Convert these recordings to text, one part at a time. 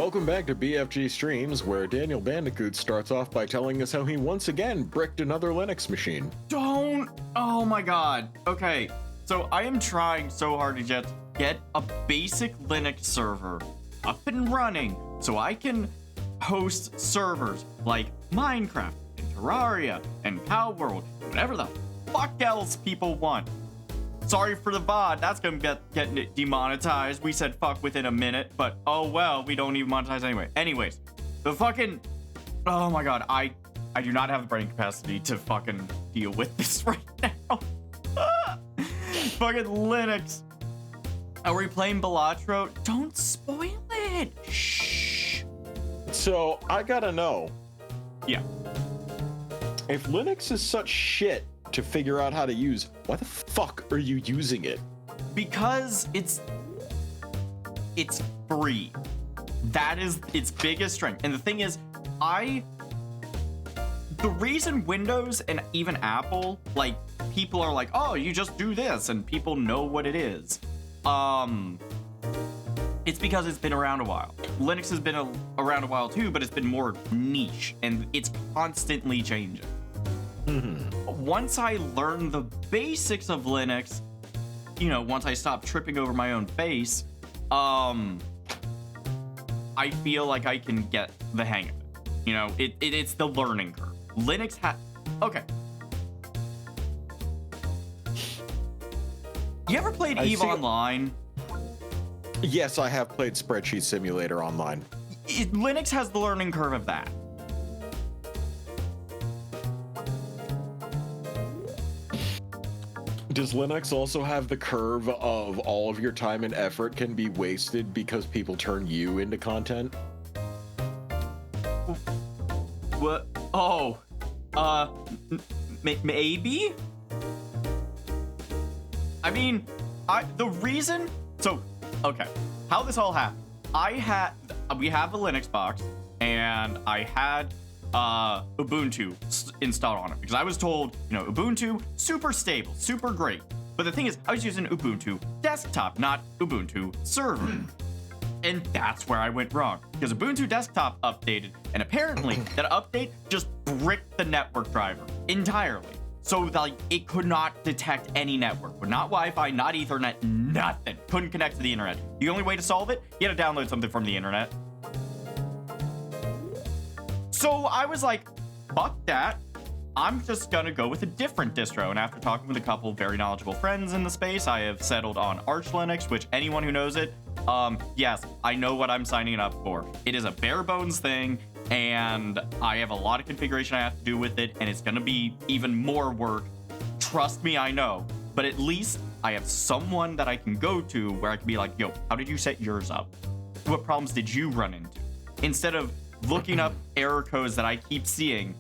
Welcome back to BFG Streams, where Daniel Bandicoot starts off by telling us how he once again bricked another Linux machine. Oh my god. Okay, so I am trying so hard to just get a basic Linux server up and running so I can host servers like Minecraft and Terraria and Palworld, whatever the fuck else people want. Sorry for the VOD, that's gonna get demonetized. We said fuck within a minute, but oh well, we don't even monetize anyway. Anyways, the fucking, oh my god, I do not have the brain capacity to fucking deal with this right now. Fucking Linux. Are we playing Balatro? Don't spoil it. Shh. So, I gotta know. Yeah. If Linux is such shit to figure out how to use, why the fuck are you using it? Because it's free. That is its biggest strength. And the thing is, the reason Windows and even Apple, like, people are like, oh, you just do this, and people know what it is. It's because it's been around a while. Linux has been around a while too, but it's been more niche, and it's constantly changing. Once I learned the basics of Linux, you know, once I stopped tripping over my own face, I feel like I can get the hang of it. You know, it's the learning curve. Linux okay. You ever played EVE Online? Yes, I have played Spreadsheet Simulator online. Linux has the learning curve of that. Does Linux also have the curve of all of your time and effort can be wasted because people turn you into content? What? Oh, maybe? I mean, the reason, so, okay, how this all happened, we have a Linux box, and I had Ubuntu installed on it because I was told, you know, Ubuntu, super stable, super great. But the thing is, I was using Ubuntu desktop, not Ubuntu server. And that's where I went wrong, because Ubuntu desktop updated, and apparently that update just bricked the network driver entirely. So like it could not detect any network, not Wi-Fi, not Ethernet, nothing. Couldn't connect to the internet. The only way to solve it, you had to download something from the internet. So I was like, fuck that. I'm just gonna go with a different distro. And after talking with a couple very knowledgeable friends in the space, I have settled on Arch Linux, which anyone who knows it, yes, I know what I'm signing up for. It is a bare bones thing, and I have a lot of configuration I have to do with it, and it's gonna be even more work. Trust me, I know. But at least I have someone that I can go to where I can be like, yo, how did you set yours up? What problems did you run into? Instead of looking up error codes that I keep seeing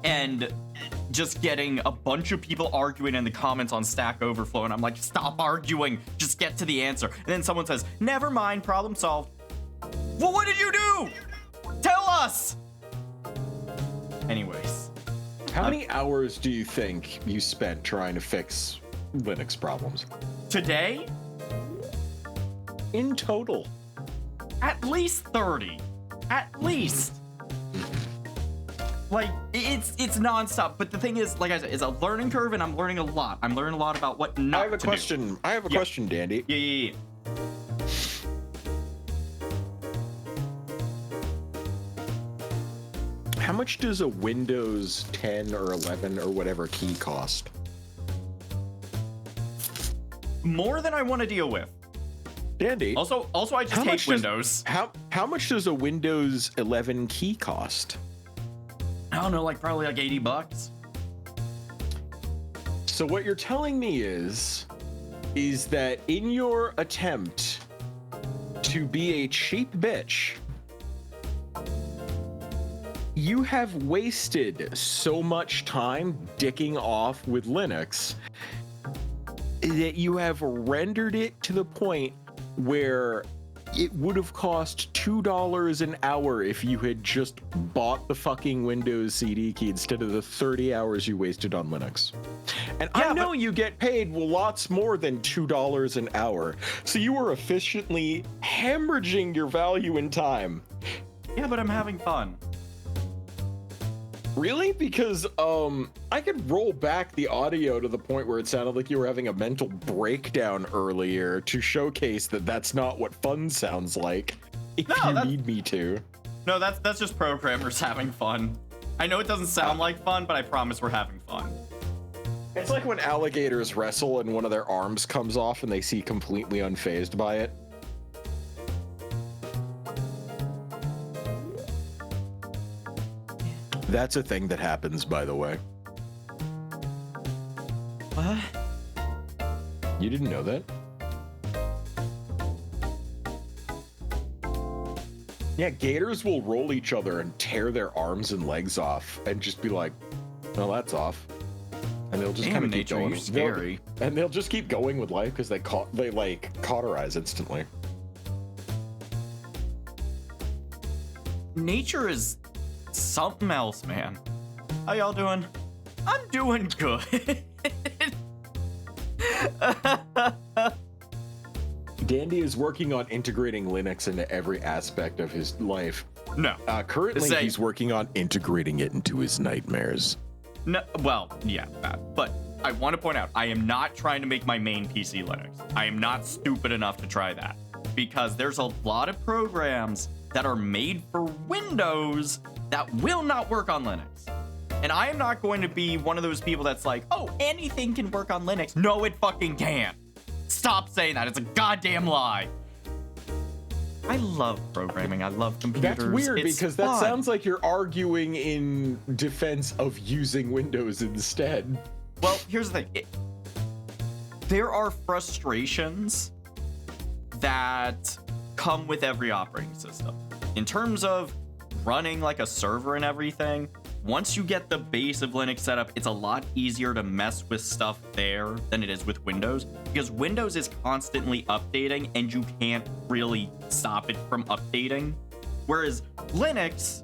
and just getting a bunch of people arguing in the comments on Stack Overflow, and I'm like, stop arguing, just get to the answer. And then someone says, never mind, problem solved. Well, what did you do? Tell us! Anyways. How many hours do you think you spent trying to fix Linux problems? Today? In total? At least 30. At least. Like, it's nonstop. But the thing is, like I said, it's a learning curve, and I'm learning a lot. I'm learning a lot about what not to do. I have a question, Dandy. Yeah. How much does a Windows 10 or 11 or whatever key cost? More than I want to deal with. Dandy. Also, I just hate Windows. How much does a Windows 11 key cost? I don't know, like probably like $80. So what you're telling me is that in your attempt to be a cheap bitch, you have wasted so much time dicking off with Linux that you have rendered it to the point where it would have cost $2 an hour if you had just bought the fucking Windows CD key instead of the 30 hours you wasted on Linux. And Yeah, I know you get paid lots more than $2 an hour, so you are efficiently hemorrhaging your value in time. Yeah, but I'm having fun. Really? Because I could roll back the audio to the point where it sounded like you were having a mental breakdown earlier to showcase that that's not what fun sounds like. If you need me to. No, that's just programmers having fun. I know it doesn't sound like fun, but I promise we're having fun. It's like when alligators wrestle and one of their arms comes off and they seem completely unfazed by it. That's a thing that happens, by the way. What? You didn't know that? Yeah, gators will roll each other and tear their arms and legs off and just be like, well, that's off. And they'll just kind of keep going. Scary. And they'll just keep going with life because they cauterize instantly. Nature is something else, man. How y'all doing? I'm doing good. Dandy is working on integrating Linux into every aspect of his life. No. Currently, he's working on integrating it into his nightmares. No, well, yeah, but I want to point out, I am not trying to make my main PC Linux. I am not stupid enough to try that, because there's a lot of programs that are made for Windows that will not work on Linux. And I am not going to be one of those people that's like, oh, anything can work on Linux. No, it fucking can't. Stop saying that. It's a goddamn lie. I love programming. I love computers. That's weird because that fun. sounds like you're arguing in defense of using Windows instead. Well, here's the thing. There are frustrations that come with every operating system. In terms of running like a server and everything, once you get the base of Linux set up, it's a lot easier to mess with stuff there than it is with Windows, because Windows is constantly updating and you can't really stop it from updating. Whereas Linux,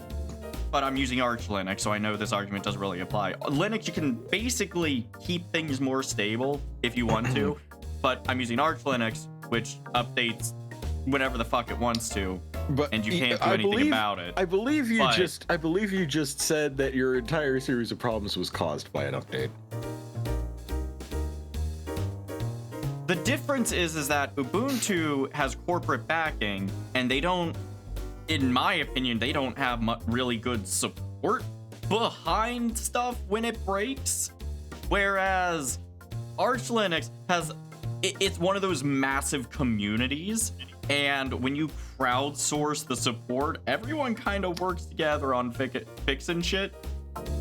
but I'm using Arch Linux, so I know this argument doesn't really apply. Linux, you can basically keep things more stable if you want to, but I'm using Arch Linux, which updates whenever the fuck it wants to. And you can't do anything about it. I believe you just said that your entire series of problems was caused by an update. The difference is that Ubuntu has corporate backing, and they don't, in my opinion, they don't have really good support behind stuff when it breaks. Whereas Arch Linux has, it's one of those massive communities. And when you crowdsource the support, everyone kind of works together on fixing shit,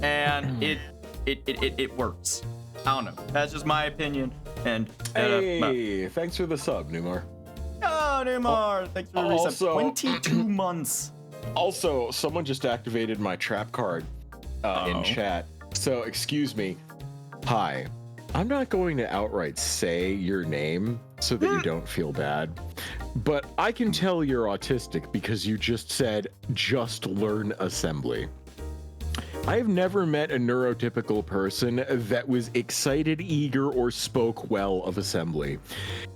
and it works. I don't know. That's just my opinion. And hey, thanks for the sub, Numar. Oh, Neymar, thanks for the resub. 22 months. Also, someone just activated my trap card in chat. So, excuse me. Hi. I'm not going to outright say your name so that you don't feel bad, but I can tell you're autistic because you just said, just learn assembly. I've never met a neurotypical person that was excited, eager, or spoke well of assembly.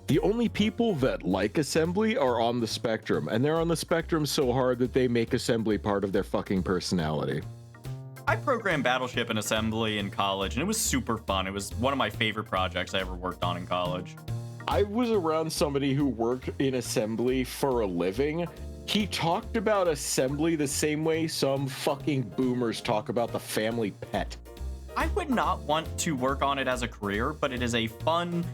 The only people that like assembly are on the spectrum, and they're on the spectrum so hard that they make assembly part of their fucking personality. I programmed Battleship in assembly in college, and it was super fun. It was one of my favorite projects I ever worked on in college. I was around somebody who worked in assembly for a living. He talked about assembly the same way some fucking boomers talk about the family pet. I would not want to work on it as a career, but it is a fun...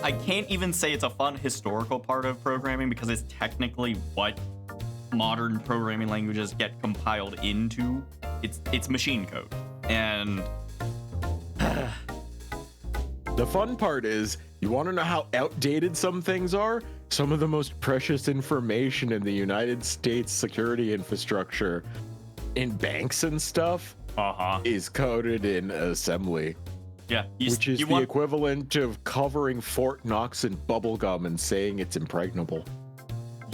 I can't even say it's a fun historical part of programming because it's technically what modern programming languages get compiled into. It's machine code. And the fun part is, you want to know how outdated some things are? Some of the most precious information in the United States security infrastructure in banks and stuff is coded in assembly. Yeah, which is the equivalent of covering Fort Knox in bubblegum and saying it's impregnable.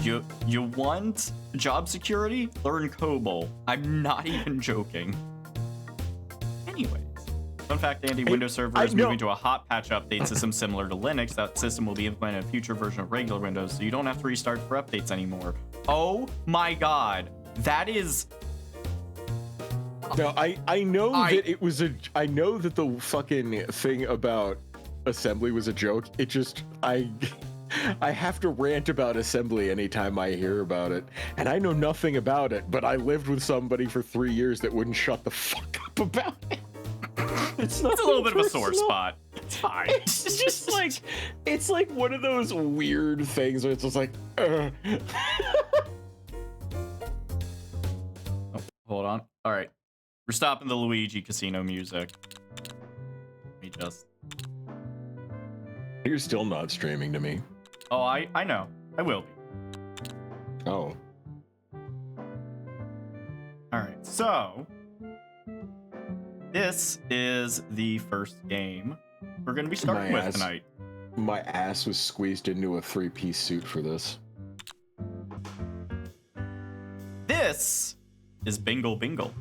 You want job security? Learn COBOL. I'm not even joking. Anyways, fun fact, Andy, Windows Server is moving to a hot patch update system similar to Linux. That system will be implemented in a future version of regular Windows, so you don't have to restart for updates anymore. Oh my god. That is... No, I know that it was I know that the fucking thing about assembly was a joke. It just, I have to rant about assembly anytime I hear about it. And I know nothing about it, but I lived with somebody for 3 years that wouldn't shut the fuck up about it. It's not a little bit of a sore spot. It's fine. It's just like, it's like one of those weird things where it's just like, Oh, hold on. All right. We're stopping the Luigi Casino music. Let me just... You're still not streaming to me. Oh, I know. I will be. Oh. All right, so... This is the first game we're going to be starting with tonight. My ass was squeezed into a 3-piece suit for this. This is Bingle Bingle.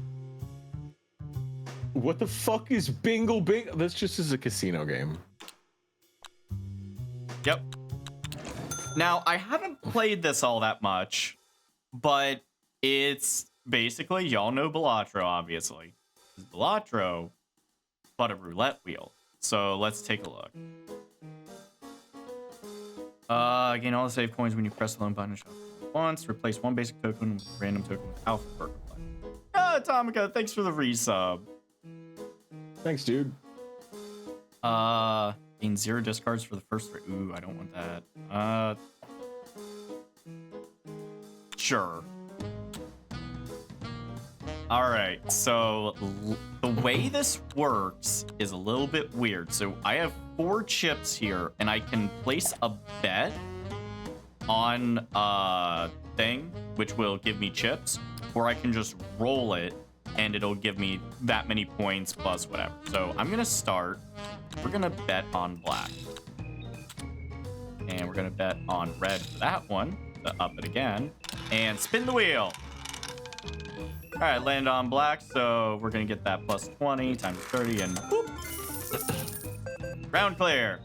What the fuck is Bingle Bingle? This just is a casino game. Yep. Now, I haven't played this all that much, but it's basically, y'all know Balatro, obviously. It's Balatro, but a roulette wheel. So let's take a look. Gain all the save coins when you press the loan button once. Replace one basic token with a random token with alpha perk. Atomica, thanks for the resub. Thanks, dude. Gain 0 discards for the first 3. Ooh, I don't want that. Sure. Alright, so the way this works is a little bit weird. So I have 4 chips here, and I can place a bet on a thing, which will give me chips, or I can just roll it, and it'll give me that many points plus whatever. So I'm gonna start. We're gonna bet on black. And we're gonna bet on red for that one. To up it again. And spin the wheel. All right, land on black, so we're gonna get that plus 20 times 30 and whoop. Round clear.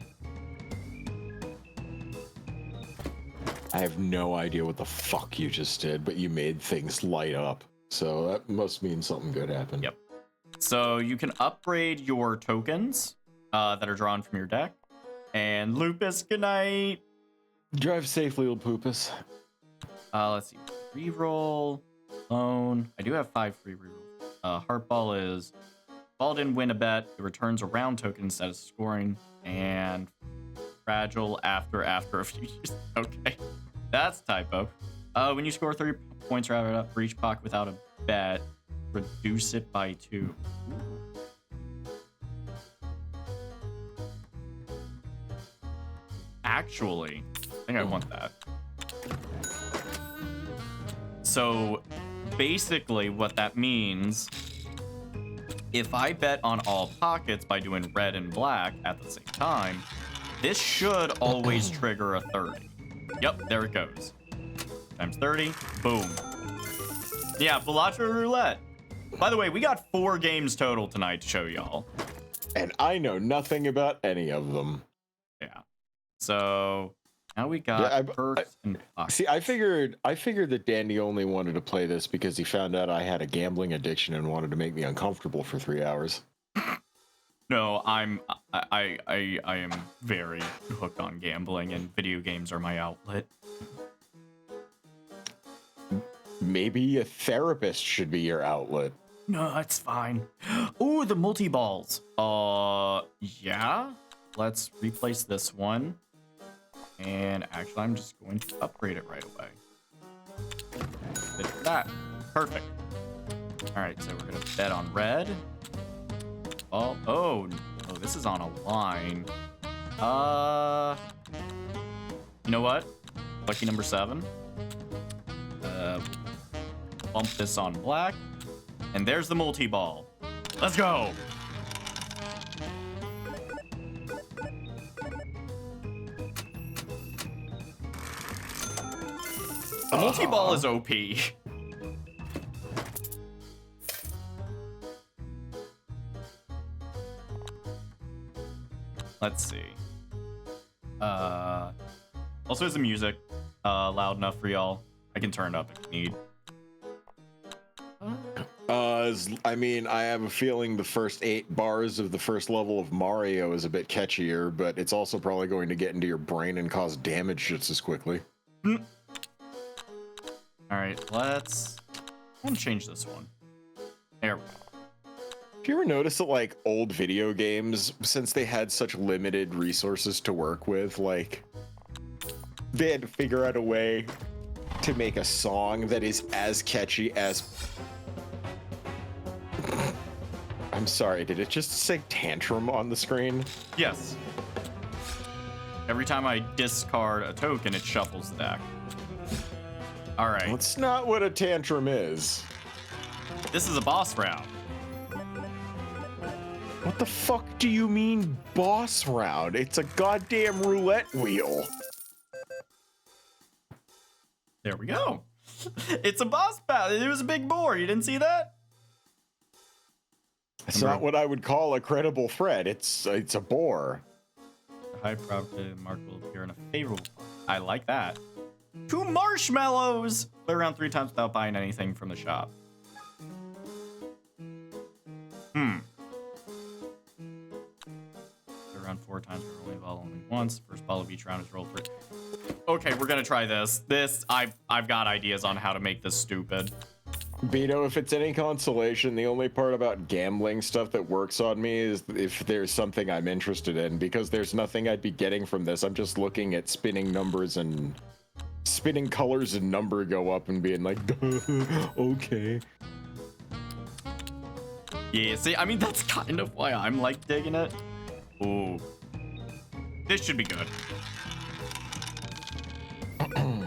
I have no idea what the fuck you just did, but you made things light up. So that must mean something good happened. Yep. So you can upgrade your tokens that are drawn from your deck. And Lupus, good night. Drive safely, little poopus. Let's see. Reroll. Loan. I do have 5 free rerolls. Heartball is ball didn't win a bet. It returns a round token instead of scoring. And fragile after a few years. Okay. That's typo. When you score 3 points routed up for each pocket without a bet, reduce it by 2. Actually, I think I want that. So basically what that means, if I bet on all pockets by doing red and black at the same time, this should always trigger a 30. Yep, there it goes. Times 30, boom. Yeah, Balatro Roulette. By the way, we got 4 games total tonight to show y'all. And I know nothing about any of them. Yeah. So now we got perks and pockets. See, I figured that Danny only wanted to play this because he found out I had a gambling addiction and wanted to make me uncomfortable for 3 hours. No, I am very hooked on gambling, and video games are my outlet. Maybe a therapist should be your outlet. No, it's fine. Ooh, the multi-balls. Yeah. Let's replace this one. And actually, I'm just going to upgrade it right away. Did that. Perfect. All right, so we're going to bet on red. Oh, this is on a line. You know what? Lucky number 7. Bump this on black. And there's the multi-ball. Let's go. The multi-ball is OP. Let's see. Also, is the music loud enough for y'all? I can turn it up if you need. I mean, I have a feeling the first 8 bars of the first level of Mario is a bit catchier, but it's also probably going to get into your brain and cause damage just as quickly. All right, I'm gonna change this one. There we go. Have you ever noticed that, like, old video games, since they had such limited resources to work with, like, they had to figure out a way to make a song that is as catchy as... I'm sorry, did it just say tantrum on the screen? Yes. Every time I discard a token, it shuffles the deck. All right. That's not what a tantrum is. This is a boss round. What the fuck do you mean boss round? It's a goddamn roulette wheel. There we go. It's a boss battle. It was a big board. You didn't see that? It's not what I would call a credible threat. It's a bore. The high probability mark will appear in a favorable. I like that. 2 marshmallows. Play around 3 times without buying anything from the shop. Play around 4 times. We're rolling ball only once. First ball of each round is rolled 3. Okay, we're gonna try this. I've got ideas on how to make this stupid. Beto, if it's any consolation, the only part about gambling stuff that works on me is if there's something I'm interested in, because there's nothing I'd be getting from this. I'm just looking at spinning numbers and spinning colors and number go up and being like, okay. Yeah, see, I mean, that's kind of why I'm like digging it. Ooh. This should be good.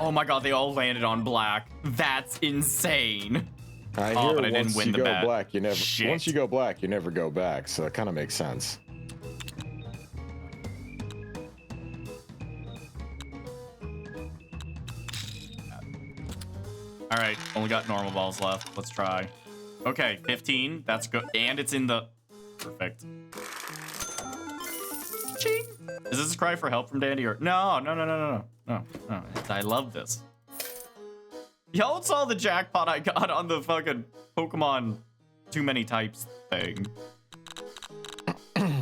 Oh my god, they all landed on black. That's insane. I hear but I didn't once win you the go bet. black, you never. Shit. Once you go black, you never go back. So that kind of makes sense. All right, only got normal balls left. Let's try. Okay, 15. That's good, and it's in the perfect. Ching. Is this a cry for help from Dandy or no? I love this. Y'all saw the jackpot I got on the fucking Pokemon too many types thing. Alright,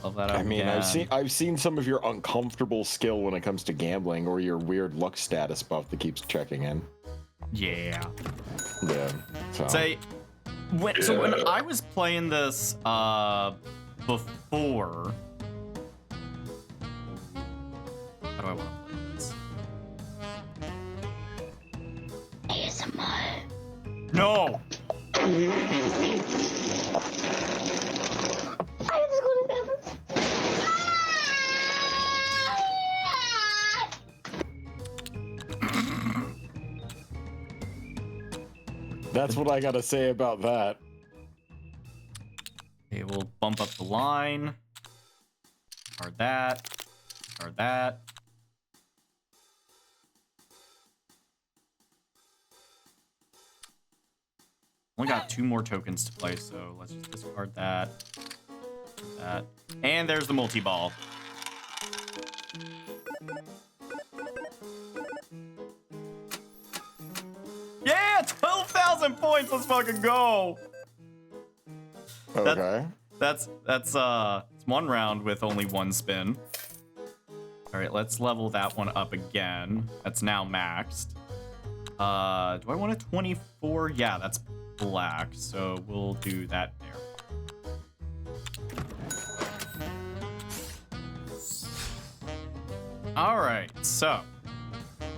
love that up. I mean, again. I've seen some of your uncomfortable skill when it comes to gambling, or your weird luck status buff that keeps checking in. Yeah. Yeah. So. So when I was playing this before, how do I want to play this? ASMR. No. That's what I gotta say about that. Okay, we'll bump up the line. Card that. Card that. Only got 2 more tokens to play, so let's just discard that. That. And there's the multi-ball. Yeah, 12,000 points. Let's fucking go. Okay. It's 1 round with only 1 spin. All right, let's level that one up again. That's now maxed. Do I want a 24? Yeah, that's black, so we'll do that there. All right, so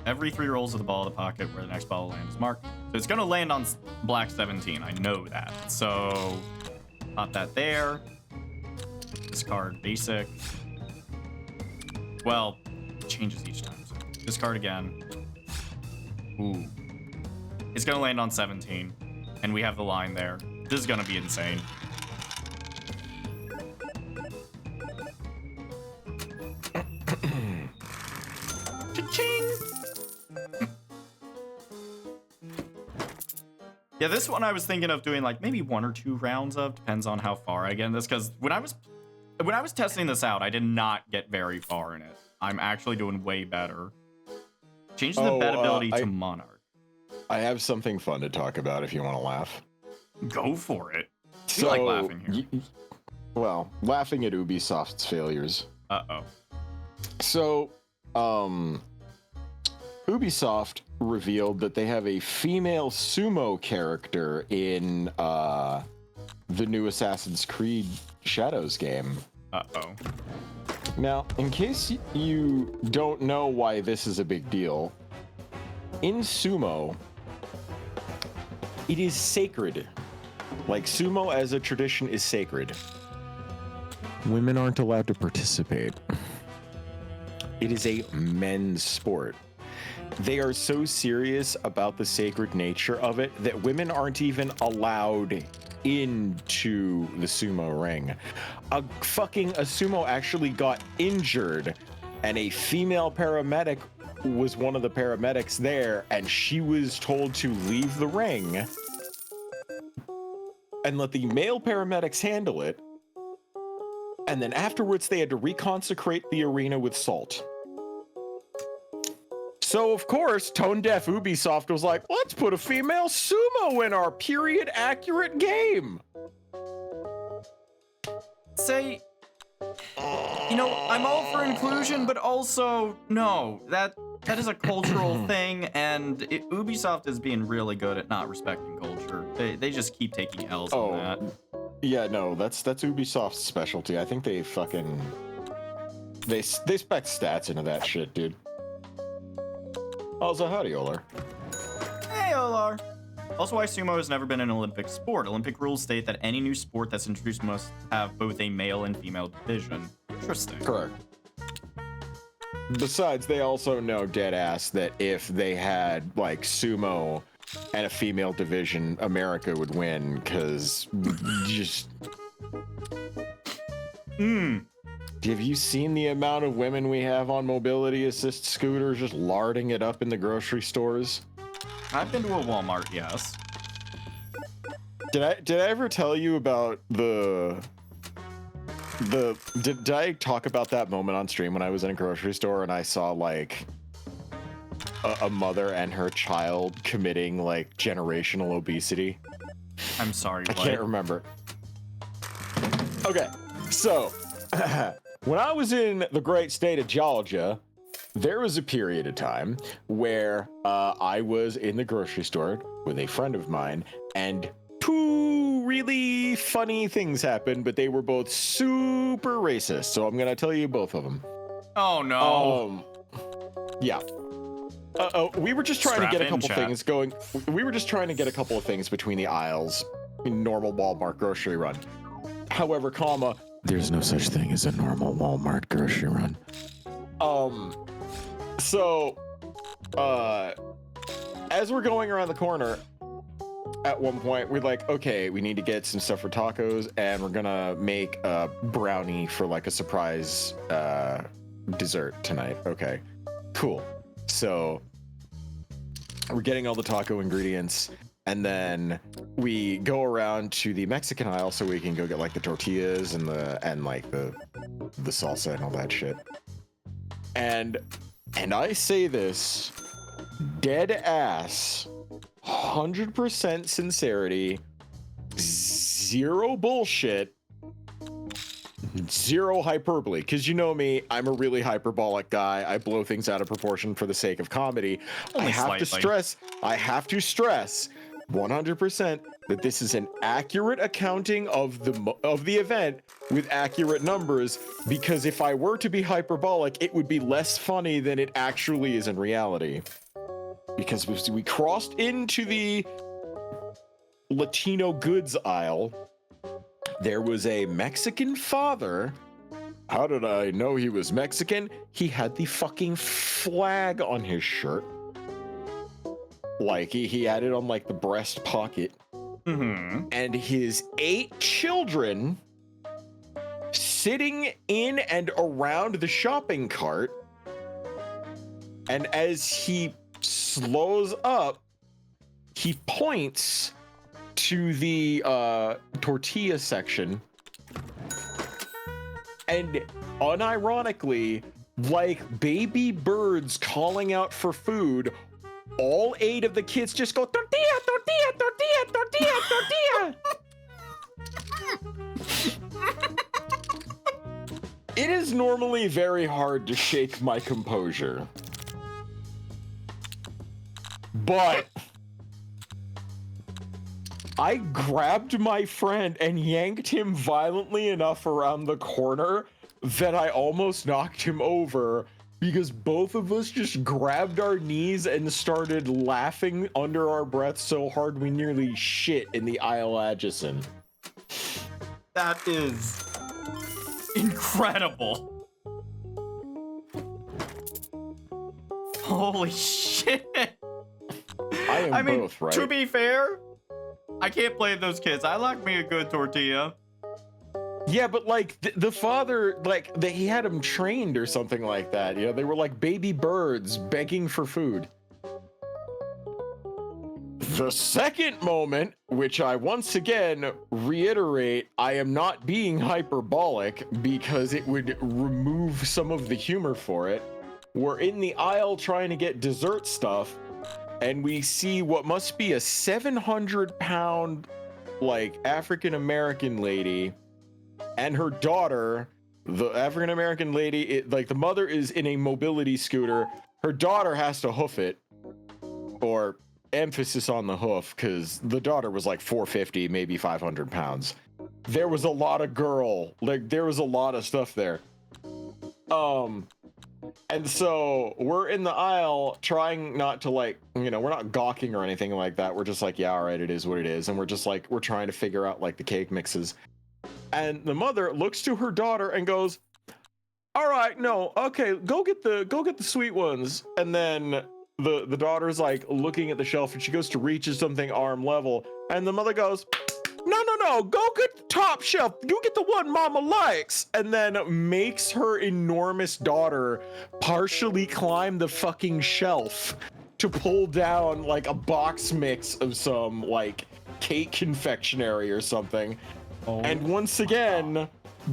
every 3 rolls of the ball of the pocket where the next ball will land is marked. So it's gonna land on black 17. I know that. So pop that there. Discard basic. Well, it changes each time. So discard again. Ooh. It's gonna land on 17. And we have the line there. This is gonna be insane. Cha-ching! Yeah, this one I was thinking of doing like maybe 1 or 2 rounds of, depends on how far I get in this, because when I was testing this out, I did not get very far in it. I'm actually doing way better. Changing the bet ability to Monarch. I have something fun to talk about if you want to laugh. Go for it. So, We like laughing here. Well, laughing at Ubisoft's failures. Uh-oh. So, Ubisoft revealed that they have a female sumo character in the new Assassin's Creed Shadows game. Uh-oh. Now, in case you don't know why this is a big deal, in sumo, it is sacred. Like, sumo as a tradition is sacred. Women aren't allowed to participate. It is a men's sport. They are so serious about the sacred nature of it that women aren't even allowed into the sumo ring. A sumo actually got injured, and a female paramedic was one of the paramedics there, and she was told to leave the ring and let the male paramedics handle it. And then afterwards, they had to reconsecrate the arena with salt. So, of course, tone-deaf Ubisoft was like, let's put a female sumo in our period-accurate game. Say, you know, I'm all for inclusion, but also, no, that is a cultural thing, and Ubisoft is being really good at not respecting culture. They just keep taking L's on that. Yeah, no, that's Ubisoft's specialty. I think they spec stats into that shit, dude. Also, howdy, Olar. Hey, Olar. Also, why sumo has never been an Olympic sport. Olympic rules state that any new sport that's introduced must have both a male and female division. Interesting. Correct. Besides, they also know dead ass that if they had, like, sumo and a female division, America would win, because just... Have you seen the amount of women we have on mobility assist scooters just larding it up in the grocery stores? I've been to a Walmart, yes. Did I ever tell you about did I talk about that moment on stream when I was in a grocery store and I saw like a mother and her child committing like generational obesity? I'm sorry, what? I can't remember. Okay, so when I was in the great state of Georgia, there was a period of time where I was in the grocery store with a friend of mine, and 2 really funny things happened, but they were both super racist. So I'm gonna tell you both of them. Oh no. Yeah. We were just trying to get a couple chat. things going. We were just trying to get a couple of things between the aisles in normal Walmart grocery run. However, there's no such thing as a normal Walmart grocery run. So, as we're going around the corner, at one point, we're like, okay, we need to get some stuff for tacos, and we're gonna make a brownie for like a surprise dessert tonight. Okay, cool. So, we're getting all the taco ingredients, and then we go around to the Mexican aisle so we can go get like the tortillas and the salsa and all that shit. And I say this dead ass, 100% sincerity, 0 bullshit, 0 hyperbole. Because you know me, I'm a really hyperbolic guy. I blow things out of proportion for the sake of comedy. Only I have to stress 100% that this is an accurate accounting of the event with accurate numbers, because if I were to be hyperbolic, it would be less funny than it actually is in reality. Because we crossed into the Latino goods aisle. There was a Mexican father. How did I know he was Mexican? He had the fucking flag on his shirt. Like, he had it on, like, the breast pocket. Mm-hmm. And his 8 children sitting in and around the shopping cart. And as he slows up, he points to the tortilla section, and unironically, like baby birds calling out for food, all 8 of the kids just go tortilla, tortilla, tortilla, tortilla, tortilla. It is normally very hard to shake my composure, but I grabbed my friend and yanked him violently enough around the corner that I almost knocked him over, because both of us just grabbed our knees and started laughing under our breath so hard we nearly shit in the aisle adjacent. That is incredible. Holy shit. I mean, both, right? To be fair, I can't blame those kids. I like me a good tortilla. Yeah, but like the father, like he had them trained or something like that. You know, they were like baby birds begging for food. The second moment, which I once again reiterate, I am not being hyperbolic because it would remove some of the humor for it. We're in the aisle trying to get dessert stuff, and we see what must be a 700-pound, like, African-American lady and her daughter. The African-American lady, like, the mother is in a mobility scooter. Her daughter has to hoof it, or emphasis on the hoof, because the daughter was like 450, maybe 500 pounds. There was a lot of there was a lot of stuff there. And so we're in the aisle trying not to, like, you know, we're not gawking or anything like that. We're just like, yeah, all right, it is what it is. And we're just like, we're trying to figure out like the cake mixes. And the mother looks to her daughter and goes, all right, no, okay, go get the sweet ones. And then the daughter's like looking at the shelf, and she goes to reach at something arm level, and the mother goes, no, go get the top shelf, you get the one mama likes, and then makes her enormous daughter partially climb the fucking shelf to pull down like a box mix of some like cake confectionery or something. And once again,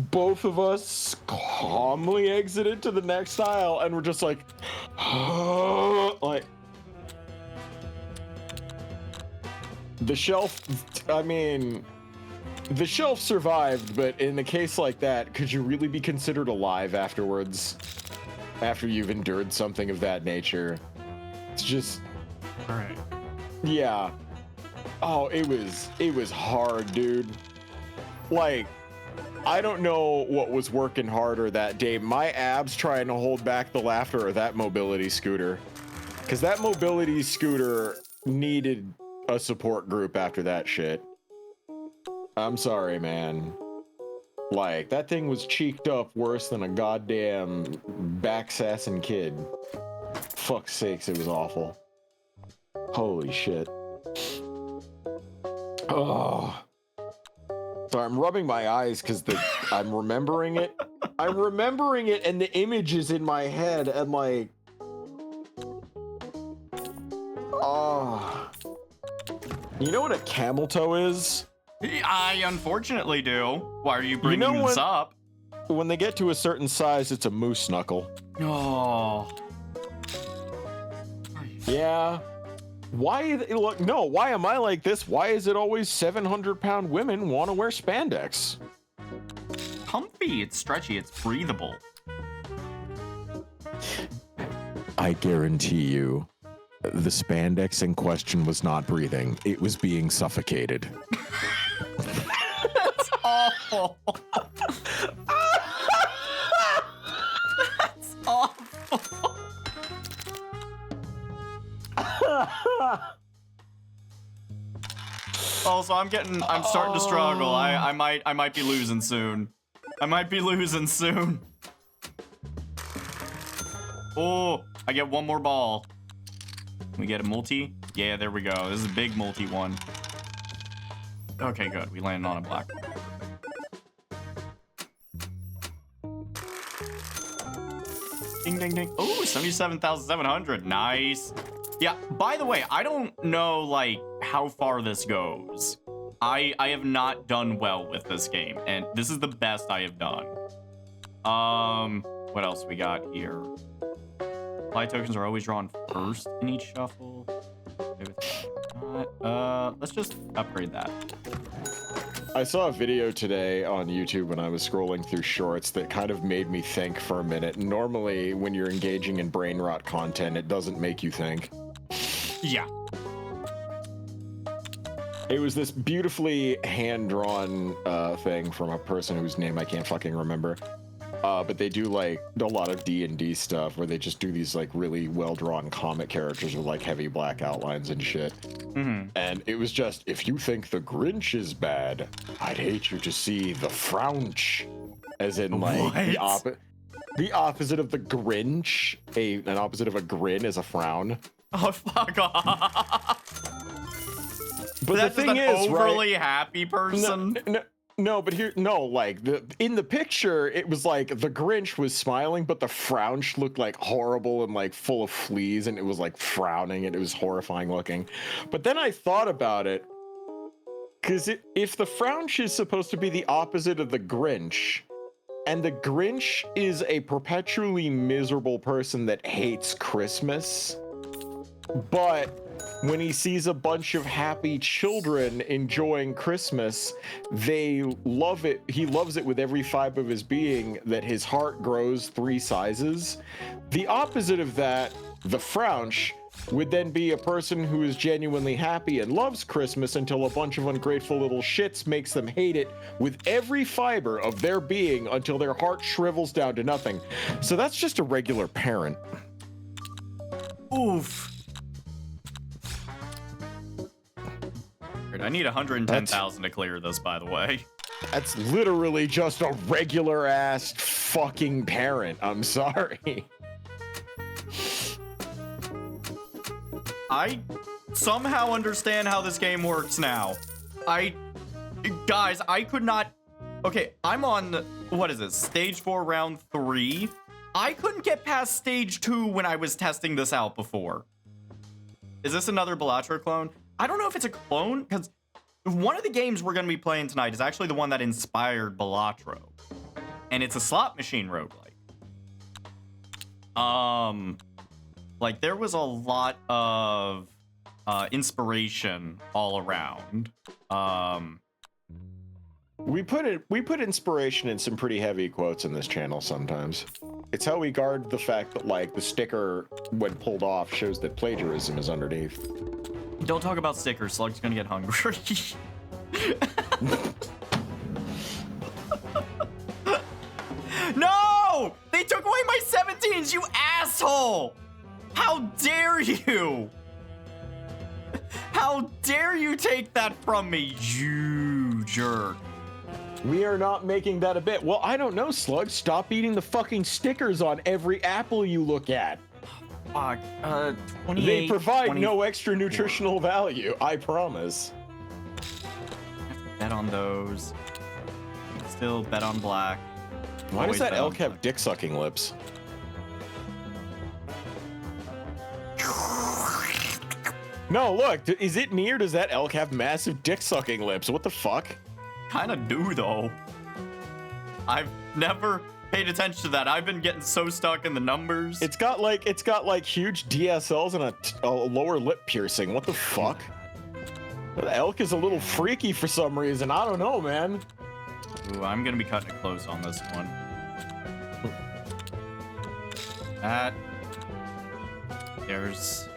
both of us calmly exited to the next aisle, and we're just like, like, the shelf, I mean, the shelf survived, but in a case like that, could you really be considered alive afterwards? After you've endured something of that nature? It's just, all right. Yeah. Oh, it was hard, dude. Like, I don't know what was working harder that day. My abs trying to hold back the laughter, or that mobility scooter. Because that mobility scooter needed a support group after that shit. I'm sorry, man. Like, that thing was cheeked up worse than a goddamn backsassing kid. Fuck's sakes, it was awful. Holy shit. Oh. So I'm rubbing my eyes because I'm remembering it. I'm remembering it, and the image is in my head, and like, oh. You know what a camel toe is? I unfortunately do. Why are you bringing this up? When they get to a certain size, it's a moose knuckle. Oh. Yeah. Why? Look, no. Why am I like this? Why is it always 700-pound women want to wear spandex? Comfy. It's stretchy. It's breathable. I guarantee you, the spandex in question was not breathing. It was being suffocated. That's awful. That's awful. Oh, so I'm starting to struggle. I might be losing soon. Oh, I get one more ball. Can we get a multi? Yeah, there we go. This is a big multi one. Okay, good. We landed on a black one. Ding, ding, ding. Oh, 77,700. Nice. Yeah, by the way, I don't know, like, how far this goes. I have not done well with this game, and this is the best I have done. What else we got here? Supply tokens are always drawn first in each shuffle. Let's just upgrade that. I saw a video today on YouTube when I was scrolling through shorts that kind of made me think for a minute. Normally, when you're engaging in brain rot content, it doesn't make you think. Yeah. It was this beautifully hand-drawn thing from a person whose name I can't fucking remember. But they do like a lot of D&D stuff where they just do these like really well-drawn comic characters with like heavy black outlines and shit. Mm-hmm. And it was just, if you think the Grinch is bad, I'd hate you to see the Frounch. As in like the opposite of the Grinch. An opposite of a grin is a frown. Oh, fuck off. But that's the thing just an is, overly right? happy person. No, but like in the picture, it was like the Grinch was smiling, but the Frounch looked like horrible and like full of fleas, and it was like frowning, and it was horrifying looking. But then I thought about it, because if the Frounch is supposed to be the opposite of the Grinch, and the Grinch is a perpetually miserable person that hates Christmas, but when he sees a bunch of happy children enjoying Christmas, they love it. He loves it with every fiber of his being, that his heart grows 3 sizes. The opposite of that, the Frounch, would then be a person who is genuinely happy and loves Christmas until a bunch of ungrateful little shits makes them hate it with every fiber of their being until their heart shrivels down to nothing. So that's just a regular parent. Oof. I need 110,000 to clear this, by the way. That's literally just a regular ass fucking parent. I'm sorry. I somehow understand how this game works now. Guys, I could not. Okay, I'm on, what is it, stage 4, round 3. I couldn't get past stage 2 when I was testing this out before. Is this another Balatro clone? I don't know if it's a clone, because one of the games we're going to be playing tonight is actually the one that inspired Balatro. And it's a slot machine roguelike. Like, there was a lot of inspiration all around. We put inspiration in some pretty heavy quotes in this channel sometimes. It's how we guard the fact that, like, the sticker, when pulled off, shows that plagiarism is underneath. Don't talk about stickers. Slug's gonna get hungry. No! They took away my 17s, you asshole! How dare you? How dare you take that from me, you jerk? We are not making that a bit. Well, I don't know, Slug. Stop eating the fucking stickers on every apple you look at. Fuck. 28, they provide 20, no extra nutritional value, I promise. I have to bet on those. Still bet on black. Why does Always that bet on elk have black. dick-sucking lips? No, look. Is it me or does that elk have massive dick-sucking lips? What the fuck? Kinda do, though. I've never paid attention to that. I've been getting so stuck in the numbers. It's got like huge DSLs and a lower lip piercing. What the fuck? The elk is a little freaky for some reason. I don't know, man. Ooh, I'm gonna be cutting it close on this one. There's...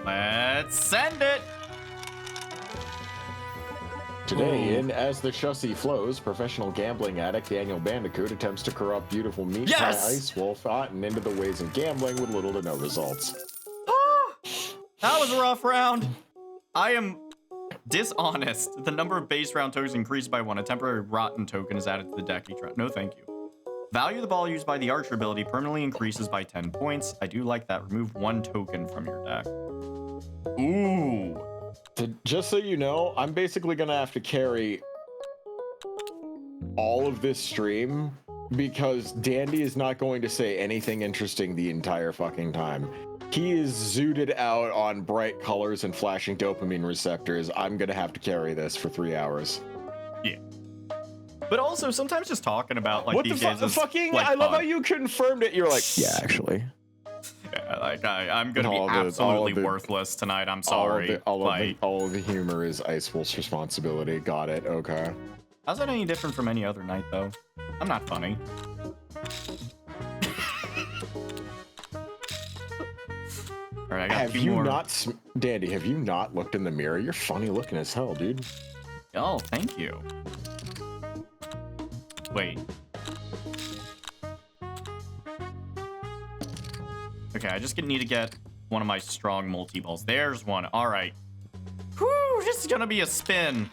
Let's send it! Today, in As the Chassis Flows, professional gambling addict Daniel Bandicoot attempts to corrupt beautiful meat pie Yes! Ice Wolf out and into the ways of gambling with little to no results. That was a rough round. I am dishonest. The number of base round tokens increased by 1. A temporary rotten token is added to the deck each round. No, thank you. Value of the ball used by the archer ability permanently increases by 10 points. I do like that. Remove 1 token from your deck. Ooh. Just so you know, I'm basically gonna have to carry all of this stream because Dandy is not going to say anything interesting the entire fucking time. He is zooted out on bright colors and flashing dopamine receptors. I'm gonna have to carry this for 3 hours. Yeah. But also, sometimes just talking about like What these the games is fucking? like I love how fun. you confirmed it. You're like, yeah, actually. Yeah, like I'm gonna be absolutely worthless tonight. I'm sorry. All of the humor is Ice Wolf's responsibility. Got it. Okay. How's that any different from any other night, though? I'm not funny. All right, I got have two you more. not, Dandy? Have you not looked in the mirror? You're funny looking as hell, dude. Oh, thank you. Wait. Okay, I just need to get one of my strong multi-balls. There's one. All right. Whew, this is gonna be a spin.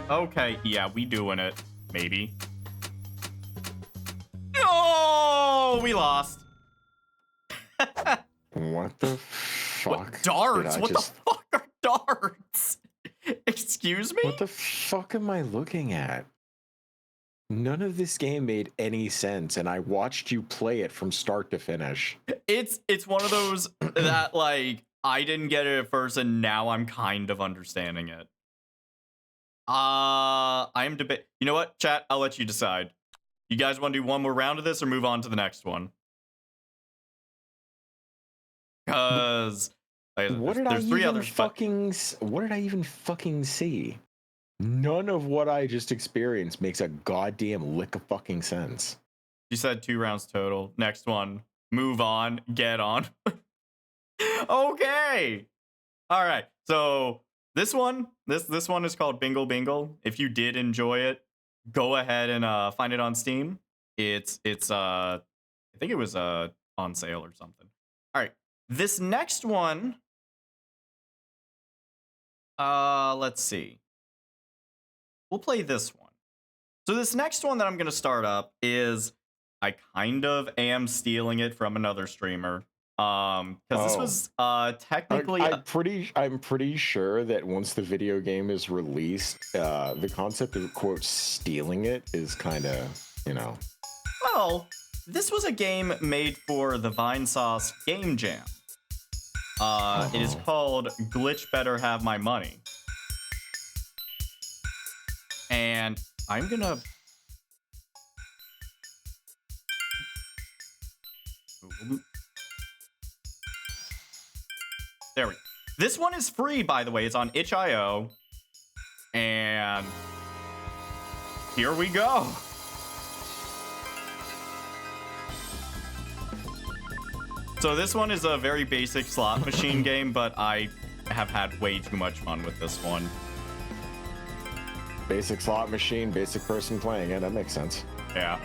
Okay, yeah, we doing it. Maybe. No, we lost. What the fuck? What, darts? What the fuck are darts? Excuse me? What the fuck am I looking at? None of this game made any sense, and I watched you play it from start to finish. It's one of those that, like, I didn't get it at first, and now I'm kind of understanding it. I'm debate. You know what, chat? I'll let you decide. You guys want to do one more round of this or move on to the next one? Because what did I even fucking see? None of what I just experienced makes a goddamn lick of fucking sense. You said 2 rounds total. Next one. Move on. Get on. Okay. All right. So this one is called Bingle Bingle. If you did enjoy it, go ahead and find it on Steam. It's I think it was on sale or something. All right. This next one, let's see. We'll play this one. So this next one that I'm going to start up is, I kind of am stealing it from another streamer. Because this was technically I'm pretty sure that once the video game is released, the concept of quote stealing it is kind of, you know. Well, this was a game made for the Vinesauce Game Jam. It is called Glitch Better Have My Money. And I'm gonna... There we go. This one is free, by the way. It's on itch.io. And here we go. So this one is a very basic slot machine game, but I have had way too much fun with this one. Basic slot machine, basic person playing it. That makes sense. Yeah.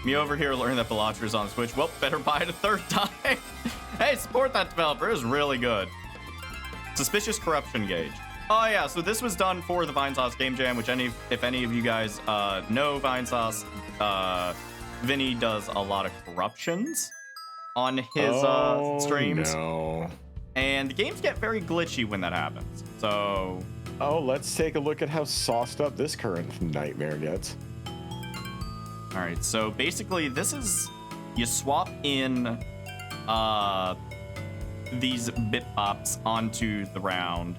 Me over here learning that Balatro's on Switch. Well, better buy it a third time. Hey, support that developer. It was really good. Suspicious corruption gauge. Oh yeah, so this was done for the Vinesauce Game Jam, which if any of you guys know Vinesauce, Vinny does a lot of corruptions on his streams. No. And the games get very glitchy when that happens. So... Oh, let's take a look at how sauced up this current nightmare gets. All right, so basically this is... You swap in these bit pops onto the round.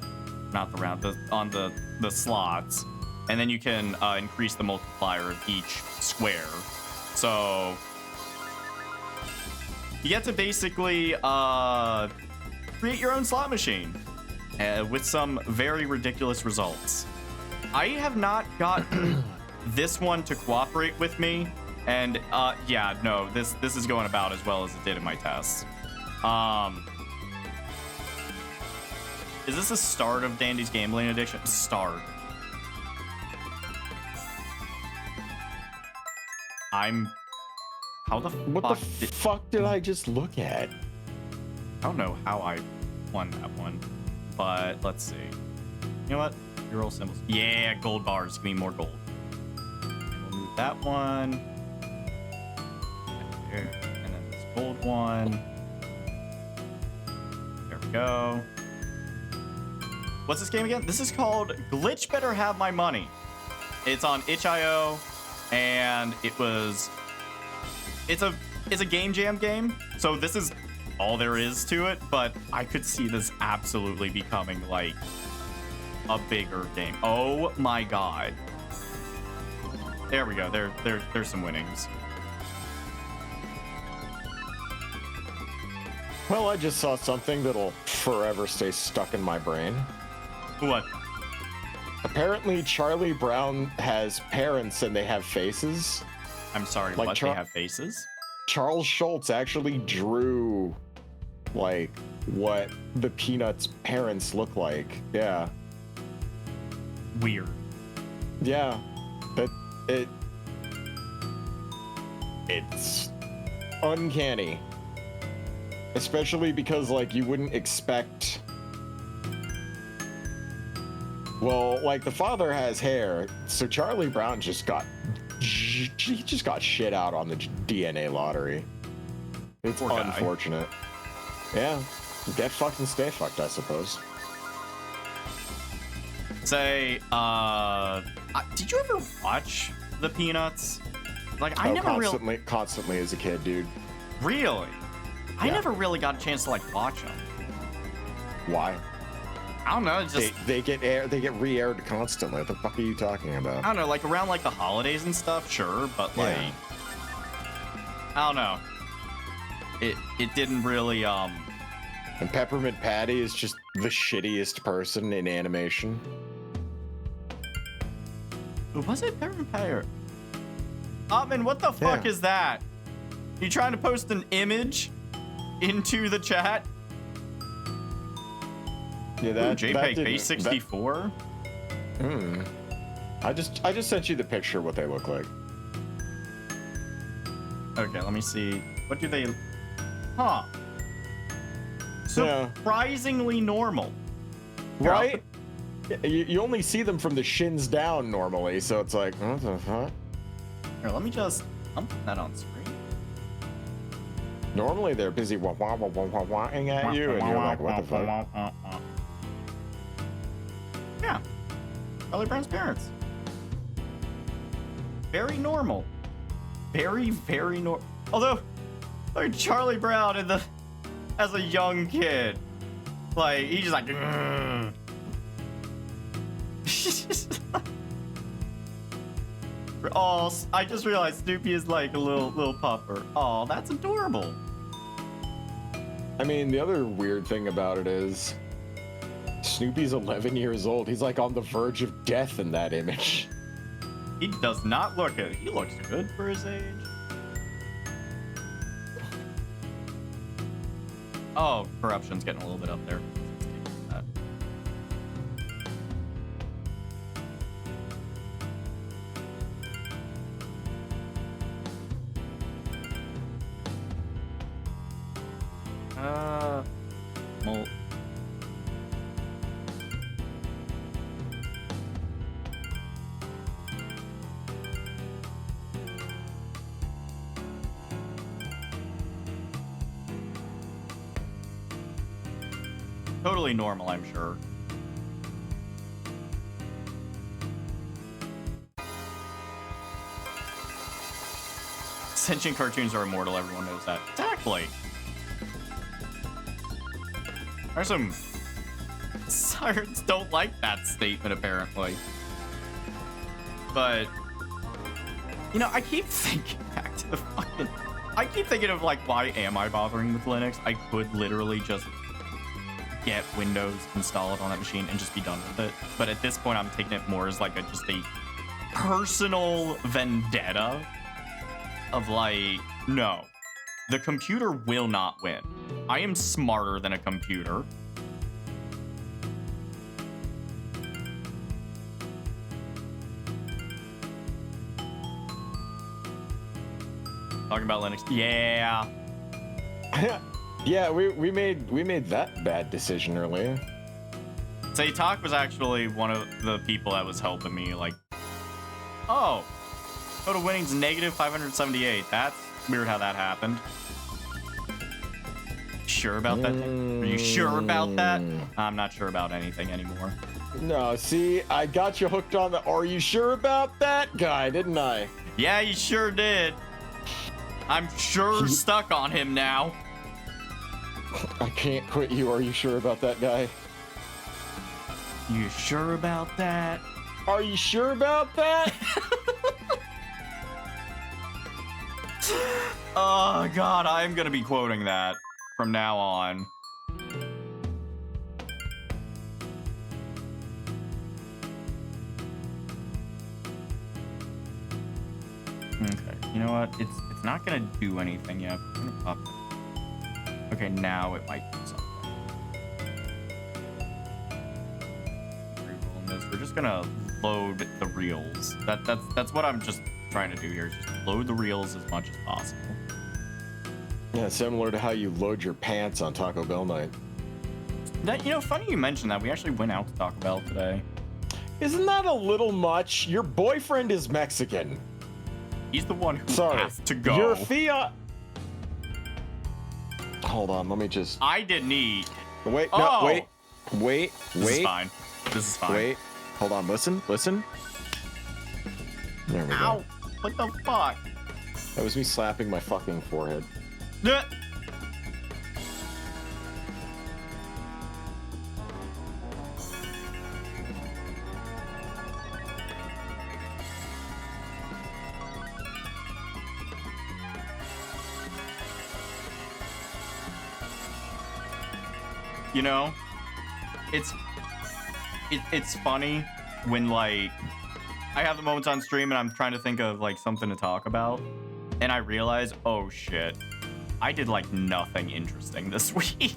Not the round, on the slots. And then you can increase the multiplier of each square. So... You get to basically... create your own slot machine with some very ridiculous results. I have not gotten this one to cooperate with me, and yeah, no, this is going about as well as it did in my tests. Is this the start of Dandy's gambling addiction? Start. How the what the fuck did I just look at? I don't know how I won that one, but let's see. You know what? Your roll symbols. Yeah, gold bars. Give me more gold. We'll move that one. Here. And then this gold one. There we go. What's this game again? This is called Glitch Better Have My Money. It's on itch.io, and it's a game jam game. So this is all there is to it, but I could see this absolutely becoming like a bigger game. Oh my god. There we go. There's some winnings. Well, I just saw something that'll forever stay stuck in my brain. What? Apparently, Charlie Brown has parents and they have faces. I'm sorry, Like what? They have faces? Charles Schultz actually drew, like, what the Peanuts' parents look like. Yeah. Weird. Yeah. It's uncanny. Especially because, like, you wouldn't expect... Well, like, the father has hair, so Charlie Brown he just got shit out on the DNA lottery. It's Poor guy. unfortunate. Yeah. Get fucked and stay fucked, I suppose. Say, did you ever watch the Peanuts? Like, I never really... Constantly as a kid, dude. Really? I Yeah. never really got a chance to, like, watch them. Why? I don't know, it's just... They get re-aired constantly. What the fuck are you talking about? I don't know, like, around, like, the holidays and stuff, sure, but, like... Yeah. I don't know. It didn't really, And Peppermint Patty is just the shittiest person in animation. Was it Peppermint Patty or... Ottman, what the fuck is that? You trying to post an image into the chat? Yeah, that JPEG didn't- base 64. I just sent you the picture of what they look like. Okay, let me see. What do they? Huh. Yeah. Surprisingly normal. Right? You only see them from the shins down normally, so it's like, what the fuck? Here, let me just. I'm putting that on screen. Normally they're busy wah-wah-wah-wah-wah-wah-ing at you, and you're like, what the fuck? Yeah. Charlie Brown's parents. Very normal. Very, very normal. Although, like Charlie Brown as a young kid, like he's just like. Oh, I just realized Snoopy is like a little puffer. Oh, that's adorable. I mean, the other weird thing about it is Snoopy's 11 years old. He's like on the verge of death in that image. He does not look it. He looks good for his age. Oh, corruption's getting a little bit up there. That. Well. Totally normal, I'm sure. Sentient cartoons are immortal, everyone knows that. Exactly. There's some sirens don't like that statement, apparently. But, you know, I keep thinking back to the fucking... I keep thinking of, like, why am I bothering with Linux? I could literally just get Windows installed on that machine and just be done with it. But at this point, I'm taking it more as, like, just a personal vendetta of, like, no. The computer will not win. I am smarter than a computer. Talking about Linux. Yeah. Yeah, we made that bad decision earlier. Say Talk was actually one of the people that was helping me, like, oh, total winnings negative 578. That's weird how that happened. Sure about that? Are you sure about that? I'm not sure about anything anymore. No, see, I got you hooked on the "Are you sure about that" guy, didn't I? Yeah, you sure did. I'm sure stuck on him now. I can't quit you. Are you sure about that guy? You sure about that? Are you sure about that? Oh god, I'm gonna be quoting that from now on. Okay, you know what? It's not gonna do anything yet. I'm gonna pop it. Okay, now it might do something. Rerolling this. We're just gonna load the reels. That's what I'm just trying to do here. Is just load the reels as much as possible. Yeah, similar to how you load your pants on Taco Bell night. That, you know, funny you mentioned that. We actually went out to Taco Bell today. Isn't that a little much? Your boyfriend is Mexican. He's the one who has to go. Your fiat. Hold on, let me just. I didn't eat. Wait, no, Oh. wait. This is fine. This is fine. Wait, hold on, listen. There we Ow! go. What the fuck? That was me slapping my fucking forehead. Duh. You know, it's funny when, like, I have the moments on stream and I'm trying to think of like something to talk about, and I realize, oh shit, I did like nothing interesting this week.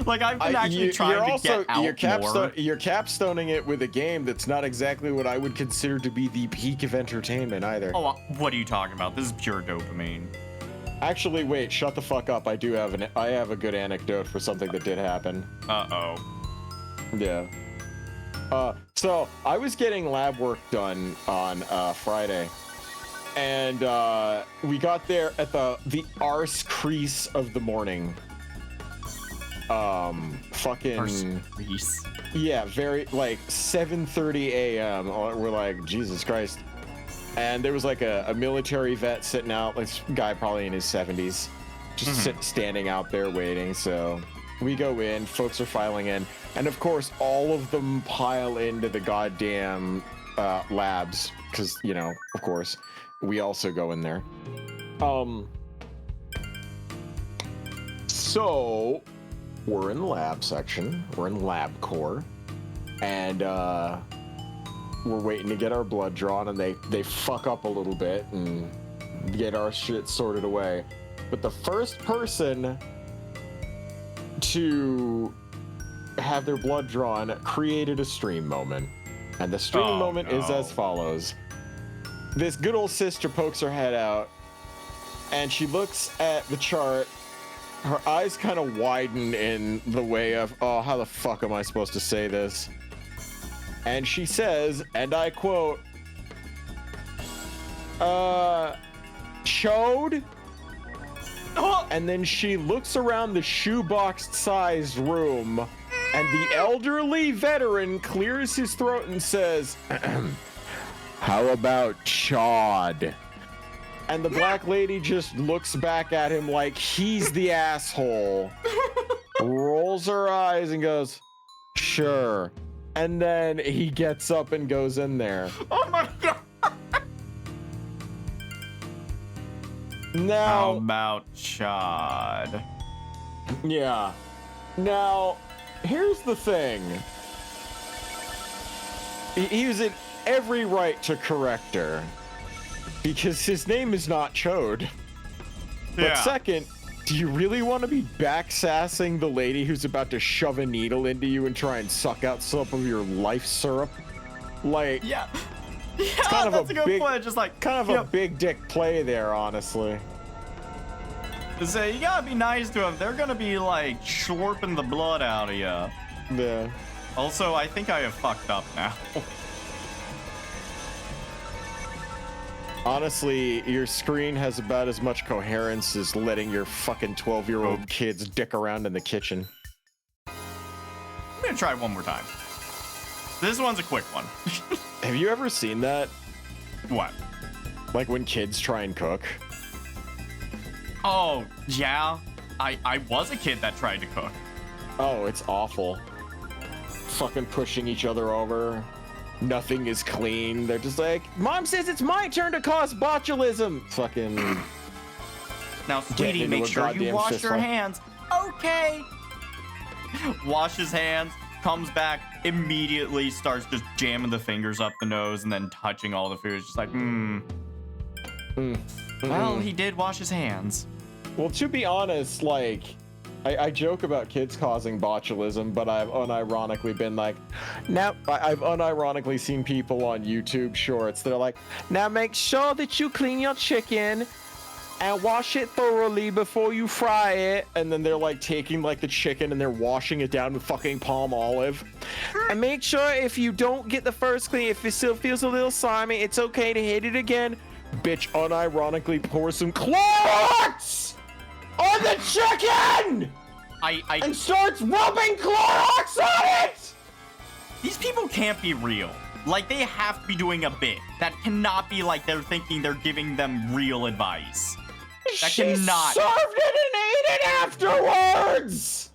Like, I've been actually trying to get out more. You're capstoning it with a game that's not exactly what I would consider to be the peak of entertainment either. Oh, what are you talking about? This is pure dopamine. Actually, wait, shut the fuck up. I have a good anecdote for something that did happen. Uh-oh. Yeah. So I was getting lab work done on Friday, and we got there at the arse crease of the morning. Fucking Arse crease. Yeah, very like 7:30 a.m. We're like, Jesus Christ. And there was like a military vet sitting out, like this guy probably in his 70s, just standing out there waiting. So we go in, folks are filing in, and of course all of them pile into the goddamn labs, because, you know, of course we also go in there. So we're in the lab section, we're in lab core, and we're waiting to get our blood drawn, and they fuck up a little bit and get our shit sorted away. But the first person to have their blood drawn created a stream moment. And the stream moment is as follows. This good old sister pokes her head out, and she looks at the chart. Her eyes kind of widen in the way of, oh, how the fuck am I supposed to say this? And she says, and I quote, chode? And then she looks around the shoebox-sized room, and the elderly veteran clears his throat and says, how about chod? And the black lady just looks back at him like he's the asshole, rolls her eyes and goes, sure. And then he gets up and goes in there. Oh my god! Now, How about chod? Yeah. Now, here's the thing. He was in every right to correct her, because his name is not Chode. But second, do you really want to be backsassing the lady who's about to shove a needle into you and try and suck out some of your life syrup? Like, Yeah, kind of that's a a good big- point. Just like, kind of you a big dick play there, honestly. know, say, you gotta be nice to them. They're gonna be like slurping the blood out of you. Yeah. Also, I think I have fucked up now. Honestly, your screen has about as much coherence as letting your fucking 12-year-old kids dick around in the kitchen. I'm gonna try it one more time. This one's a quick one. Have you ever seen that? What? Like when kids try and cook? Oh, yeah. I was a kid that tried to cook. Oh, it's awful. Fucking pushing each other over. Nothing is clean. They're just like, Mom says it's my turn to cause botulism. Fucking. Now, sweetie, make sure you wash your hands. Okay. Washes hands, comes back, immediately starts just jamming the fingers up the nose and then touching all the food. It's just like, Well, he did wash his hands. Well, to be honest, like, I joke about kids causing botulism, but I've unironically been like, now I've unironically seen people on YouTube shorts that are like, now make sure that you clean your chicken and wash it thoroughly before you fry it. And then they're like taking like the chicken and they're washing it down with fucking palm olive. And make sure if you don't get the first clean, if it still feels a little slimy, it's okay to hit it again. Bitch unironically pour some Clorox on the chicken! And starts rubbing Clorox on it! These people can't be real. Like, they have to be doing a bit. That cannot be like they're thinking they're giving them real advice. That cannot. She served it and ate it afterwards!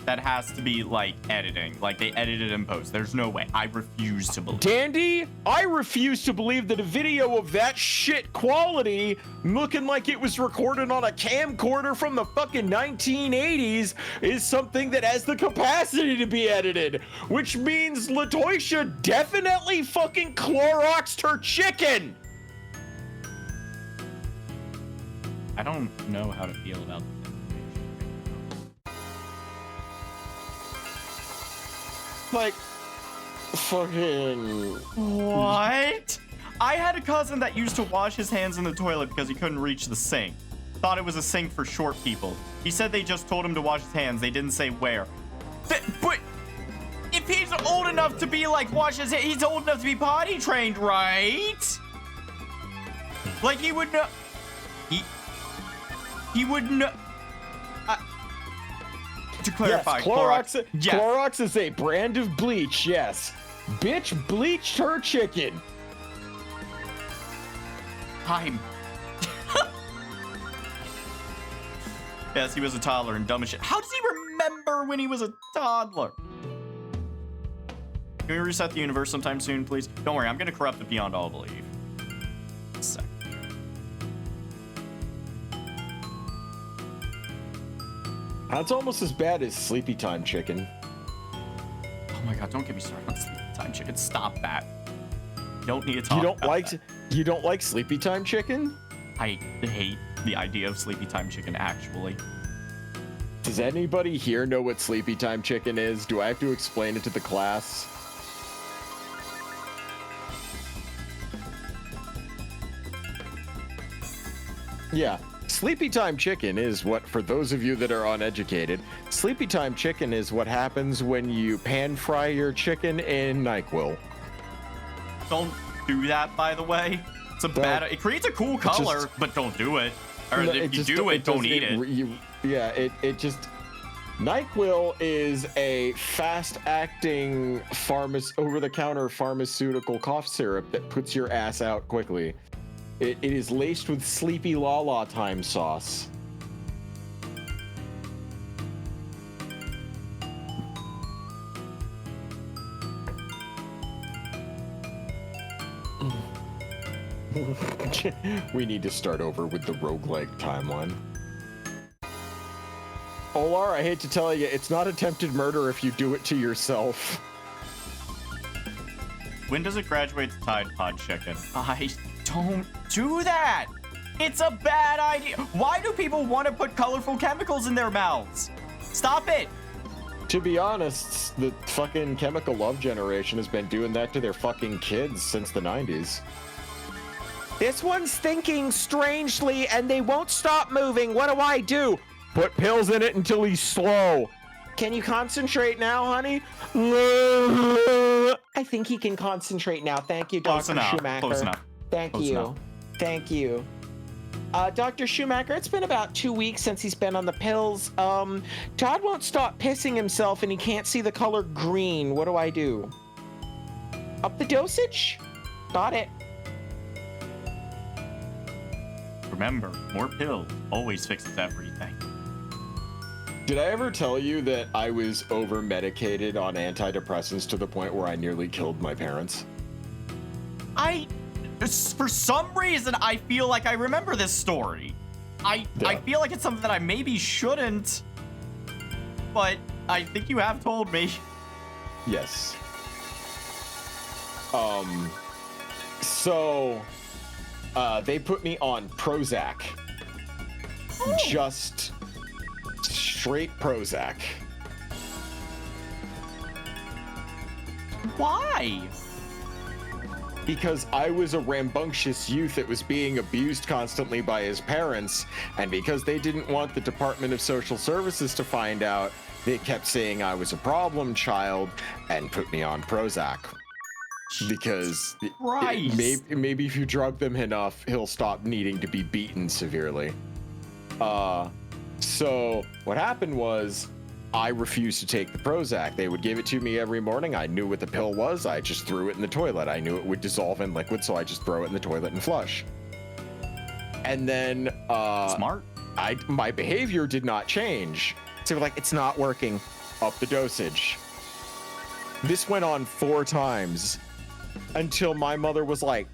That has to be, like, editing. Like, they edited in post. There's no way. I refuse to believe. Dandy, I refuse to believe that a video of that shit quality, looking like it was recorded on a camcorder from the fucking 1980s, is something that has the capacity to be edited. Which means Latoysha definitely fucking Cloroxed her chicken! I don't know how to feel about this. Like, fucking... What? I had a cousin that used to wash his hands in the toilet because he couldn't reach the sink. Thought it was a sink for short people. He said they just told him to wash his hands. They didn't say where. But if he's old enough to be like wash his hands, he's old enough to be potty trained, right? Like he would know. He would know. To clarify, yes, Clorox. Clorox is a brand of bleach, yes. Bitch bleached her chicken. I'm... Yes, he was a toddler and dumb as shit. How does he remember when he was a toddler? Can we reset the universe sometime soon, please? Don't worry, I'm gonna corrupt it beyond all belief. A second. That's almost as bad as Sleepy Time Chicken. Oh my god, don't get me started on Sleepy Time Chicken. Stop that. You don't need to talk about that. You don't like Sleepy Time Chicken? I hate the idea of Sleepy Time Chicken, actually. Does anybody here know what Sleepy Time Chicken is? Do I have to explain it to the class? Yeah. Sleepy Time Chicken is what, for those of you that are uneducated, Sleepy Time Chicken is what happens when you pan fry your chicken in NyQuil. Don't do that, by the way. It's a bad... It creates a cool color, but don't do it. Or no, if you do it, don't eat it. It just... NyQuil is a fast-acting over-the-counter pharmaceutical cough syrup that puts your ass out quickly. It is laced with Sleepy Lala Time sauce. We need to start over with the roguelike timeline. Olar, I hate to tell you, it's not attempted murder if you do it to yourself. When does it graduate to Tide Pod Chicken? Don't do that! It's a bad idea! Why do people want to put colorful chemicals in their mouths? Stop it! To be honest, the fucking chemical love generation has been doing that to their fucking kids since the 90s. This one's thinking strangely and they won't stop moving. What do I do? Put pills in it until he's slow. Can you concentrate now, honey? I think he can concentrate now. Thank you, Dr. Schumacher. Close enough. Thank you. Thank you. Dr. Schumacher, it's been about 2 weeks since he's been on the pills. Todd won't stop pissing himself and he can't see the color green. What do I do? Up the dosage? Got it. Remember, more pills always fixes everything. Did I ever tell you that I was over medicated on antidepressants to the point where I nearly killed my parents? For some reason, I feel like I remember this story. I feel like it's something that I maybe shouldn't, but I think you have told me. Yes. So, they put me on Prozac. Oh. Just straight Prozac. Why? Because I was a rambunctious youth that was being abused constantly by his parents, and because they didn't want the Department of Social Services to find out, they kept saying I was a problem child and put me on Prozac. Because maybe if you drug them enough, he'll stop needing to be beaten severely. So what happened was, I refused to take the Prozac. They would give it to me every morning. I knew what the pill was. I just threw it in the toilet. I knew it would dissolve in liquid, so I just throw it in the toilet and flush. And then Smart. my behavior did not change. So we're like, it's not working. Up the dosage. This went on 4 times until my mother was like,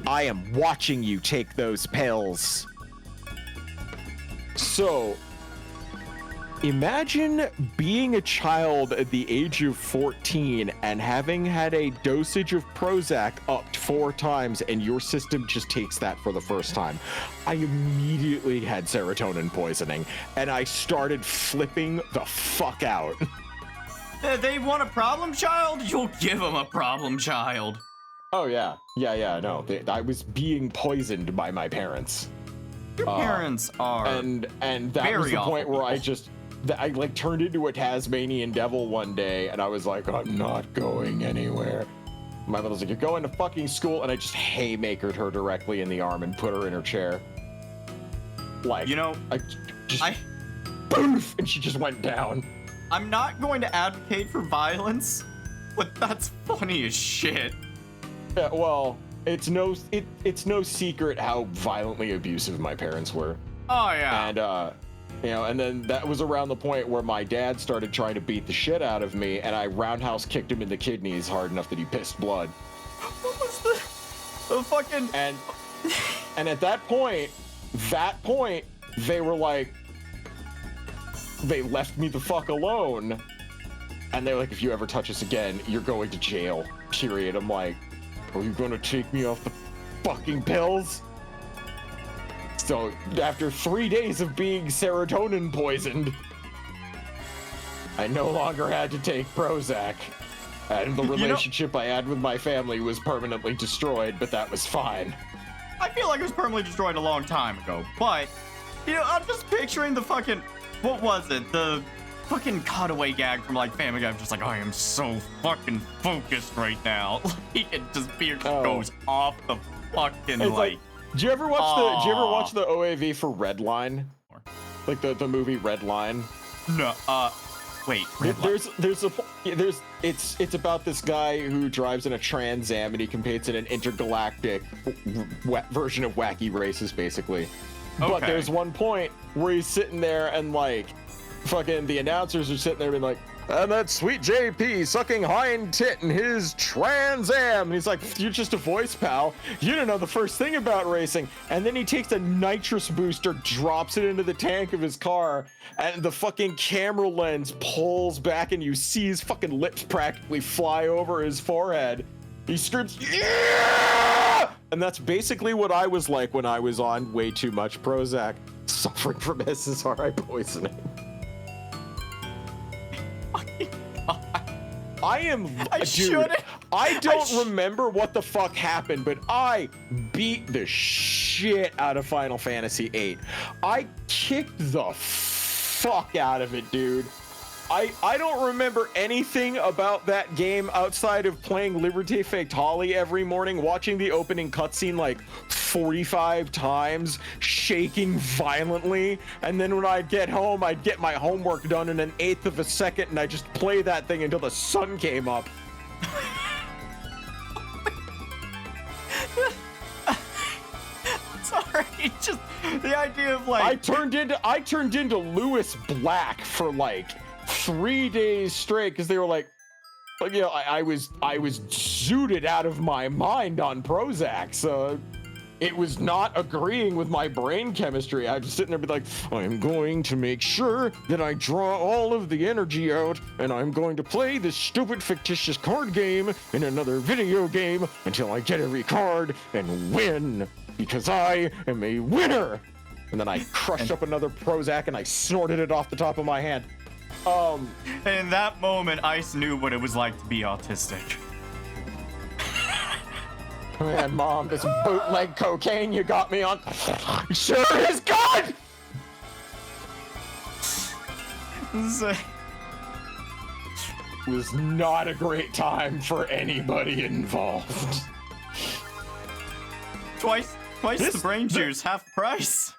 I am watching you take those pills. So imagine being a child at the age of 14 and having had a dosage of Prozac upped 4 times and your system just takes that for the first time. I immediately had serotonin poisoning and I started flipping the fuck out. They want a problem child? You'll give them a problem child. Oh yeah. No, I was being poisoned by my parents. Your parents are and that was the point where I like turned into a Tasmanian devil one day and I was like, I'm not going anywhere. My mother was like, you're going to fucking school, and I just haymakered her directly in the arm and put her in her chair. Like, you know, poof, and she just went down. I'm not going to advocate for violence, but that's funny as shit. Yeah, well, it's no secret how violently abusive my parents were. Oh yeah. And and then that was around the point where my dad started trying to beat the shit out of me, and I roundhouse kicked him in the kidneys hard enough that he pissed blood. What was the fucking and at that point, they were like, they left me the fuck alone, and they're like, if you ever touch us again, you're going to jail. Period. I'm like, are you gonna take me off the fucking pills? So after 3 days of being serotonin poisoned, I no longer had to take Prozac. And the relationship I had with my family was permanently destroyed, but that was fine. I feel like it was permanently destroyed a long time ago, but, I'm just picturing the fucking, what was it? The fucking cutaway gag from, like, Family Guy. I'm just like, I am so fucking focused right now. Like, it just goes off the fucking, like did you ever watch the OAV for Redline? Like the movie Redline? No, wait. It's about this guy who drives in a Trans Am and he competes in an intergalactic version of Wacky Races, basically. Okay. But there's one point where he's sitting there and like fucking the announcers are sitting there being like, and that sweet JP sucking hind tit in his Trans Am. And he's like, you're just a voice, pal. You don't know the first thing about racing. And then he takes a nitrous booster, drops it into the tank of his car, and the fucking camera lens pulls back and you see his fucking lips practically fly over his forehead. He screams, yeah! And that's basically what I was like when I was on way too much Prozac, suffering from SSRI poisoning. I don't remember what the fuck happened, but I beat the shit out of Final Fantasy VIII. I kicked the fuck out of it, dude. I don't remember anything about that game outside of playing Liberté Fatale every morning, watching the opening cutscene like 45 times, shaking violently, and then when I'd get home, I'd get my homework done in an eighth of a second, and I'd just play that thing until the sun came up. Sorry, just the idea of like I turned into Lewis Black for like 3 days straight because they were like, you know, I was zooted out of my mind on Prozac, so it was not agreeing with my brain chemistry. I'd just sit there and be like, I'm going to make sure that I draw all of the energy out, and I'm going to play this stupid fictitious card game in another video game until I get every card and win, because I am a winner. And then I crushed up another Prozac and I snorted it off the top of my hand. in that moment, Ice knew what it was like to be autistic. Man, Mom, this bootleg cocaine you got me on sure is good! So- It was not a great time for anybody involved. Twice the brain juice, half the price.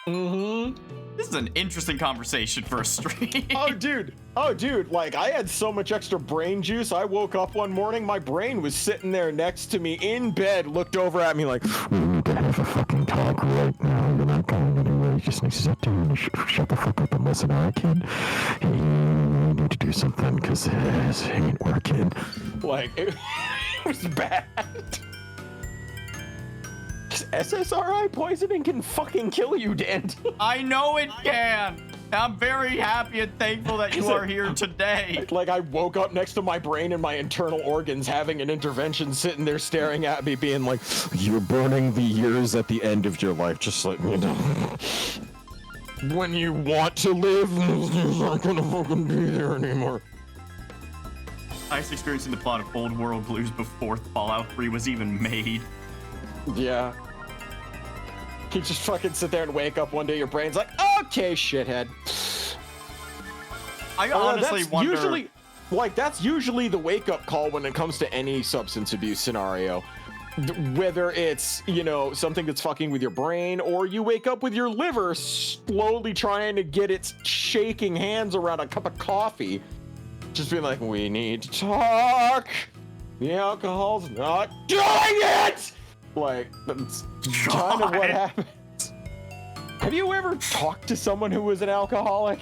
Mm-hmm. This is an interesting conversation for a stream. Oh, dude, like, I had so much extra brain juice, I woke up one morning, my brain was sitting there next to me in bed, looked over at me like, we need to have a fucking talk right now, you're not going anywhere, you just need to sit down and shut the fuck up and listen, alright, kid? You need to do something, because this ain't working. Like, it was bad. SSRI poisoning can fucking kill you, Dan. I know it can. I'm very happy and thankful that you are here today. Like, I woke up next to my brain and my internal organs having an intervention, sitting there staring at me being like, you're burning the years at the end of your life, just let me know. When you want to live, you're not gonna fucking be there anymore. Ice experiencing the plot of Old World Blues before Fallout 3 was even made. Yeah. You just fucking sit there and wake up one day, your brain's like, okay, shithead. I honestly wonder... That's usually the wake-up call when it comes to any substance abuse scenario. Whether it's, you know, something that's fucking with your brain, or you wake up with your liver slowly trying to get its shaking hands around a cup of coffee. Just being like, we need to talk. The alcohol's not doing it! Like, that's kind of what happens. Have you ever talked to someone who was an alcoholic?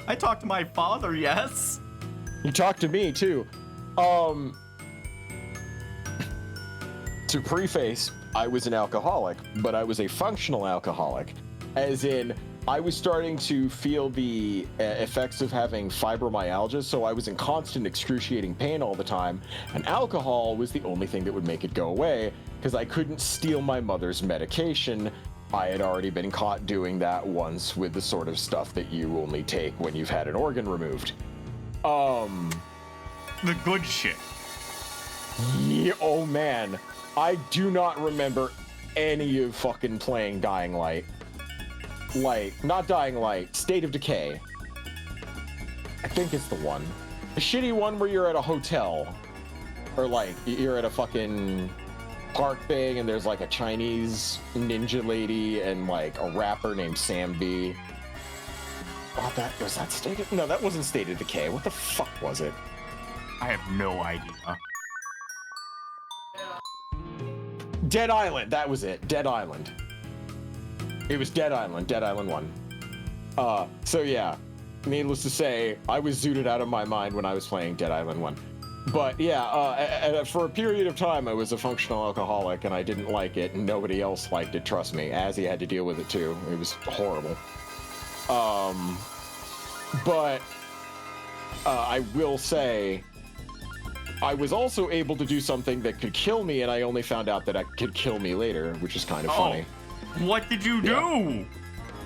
I talked to my father, yes. You talked to me, too. To preface, I was an alcoholic, but I was a functional alcoholic. As in, I was starting to feel the effects of having fibromyalgia, so I was in constant excruciating pain all the time, and alcohol was the only thing that would make it go away, because I couldn't steal my mother's medication. I had already been caught doing that once with the sort of stuff that you only take when you've had an organ removed. The good shit. Yeah, oh man. I do not remember any of fucking playing Dying Light. Like, not Dying Light, State of Decay. I think it's the one. The shitty one where you're at a hotel. Or like, you're at a fucking park thing and there's like a Chinese ninja lady and like a rapper named Sam B. Oh, was that State of... No, that wasn't State of Decay. What the fuck was it? I have no idea. Dead Island, that was it. Dead Island. It was Dead Island 1. So yeah, needless to say, I was zooted out of my mind when I was playing Dead Island 1. But yeah, for a period of time, I was a functional alcoholic, and I didn't like it, and nobody else liked it, trust me. Azzy had to deal with it too. It was horrible. But I will say, I was also able to do something that could kill me, and I only found out that it could kill me later, which is kind of funny. What did you do?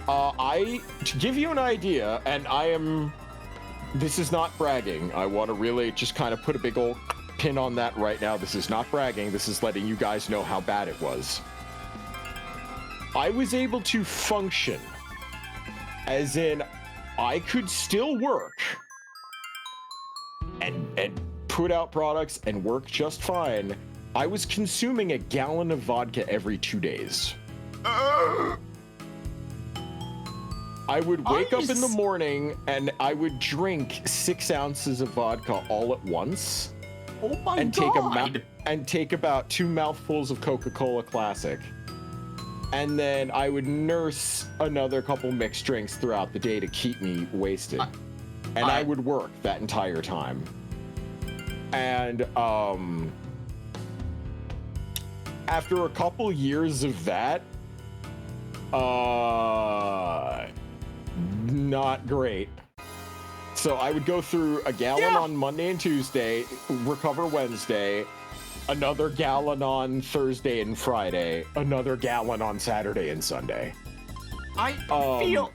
To give you an idea, and this is not bragging. I want to really just kind of put a big old pin on that right now. This is not bragging. This is letting you guys know how bad it was. I was able to function, as in, I could still work, put out products and work just fine, I was consuming a gallon of vodka every 2 days. I would wake up in the morning and I would drink 6 ounces of vodka all at once. Oh my and god! take about 2 mouthfuls of Coca-Cola Classic. And then I would nurse another couple mixed drinks throughout the day to keep me wasted. And I would work that entire time. And after a couple years of that, not great. So I would go through a gallon on Monday and Tuesday, recover Wednesday, another gallon on Thursday and Friday, another gallon on Saturday and Sunday. I feel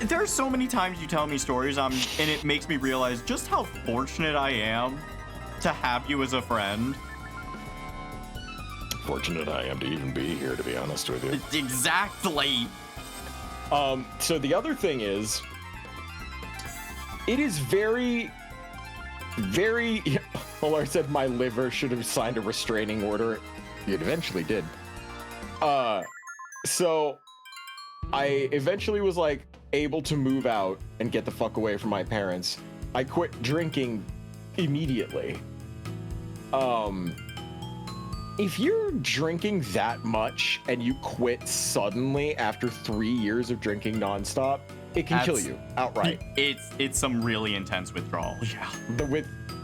there's so many times you tell me stories, and it makes me realize just how fortunate I am to have you as a friend. Fortunate I am to even be here, to be honest with you. Exactly. So the other thing is, it is very, very, well, I said my liver should have signed a restraining order. It eventually did. So I eventually was like able to move out and get the fuck away from my parents. I quit drinking immediately. If you're drinking that much and you quit suddenly after 3 years of drinking nonstop, it can kill you outright. It's some really intense withdrawal. Yeah.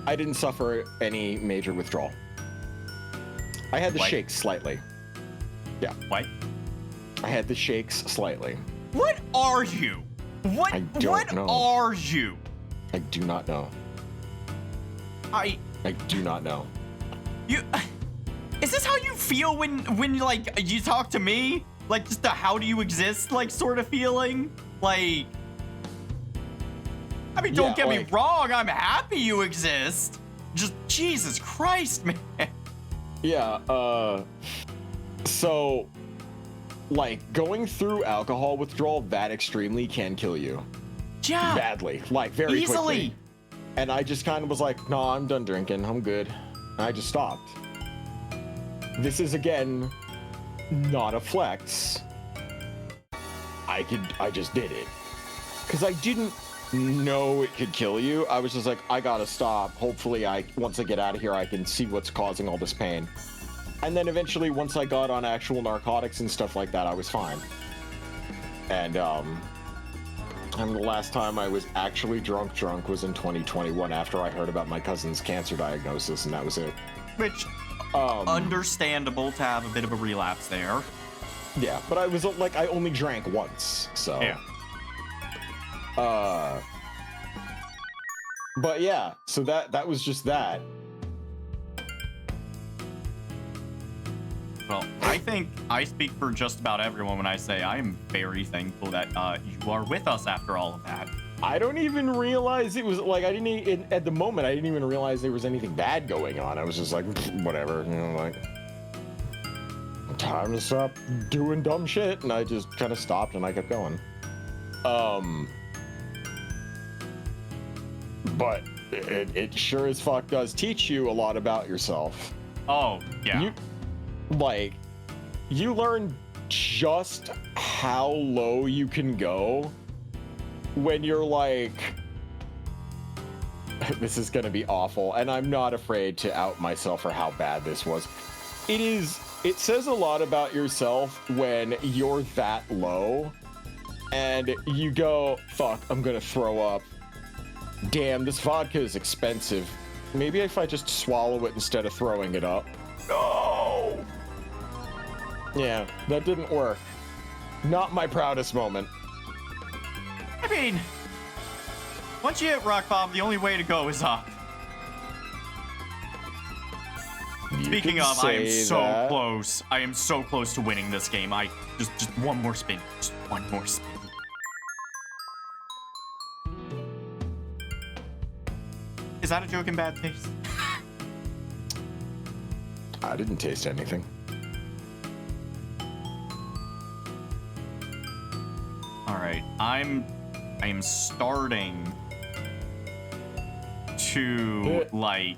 I didn't suffer any major withdrawal. I had the shakes slightly. Yeah. What? I had the shakes slightly. What are you? What? I don't know. Are you? I do not know. I do not know. You. Is this how you feel when like you talk to me? Like just the how do you exist like sort of feeling? Like, I mean, don't get me wrong. I'm happy you exist. Just Jesus Christ, man. Yeah. So, like, going through alcohol withdrawal that extremely can kill you. Yeah. Badly, like very easily. Quickly. And I just kind of was like, no, I'm done drinking. I'm good. And I just stopped. This is again not a flex. I just did it because I didn't know it could kill you. I was just like, I gotta stop. Hopefully once I get out of here, I can see what's causing all this pain. And then eventually, once I got on actual narcotics and stuff like that, I was fine. And the last time I was actually drunk was in 2021 after I heard about my cousin's cancer diagnosis, and that was it. Which, understandable to have a bit of a relapse there. Yeah, but I was like, I only drank once, so. Yeah. But yeah, so that was just that. Well, I think I speak for just about everyone when I say I am very thankful that you are with us after all of that. I don't even realize it was like at the moment I didn't even realize there was anything bad going on. I was just like, whatever, you know, like time to stop doing dumb shit, and I just kind of stopped and I kept going. But it sure as fuck does teach you a lot about yourself. Oh yeah. You learn just how low you can go when you're like, this is gonna be awful, and I'm not afraid to out myself for how bad this was. It says a lot about yourself when you're that low and you go, fuck, I'm gonna throw up. Damn, this vodka is expensive. Maybe if I just swallow it instead of throwing it up. No! Yeah, that didn't work. Not my proudest moment. I mean, once you hit rock bottom, the only way to go is up. Speaking of, I am so close. I am so close to winning this game. Just one more spin. Just one more spin. Is that a joke in bad taste? I didn't taste anything. All right, I am starting to like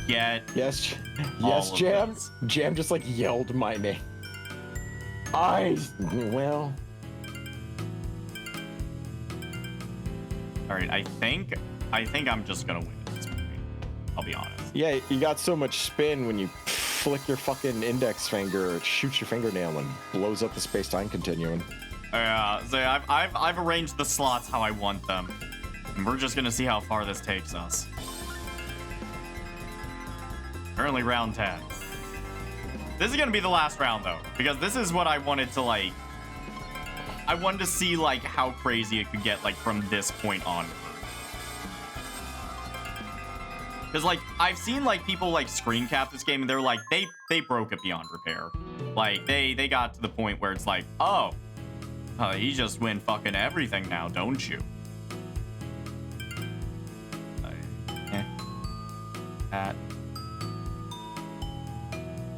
get Yes, all yes, of Jam. this. Jam just like yelled my name. Well. All right, I think I'm just gonna win at this point. I'll be honest. Yeah, you got so much spin when you flick your fucking index finger, it shoots your fingernail and blows up the space-time continuum. Yeah, so I've arranged the slots how I want them, and we're just gonna see how far this takes us. Currently round 10. This is gonna be the last round though, because this is what I wanted to like. I wanted to see like how crazy it could get like from this point on. Because like I've seen like people like screen cap this game and they're like they broke it beyond repair. Like they got to the point where it's like, oh, you just win fucking everything now, don't you?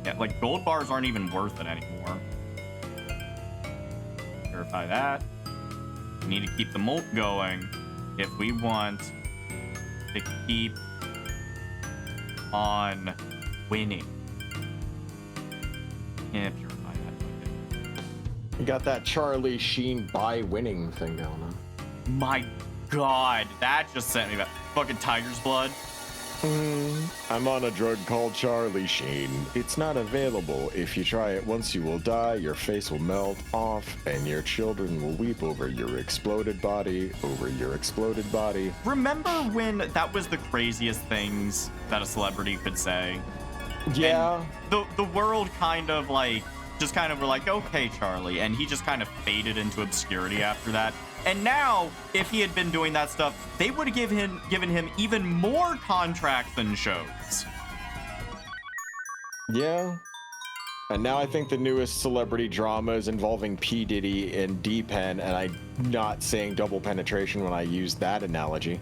Yeah, like gold bars aren't even worth it anymore. Verify that. We need to keep the molt going if we want to keep on winning. Yeah, purify that. Okay. You got that Charlie Sheen buy winning thing going on. My God, that just sent me back. Fucking tiger's blood. I'm on a drug called Charlie Sheen. It's not available. If you try it once, you will die, your face will melt off, and your children will weep over your exploded body, Remember when that was the craziest things that a celebrity could say? Yeah. And the world kind of like, just kind of were like, okay, Charlie. And he just kind of faded into obscurity after that. And now, if he had been doing that stuff, they would have given him even more contracts than shows. Yeah. And now I think the newest celebrity drama is involving P. Diddy and D-Pen, and I'm not saying double penetration when I use that analogy.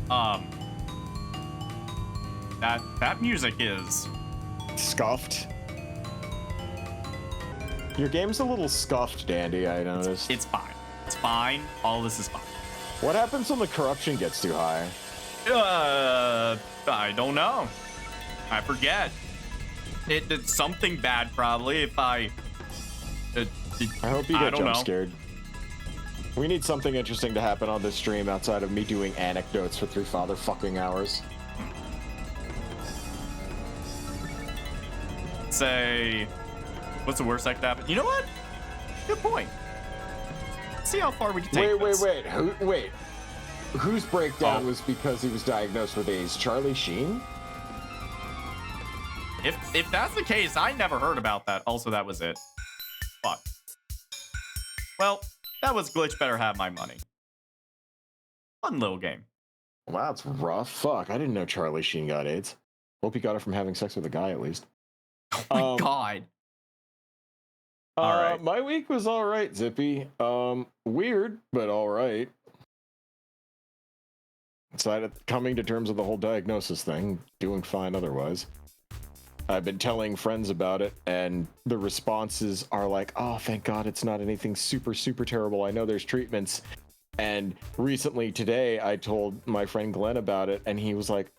That music is Scuffed. Your game's a little scuffed, Dandy, I noticed. it's fine. It's fine. All this is fine. What happens when the corruption gets too high? I don't know. I forget. It's something bad, probably. If I hope you get don't jump know. scared. We need something interesting to happen on this stream outside of me doing anecdotes for 3 fucking hours. Say, what's the worst that could happen? You know what? Good point. Let's see how far we can take this. Wait. Whose breakdown Oh. was because he was diagnosed with AIDS? Charlie Sheen? If that's the case, I never heard about that. Also, that was it. Fuck. Well, that was Glitch Better Have My Money. Fun little game. Wow, that's rough. Fuck, I didn't know Charlie Sheen got AIDS. Hope he got it from having sex with a guy, at least. Oh my God. All right. My week was all right, Zippy. Weird, but all right. Decided coming to terms with the whole diagnosis thing, doing fine otherwise. I've been telling friends about it, and the responses are like, oh, thank God it's not anything super, super terrible. I know there's treatments. And recently today, I told my friend Glenn about it, and he was like,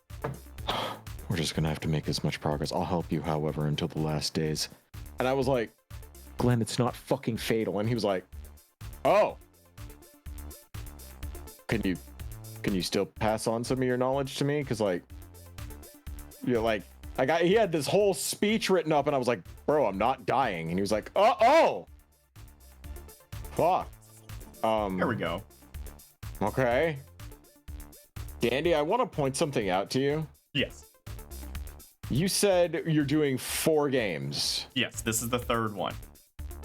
we're just going to have to make as much progress. I'll help you, however, until the last days. And I was like, Glenn, it's not fucking fatal. And he was like, oh. Can you still pass on some of your knowledge to me? Because, like, you know, like, he had this whole speech written up, and I was like, bro, I'm not dying. And he was like, oh. Fuck. Here we go. Okay. Dandy, I want to point something out to you. Yes. You said you're doing 4 games. Yes, this is the third one.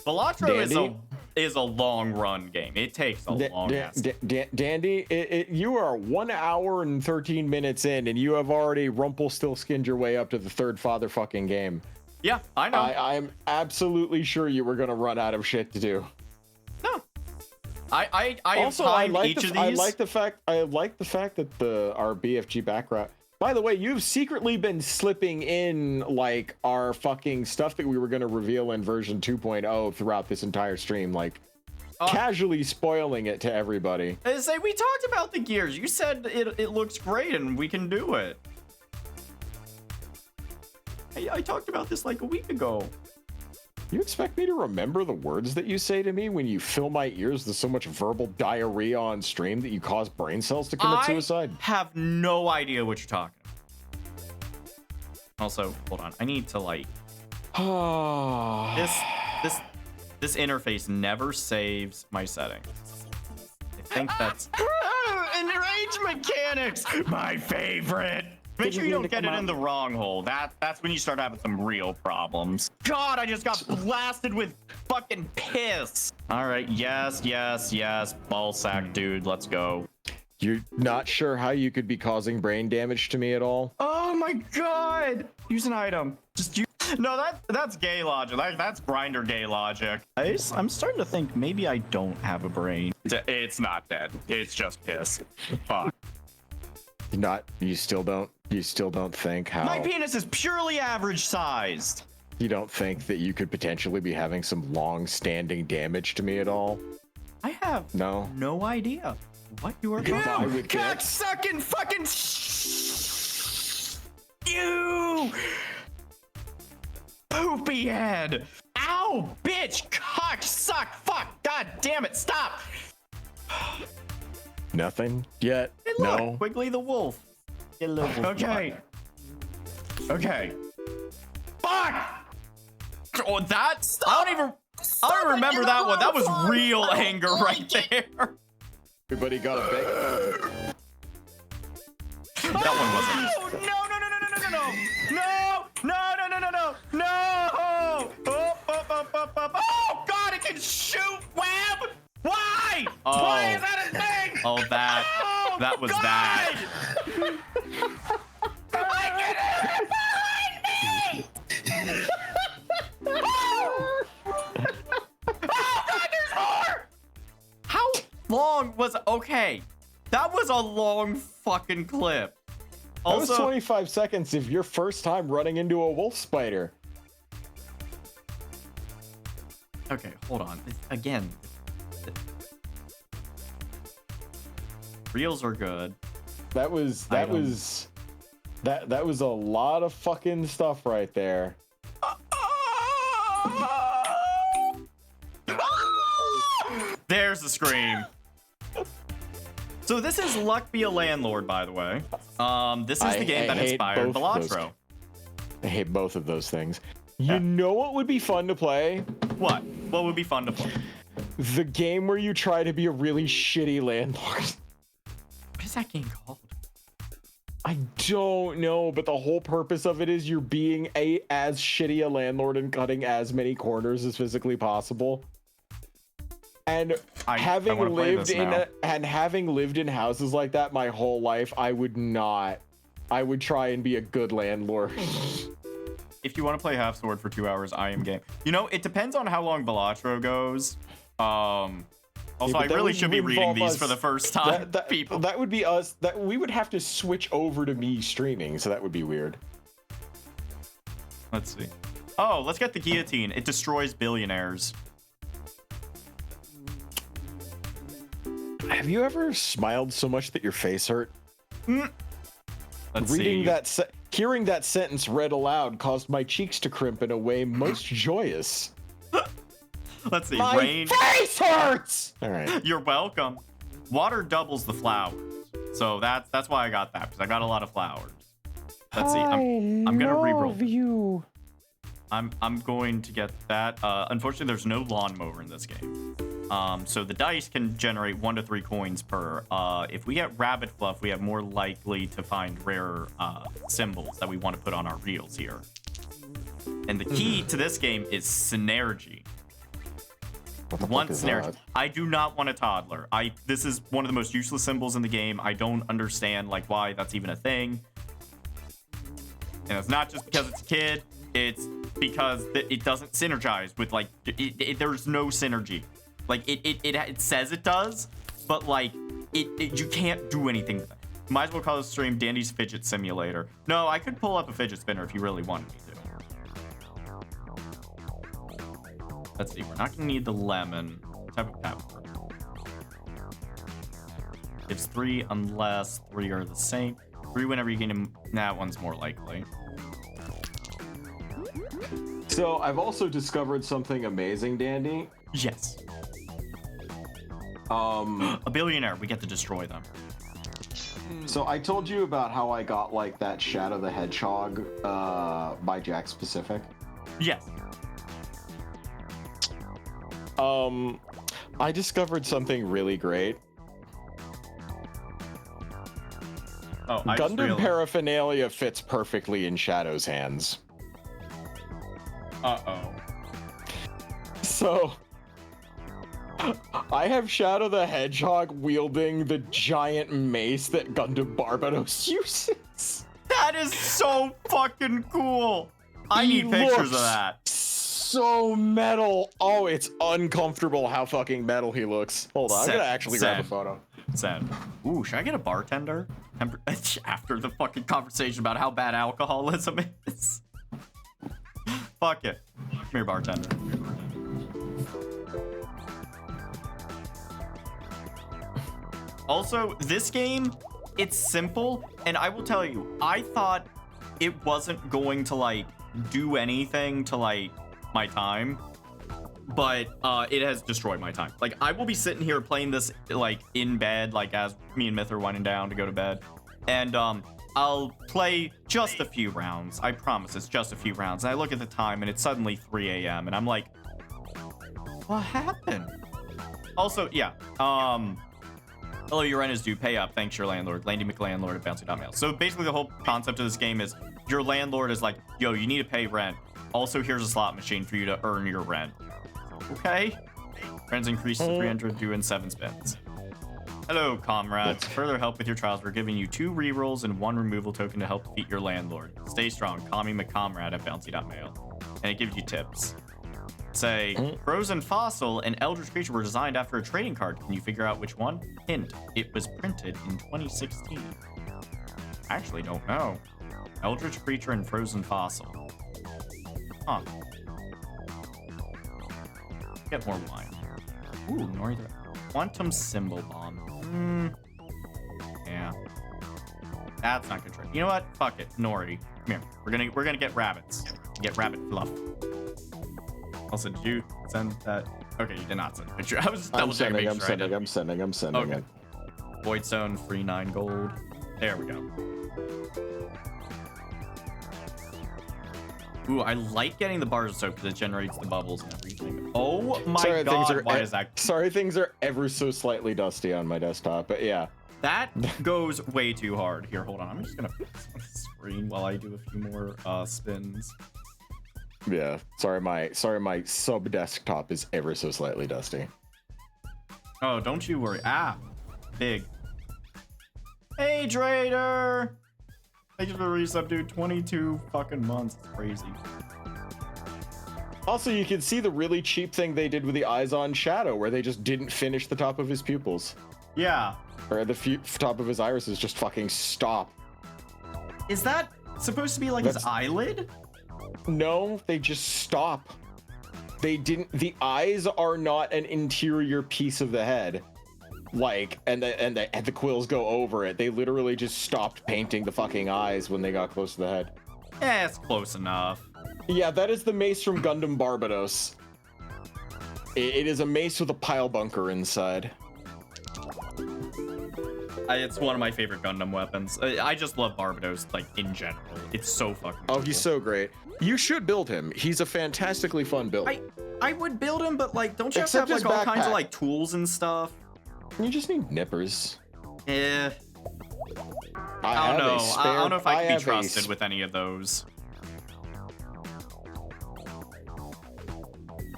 Balatro is a long run game. It takes a long ass. Dandy, you are 1 hour and 13 minutes in, and you have already Rumpelstiltskined your way up to the third fatherfucking game. Yeah, I know. I'm absolutely sure you were gonna run out of shit to do. No. I Also, have I timed like each of these. I like the fact that our BFG background. By the way, you've secretly been slipping in like our fucking stuff that we were gonna reveal in version 2.0 throughout this entire stream. Like, casually spoiling it to everybody. I say we talked about the gears. You said it looks great and we can do it. I talked about this like a week ago. You expect me to remember the words that you say to me when you fill my ears with so much verbal diarrhea on stream that you cause brain cells to commit suicide? I have no idea what you're talking about. Also, hold on. I need to like this interface never saves my settings. I think that's enrage mechanics, my favorite. Make sure you don't get it in the wrong hole. That's when you start having some real problems. God, I just got blasted with fucking piss. All right, yes, ball sack, dude, let's go. You're not sure how you could be causing brain damage to me at all? Oh my God! Use an item. Just use. No, that's gay logic. That's grinder gay logic. I'm starting to think maybe I don't have a brain. It's not dead. It's just piss. Fuck. You still don't think how My penis is purely average sized. you don't think that you could potentially be having some long-standing damage to me at all? I have No. no idea what you are Goodbye talking with about. dick. Sucking fucking you poopy head. Ow, bitch, cock, suck, fuck, god damn it, stop. Nothing yet? Hey, look, No. Quigley the wolf. Okay. Fuck! Oh, that's. I don't even remember that one. That was real anger right there. Everybody got a big. That one wasn't. No! Oh God! It can shoot web. Why? Oh. Why is that a thing? Oh, that was God. That. I can hear it behind me! Oh God, there's more! How long was... Okay, that was a long fucking clip. That was 25 seconds of your first time running into a wolf spider. Okay, hold on. Again. Reels are good. That was a lot of fucking stuff right there. There's the scream. So this is Luck Be A Landlord, by the way. This is the game that inspired Balatro. I hate both of those things. You know what would be fun to play? What? What would be fun to play? The game where you try to be a really shitty landlord. What is that game called? I don't know, but the whole purpose of it is you're being as shitty a landlord and cutting as many corners as physically possible. And having lived in houses like that my whole life, I would try and be a good landlord. If you want to play Half Sword for 2 hours, I am game. You know, it depends on how long Balatro goes. Also, I really should be reading these for the first time. People. That would be us. That we would have to switch over to me streaming, so that would be weird. Let's see. Oh, let's get the guillotine. It destroys billionaires. Have you ever smiled so much that your face hurt? Let's see. Hearing that sentence read aloud caused my cheeks to crimp in a way most joyous. Let's see. My face hurts! All right. You're welcome. Water doubles the flowers. So that's why I got that, because I got a lot of flowers. Let's see. I'm gonna reroll. You. I'm going to get that. Unfortunately, there's no lawnmower in this game. So the dice can generate 1 to 3 coins per. If we get rabbit fluff, we have more likely to find rare symbols that we want to put on our reels here. And the key to this game is synergy. One synergy. I do not want a toddler. This is one of the most useless symbols in the game. I don't understand like why that's even a thing. And it's not just because it's a kid. It's because it doesn't synergize with like there's no synergy. Like it says it does, but like you can't do anything with it. Might as well call this stream Dandy's Fidget Simulator. No, I could pull up a fidget spinner if you really wanted me to. Let's see, we're not gonna need the lemon type of power? It's 3 unless 3 are the same. 3 whenever you gain him. That one's more likely. So I've also discovered something amazing, Dandy. Yes. A billionaire. We get to destroy them. So I told you about how I got like that Shadow the Hedgehog by Jack Specific. Yes. I discovered something really great. Oh, Gundam paraphernalia fits perfectly in Shadow's hands. Uh-oh. So I have Shadow the Hedgehog wielding the giant mace that Gundam Barbados uses. That is so fucking cool. I need pictures of that. So metal. Oh, it's uncomfortable how fucking metal he looks. Hold on, I'm gonna actually grab a photo. Sad. Ooh, should I get a bartender? After the fucking conversation about how bad alcoholism is. Fuck it. Come here, bartender. Also, this game, it's simple, and I will tell you, I thought it wasn't going to, like, do anything to, like, my time, but it has destroyed my time. Like, I will be sitting here playing this, like, in bed, like, as me and Myth are winding down to go to bed, and, I'll play just a few rounds. I promise, it's just a few rounds. And I look at the time, and it's suddenly 3 a.m., and I'm like, what happened? Also, yeah, hello, your rent is due. Pay up. Thanks, your landlord. Landy McLandlord at bouncy.mail. So basically, the whole concept of this game is your landlord is like, yo, you need to pay rent. Also, here's a slot machine for you to earn your rent. Okay. Rent's increased to 300 due in 7 spins. Hello, comrades. To further help with your trials, we're giving you 2 rerolls and 1 removal token to help defeat your landlord. Stay strong. Call me McComrade at bouncy.mail. And it gives you tips. Say, Frozen Fossil and Eldritch Creature were designed after a trading card. Can you figure out which one? Hint, it was printed in 2016. I actually don't know. Eldritch Creature and Frozen Fossil. Huh. Get more wine. Ooh, Northern Quantum Symbol Bomb. Yeah. That's not good trade. You know what? Fuck it. Nori. Come here. We're gonna get rabbits. Get rabbit fluff. Also, did you send that? Okay, you did not send a picture. I was just double checking. I'm sending okay. it. Voidstone, free 9 gold. There we go. Ooh, I like getting the bars of soap because it generates the bubbles and everything. Oh my god, why is that? Sorry, things are ever so slightly dusty on my desktop, but yeah. That goes way too hard. Here, hold on. I'm just gonna put this on the screen while I do a few more spins. Yeah, sorry my sub desktop is ever so slightly dusty. Oh, don't you worry. Ah, big. Hey, Trader! Thank you for the resub, dude. 22 fucking months. It's crazy. Also, you can see the really cheap thing they did with the eyes on Shadow, where they just didn't finish the top of his pupils. Yeah. Or the top of his irises just fucking stop. Is that supposed to be like his eyelid? No, they just stop. They didn't. The eyes are not an interior piece of the head. Like, and the quills go over it. They literally just stopped painting the fucking eyes when they got close to the head. Eh, it's close enough. Yeah, that is the mace from Gundam Barbados. It is a mace with a pile bunker inside. It's one of my favorite Gundam weapons. I just love Barbados, like, in general. It's so fucking cool. Oh, he's so great. You should build him. He's a fantastically fun build. I would build him, but, like, don't you have to have, like, all kinds of, like, tools and stuff? You just need nippers. Eh. I don't know. I don't know if I can be trusted with any of those.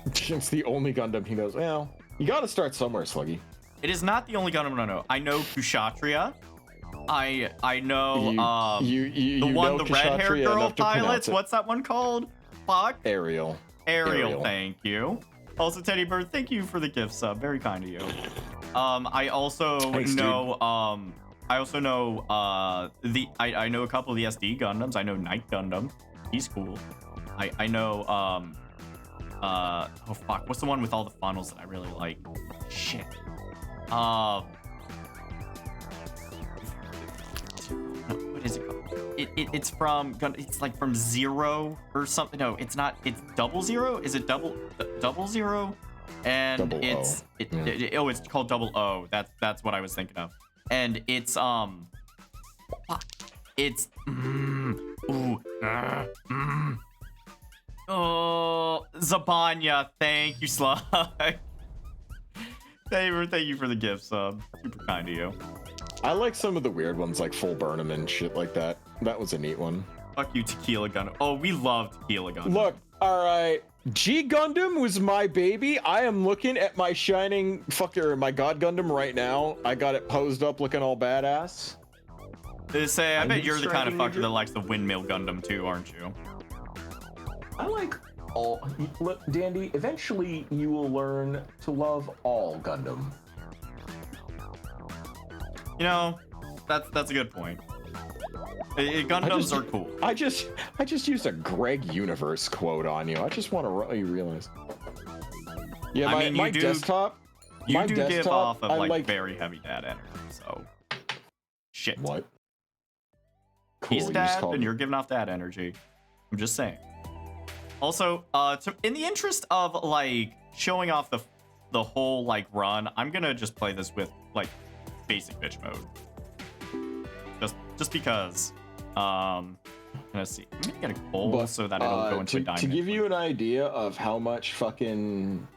It's the only Gundam he knows. Well, you gotta start somewhere, Sluggy. It is not the only Gundam I know. I know Kushatria. I know the one the red-haired girl pilots. What's that one called? Fuck. Ariel. Thank you. Also, Teddy Bird, thank you for the gift sub. Very kind of you. I also know I know a couple of the SD Gundams. I know Night Gundam. He's cool. I know oh fuck, what's the one with all the funnels that I really like? shit. What is it called? It's from, it's like from Zero or something. No, it's not. It's 00. Is it double zero? And Double it's O. it's called 00. That's what I was thinking of. And it's it's oh, Zabanya. Thank you, Slug. Thank you for the gift sub. Super kind of you. I like some of the weird ones, like Full Burnham and shit like that. That was a neat one. Fuck you, Tequila Gundam. Oh, we love Tequila Gundam. Look, all right. G Gundam was my baby. I am looking at my shining my God Gundam right now. I got it posed up, looking all badass. I bet you're the kind of fucker that likes the Windmill Gundam too, aren't you? I like all. Look, Dandy, eventually you will learn to love all Gundam. You know, that's a good point. Gundams are cool. I just used a Greg Universe quote on you. I just want to you realize. Yeah, my desktop. You do give off of like very heavy dad energy, so shit. What? Cool, He's dad, and you're giving off dad energy. I'm just saying. Also, in the interest of like showing off the whole like run, I'm gonna just play this with like basic bitch mode. Just because. Let's see. I'm gonna get a goal so that it'll go into a diamond. To give you an idea of how much fucking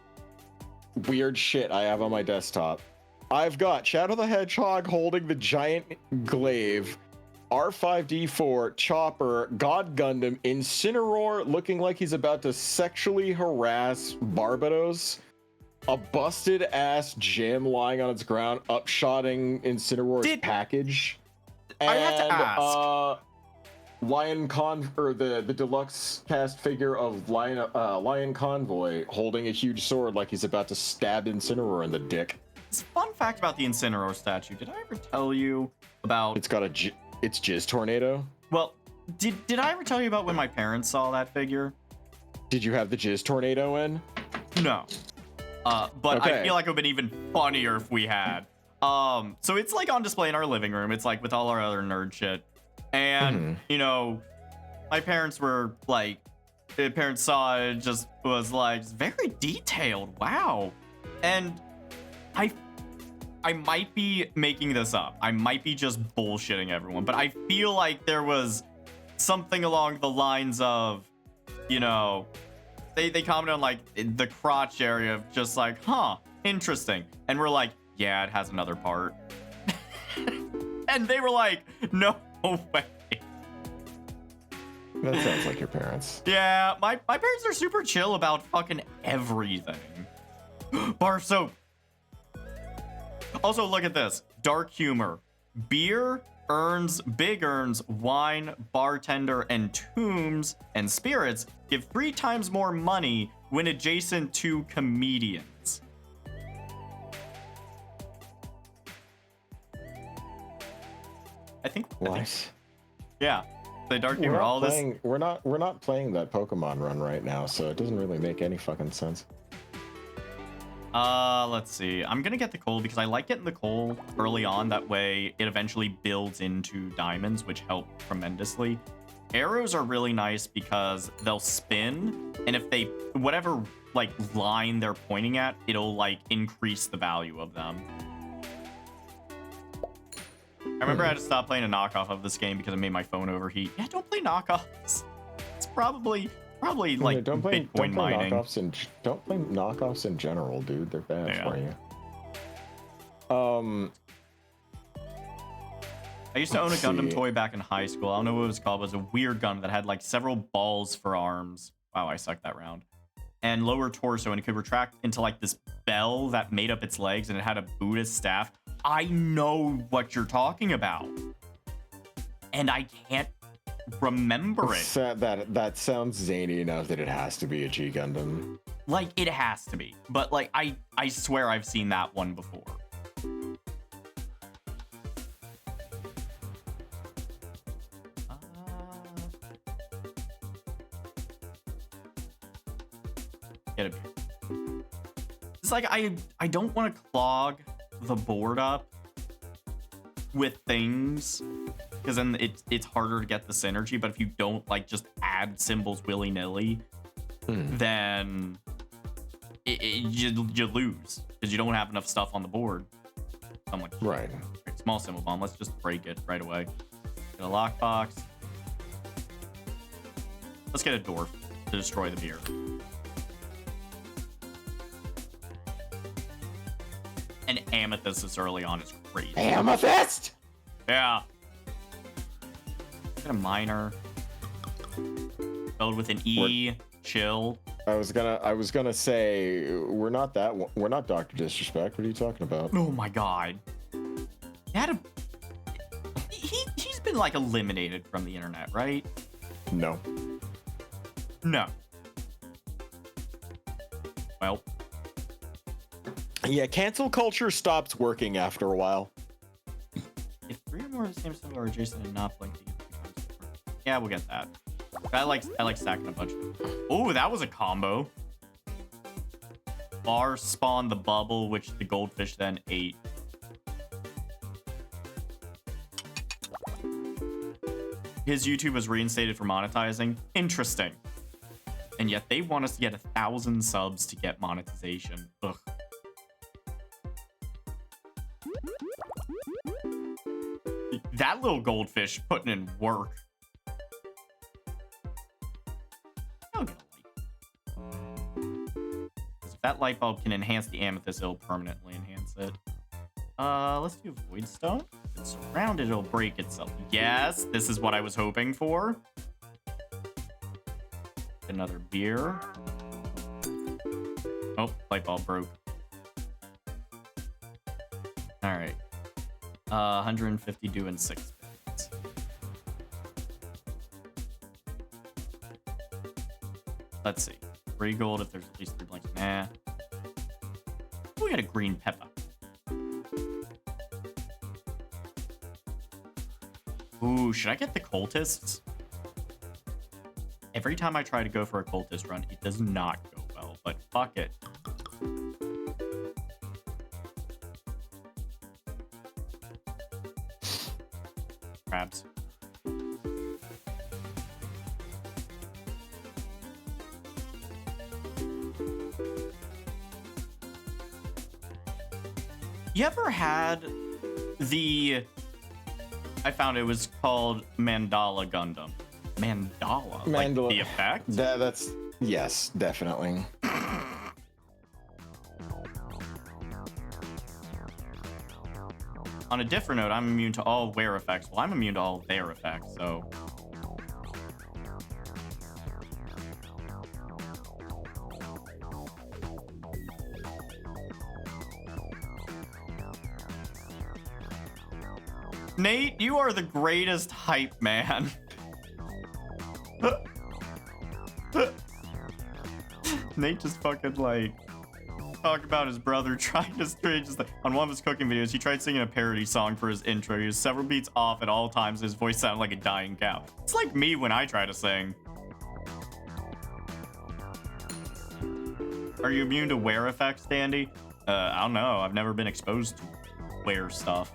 weird shit I have on my desktop, I've got Shadow the Hedgehog holding the giant glaive, R5D4, Chopper, God Gundam, Incineroar looking like he's about to sexually harass Barbados, a busted ass gem lying on its ground, upshotting Incineroar's package. I have to ask. The deluxe cast figure of Lion Convoy holding a huge sword like he's about to stab Incineroar in the dick. Fun fact about the Incineroar statue. Did I ever tell you about... It's got it's Jizz Tornado. Well, did I ever tell you about when my parents saw that figure? Did you have the Jizz Tornado in? No. But okay. I feel like it would have been even funnier if we had. So it's like on display in our living room. It's like with all our other nerd shit. And, you know, my parents were like, the parents saw it, just was like, very detailed. Wow. And I might be making this up. I might be just bullshitting everyone, but I feel like there was something along the lines of, you know, they commented on like the crotch area of just like, huh, interesting. And we're like, yeah, it has another part. And they were like, no way. That sounds like your parents. Yeah, my parents are super chill about fucking everything. Bar soap. Also, look at this. Dark humor. Beer, urns, big urns, wine, bartender, and tombs and spirits give 3 times more money when adjacent to comedians. I think. Yeah. The dark humor. All this. We're not playing that Pokemon run right now, so it doesn't really make any fucking sense. Let's see. I'm gonna get the coal because I like getting the coal early on. That way it eventually builds into diamonds, which help tremendously. Arrows are really nice because they'll spin, and if they, whatever like line they're pointing at, it'll like increase the value of them. I remember I had to stop playing a knockoff of this game because it made my phone overheat. Yeah, don't play knockoffs. It's probably like Bitcoin mining. Don't play knockoffs in general, dude. They're bad for you. I used to own a Gundam toy back in high school. I don't know what it was called. It was a weird Gundam that had like several balls for arms. Wow, I sucked that round. And lower torso, and it could retract into like this bell that made up its legs, and it had a Buddhist staff. I know what you're talking about, and I can't remember it. That sounds zany enough that it has to be a G Gundam. Like, it has to be, but like I swear I've seen that one before. Get it. like I don't want to clog the board up with things, because then it's harder to get the synergy. But if you don't like just add symbols willy-nilly, then you lose because you don't have enough stuff on the board. I'm like, Right. Small symbol bomb. Let's just break it right away. Get a lockbox. Let's get a dwarf to destroy the beer. And amethyst this early on is crazy. Amethyst! Yeah. Get a miner. Spelled with an E. Chill. I was gonna say we're not Dr. Disrespect. What are you talking about? Oh my god. He's been like eliminated from the internet, right? No. No. Well. Yeah, cancel culture stops working after a while. If 3 or more of the same symbol are adjacent and not linked, yeah, we'll get that. I like stacking a bunch. Oh, that was a combo. Bar spawned the bubble, which the goldfish then ate. His YouTube was reinstated for monetizing. Interesting. And yet they want us to get 1,000 subs to get monetization. Ugh. That little goldfish putting in work. I'll get a light. If that light bulb can enhance the amethyst, it'll permanently enhance it. Let's do void stone. If it's surrounded, it'll break itself. Yes, this is what I was hoping for. Another beer. Oh, light bulb broke. All right. 150 due in 6 minutes. Let's see. 3 gold if there's at least 3 blanks. Nah. We got a green pepper. Ooh, should I get the cultists? Every time I try to go for a cultist run, it does not go well, but fuck it. Crabs. You ever had the... I found it was called Mandala Gundam. Mandala? Like the effect? That's... Yes, definitely. On a different note, I'm immune to all wear effects. Well, I'm immune to all their effects, so... Nate, you are the greatest hype man. Nate just fucking like talk about his brother trying to just like, on one of his cooking videos, he tried singing a parody song for his intro. He was several beats off at all times. His voice sounded like a dying cow. It's like me when I try to sing. Are you immune to wear effects, Dandy? I don't know. I've never been exposed to wear stuff.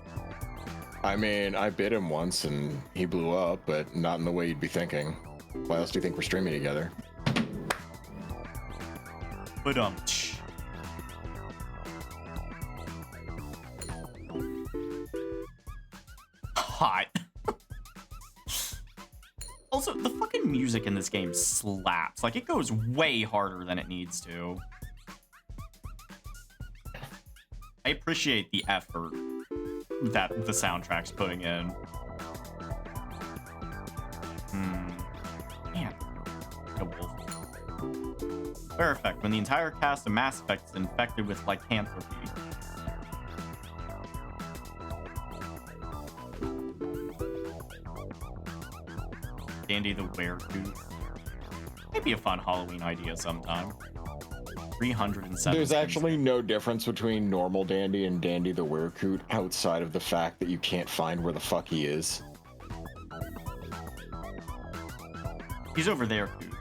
I mean, I bit him once and he blew up, but not in the way you'd be thinking. Why else do you think we're streaming together? But hot. Also, the fucking music in this game slaps. Like, it goes way harder than it needs to. I appreciate the effort that the soundtrack's putting in. Man. A wolf. Wear effect. When the entire cast of Mass Effect is infected with lycanthropy. Dandy the Werecoot. Maybe a fun Halloween idea sometime. 307. There's actually no difference between normal Dandy and Dandy the Werecoot outside of the fact that you can't find where the fuck he is. He's over there, Coot.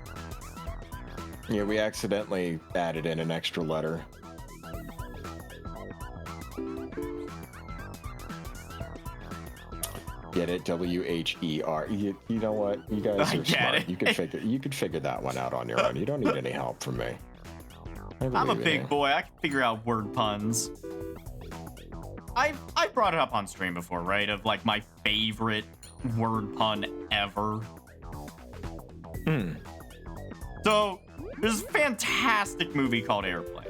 Yeah, we accidentally added in an extra letter. Get it? WHER. You know what? You guys I are get smart. it. You could figure that one out on your own. You don't need any help from me. I'm a big boy. I can figure out word puns. I brought it up on stream before, right? Of like my favorite word pun ever. So there's a fantastic movie called Airplane.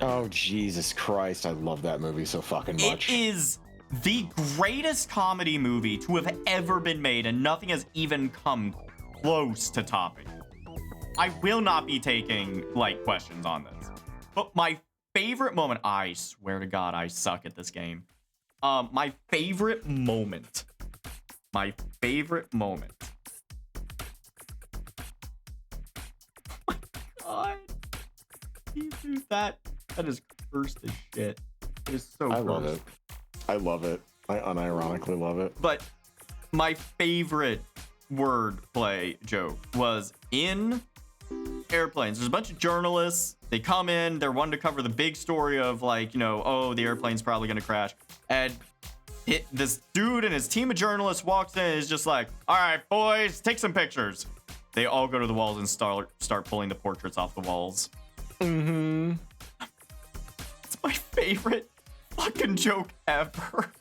Oh, Jesus Christ. I love that movie so fucking much. It is the greatest comedy movie to have ever been made, and nothing has even come close to topping it. I will not be taking like questions on this. But my favorite moment, I swear to God, I suck at this game. My favorite moment. Oh my God. That is cursed as shit. It is so I cursed. love it. I love it. I unironically love it. But my favorite wordplay joke was in Airplanes. There's a bunch of journalists. They come in. They're wanting to cover the big story of like, you know, oh, the airplane's probably going to crash. And this dude and his team of journalists walks in and is just like, all right, boys, take some pictures. They all go to the walls and start pulling the portraits off the walls. Mm-hmm. It's my favorite fucking joke ever.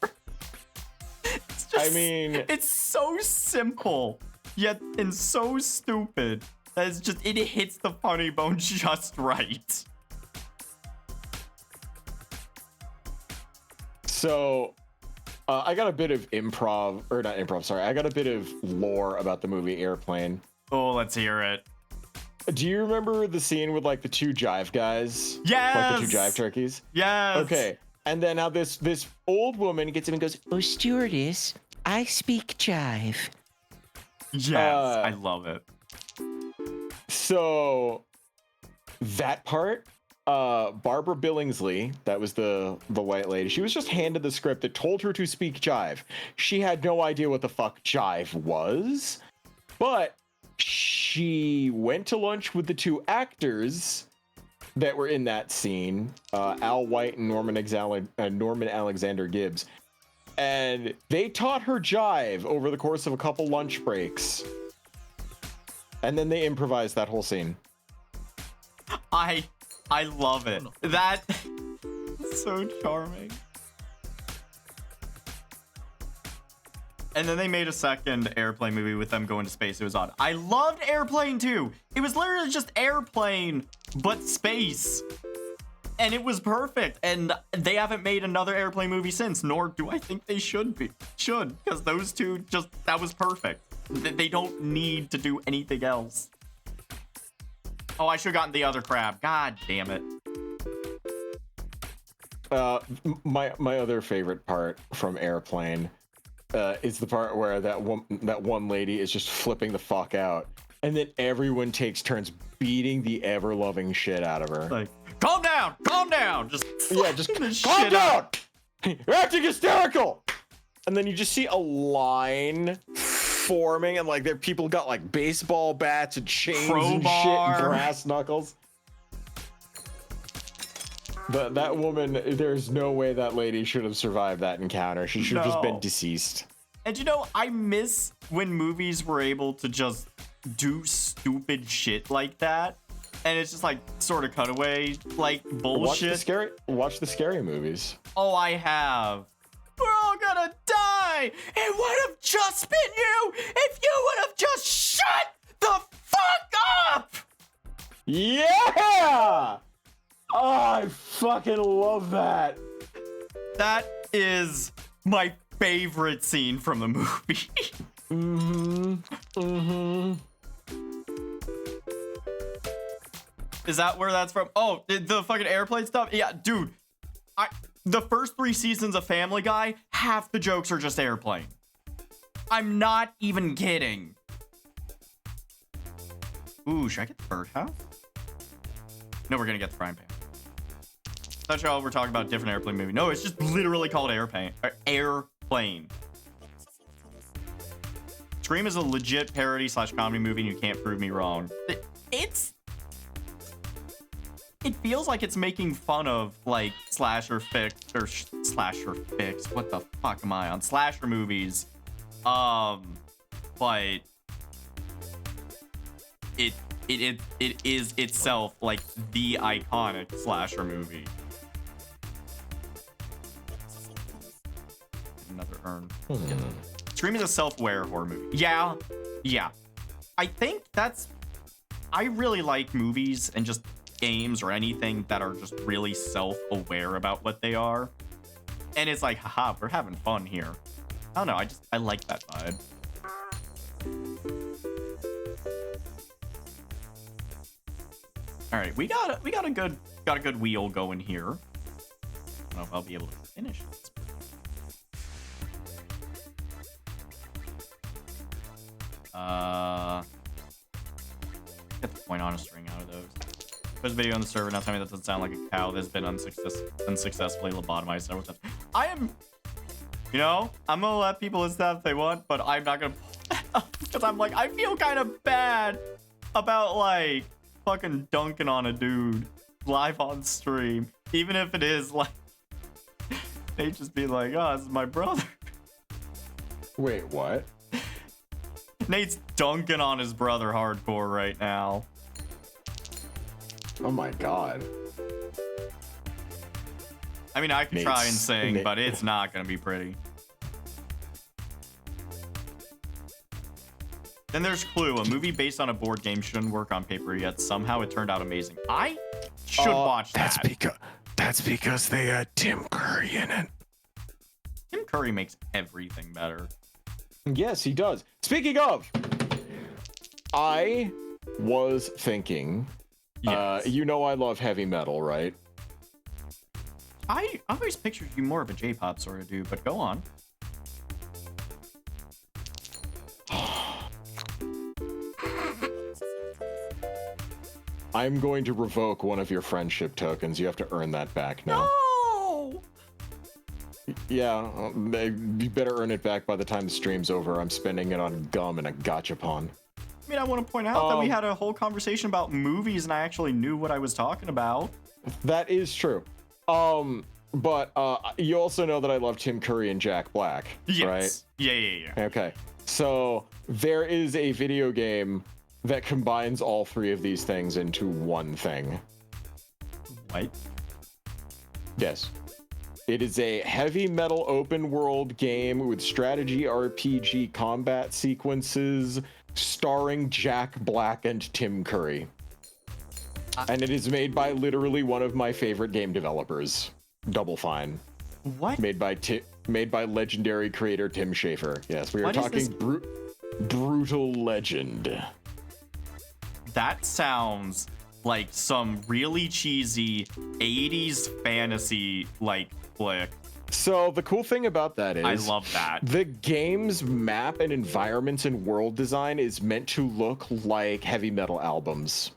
It's just, it's so simple, yet and so stupid. That it's just, it hits the funny bone just right. So, I got a bit of I got a bit of lore about the movie Airplane. Oh, let's hear it. Do you remember the scene with like the two jive guys? Yes! Like the two jive turkeys? Yes! Okay. And then now this old woman gets him and goes, Oh, stewardess, I speak jive. Yes, I love it. So that part, Barbara Billingsley, that was the white lady, she was just handed the script that told her to speak jive. She had no idea what the fuck jive was, but she went to lunch with the two actors that were in that scene, Al White and Norman Alexander Gibbs, and they taught her jive over the course of a couple lunch breaks. And then they improvised that whole scene. I love it. That is so charming. And then they made a second Airplane movie with them going to space. It was odd. I loved Airplane 2. It was literally just Airplane, but space. And it was perfect. And they haven't made another Airplane movie since, nor do I think they should, because those two that was perfect. They don't need to do anything else. Oh, I should have gotten the other crab. God damn it. My other favorite part from Airplane is the part where that one lady is just flipping the fuck out, and then everyone takes turns beating the ever-loving shit out of her. Like, calm down, just calm down. You're acting hysterical. And then you just see a line forming, and like people got like baseball bats and chains and shit and brass knuckles. That woman, there's no way that lady should have survived that encounter. She should have just been deceased. And you know, I miss when movies were able to just do stupid shit like that. And it's just like sort of cutaway, like bullshit. Watch the scary movies. Oh, I have. We're all gonna die. It would have just been you if you would have just shut the fuck up. Yeah! Oh, I fucking love that. That is my favorite scene from the movie. Is that where that's from? Oh, the fucking airplane stuff? Yeah, dude. The first 3 seasons of Family Guy, half the jokes are just Airplane. I'm not even kidding. Ooh, should I get the birdhouse? No, we're gonna get the frying pan. That's all we're talking about, different Airplane movie. No, it's just literally called Airplane. Scream is a legit parody / comedy movie, and you can't prove me wrong. It feels like it's making fun of like slasher movies But it is itself like the iconic slasher movie. Another urn. Scream is a self-aware horror movie. Yeah. I think I really like movies and just games or anything that are just really self-aware about what they are. And it's like, haha, we're having fun here. I don't know, I like that vibe. All right, we got a good wheel going here. I don't know if I'll be able to finish this. Get the point on a string out of those. There's a video on the server now. Tell me that doesn't sound like a cow that's been unsuccessfully lobotomized several times. I'm gonna let people listen to that if they want, but I'm not gonna, because I'm like, I feel kind of bad about like fucking dunking on a dude live on stream, even if it is like they just be like, oh, this is my brother. Wait, what? Nate's dunking on his brother hardcore right now. Oh my god. I mean, I could try and sing, but it's not gonna be pretty. Then there's Clue, a movie based on a board game shouldn't work on paper, yet somehow it turned out amazing. I should watch that. That's because they had Tim Curry in it. Tim Curry makes everything better. Yes, he does. Speaking of, I was thinking, Yes. you know I love heavy metal, right? I always pictured you more of a J-pop sort of dude, but go on. I'm going to revoke one of your friendship tokens. You have to earn that back now. No! Yeah, you better earn it back by the time the stream's over. I'm spending it on gum and a gachapon. I mean, I want to point out that we had a whole conversation about movies and I actually knew what I was talking about. That is true. But you also know that I love Tim Curry and Jack Black, Yes. right? Yeah. Okay. So there is a video game that combines all three of these things into one thing. What? Yes. It is a heavy metal open world game with strategy RPG combat sequences starring Jack Black and Tim Curry. And it is made by literally one of my favorite game developers, Double Fine. What? Made by legendary creator Tim Schafer. Yes, we are What is talking brutal legend. That sounds like some really cheesy 80s fantasy like flick. So the cool thing about that is I love that. The game's map and environments and world design is meant to look like heavy metal albums.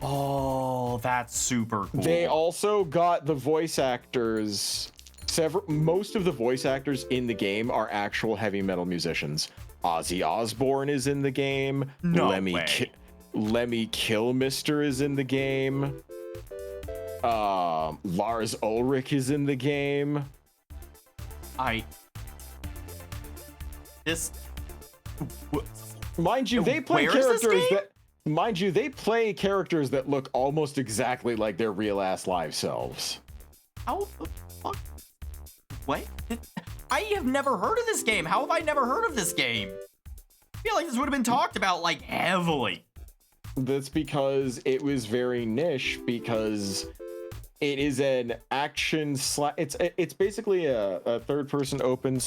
Oh, that's super cool. They also got the voice actors. Most of the voice actors in the game are actual heavy metal musicians. Ozzy Osbourne is in the game. No Lemmy way. Lemmy Kilmister is in the game. Lars Ulrich is in the game. Mind you, they play characters that. Mind you, they play characters that look almost exactly like their real ass live selves. How the fuck? What? I have never heard of this game. How have I never heard of this game? I feel like this would have been talked about like heavily. That's because it was very niche, because it is an action it's basically a third-person open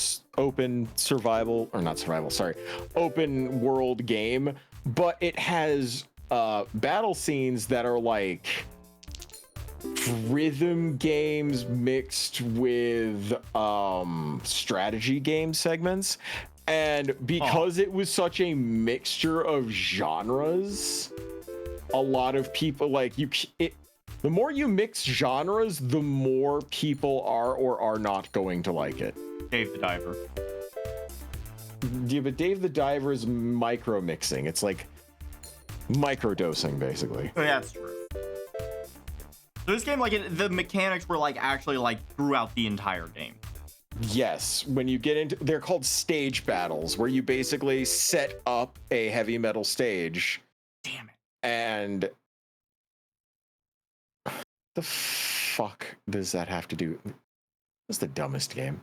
survival, or not survival, sorry, open world game, but it has battle scenes that are like rhythm games mixed with strategy game segments. And because it was such a mixture of genres, a lot of people the more you mix genres, the more people are or are not going to like it. Dave the Diver. Yeah, but Dave the Diver is micro mixing. It's like micro dosing, basically. Oh, yeah, that's true. So this game, like, the mechanics were like actually like throughout the entire game. Yes, when you get into, they're called stage battles, where you basically set up a heavy metal stage. Damn it. And the fuck does that have to do? That's the dumbest game.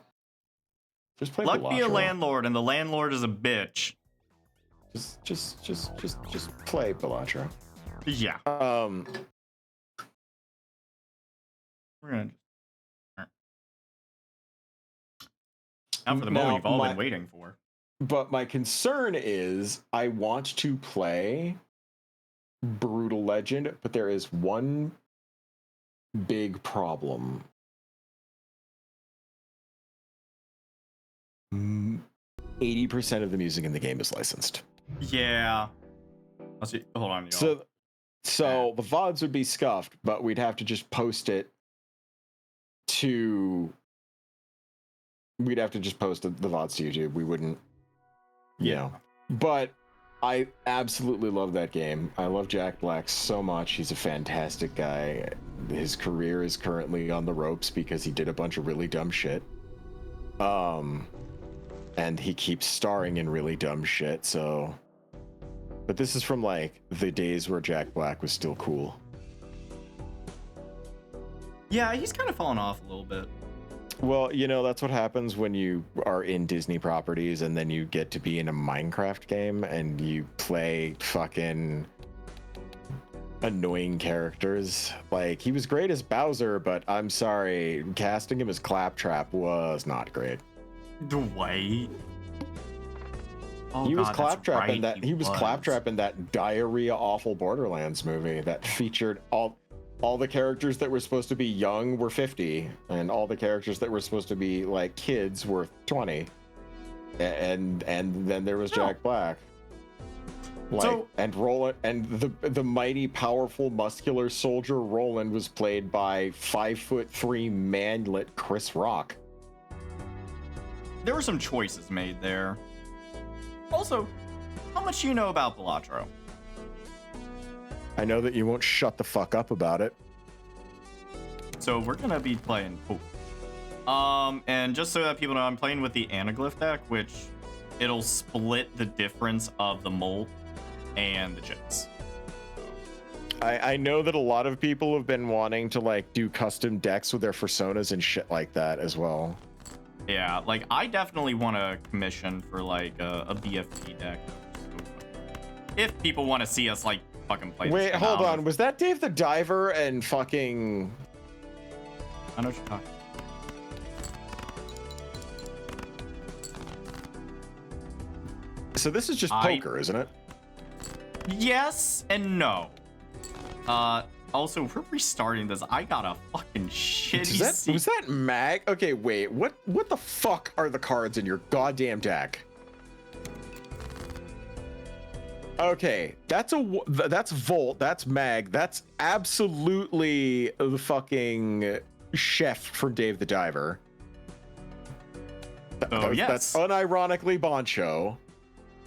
Just play Luck Be A Balatro. Landlord, and the landlord is a bitch. Just play Balatro. Yeah. We're gonna. Now for the moment you've all been waiting for. But my concern is I want to play Brutal Legend, but there is one big problem. 80% of the music in the game is licensed. Yeah. Let's see. Hold on, y'all. So the VODs would be scuffed, but we'd have to just post it to. We'd have to just post the VODs to YouTube. We wouldn't, you know. But I absolutely love that game. I love Jack Black so much. He's a fantastic guy. His career is currently on the ropes because he did a bunch of really dumb shit. And he keeps starring in really dumb shit, so. But this is from like the days where Jack Black was still cool. Yeah, he's kind of fallen off a little bit. Well, you know, that's what happens when you are in Disney properties and then you get to be in a Minecraft game and you play fucking annoying characters. Like, he was great as Bowser, but I'm sorry, casting him as Claptrap was not great. Dwight. Oh, He was God, Claptrap in right, that. He was Claptrap in that diarrhea awful Borderlands movie that featured all the characters that were supposed to be young were 50, and all the characters that were supposed to be like kids were 20. And then there was Jack Black. Like, So- and Roland, and the mighty, powerful, muscular soldier Roland was played by 5'3" manlet Chris Rock. There were some choices made there. Also, how much do you know about Balatro? I know that you won't shut the fuck up about it. So we're gonna be playing. And just so that people know, I'm playing with the Anaglyph deck, which it'll split the difference of the molt and the chips. I know that a lot of people have been wanting to like do custom decks with their personas and shit like that as well. Yeah, like I definitely want to commission for like a BFG deck. If people want to see us like fucking play. Wait, hold on. Was that Dave the Diver and fucking? I know what you're talking. So this is just poker, isn't it? Yes and no. Also, we're restarting this. I got a fucking shitty. Was that mag? Okay, wait. What the fuck are the cards in your goddamn deck? Okay, that's Volt, that's Mag, that's absolutely the fucking chef from Dave the Diver. That's unironically Boncho.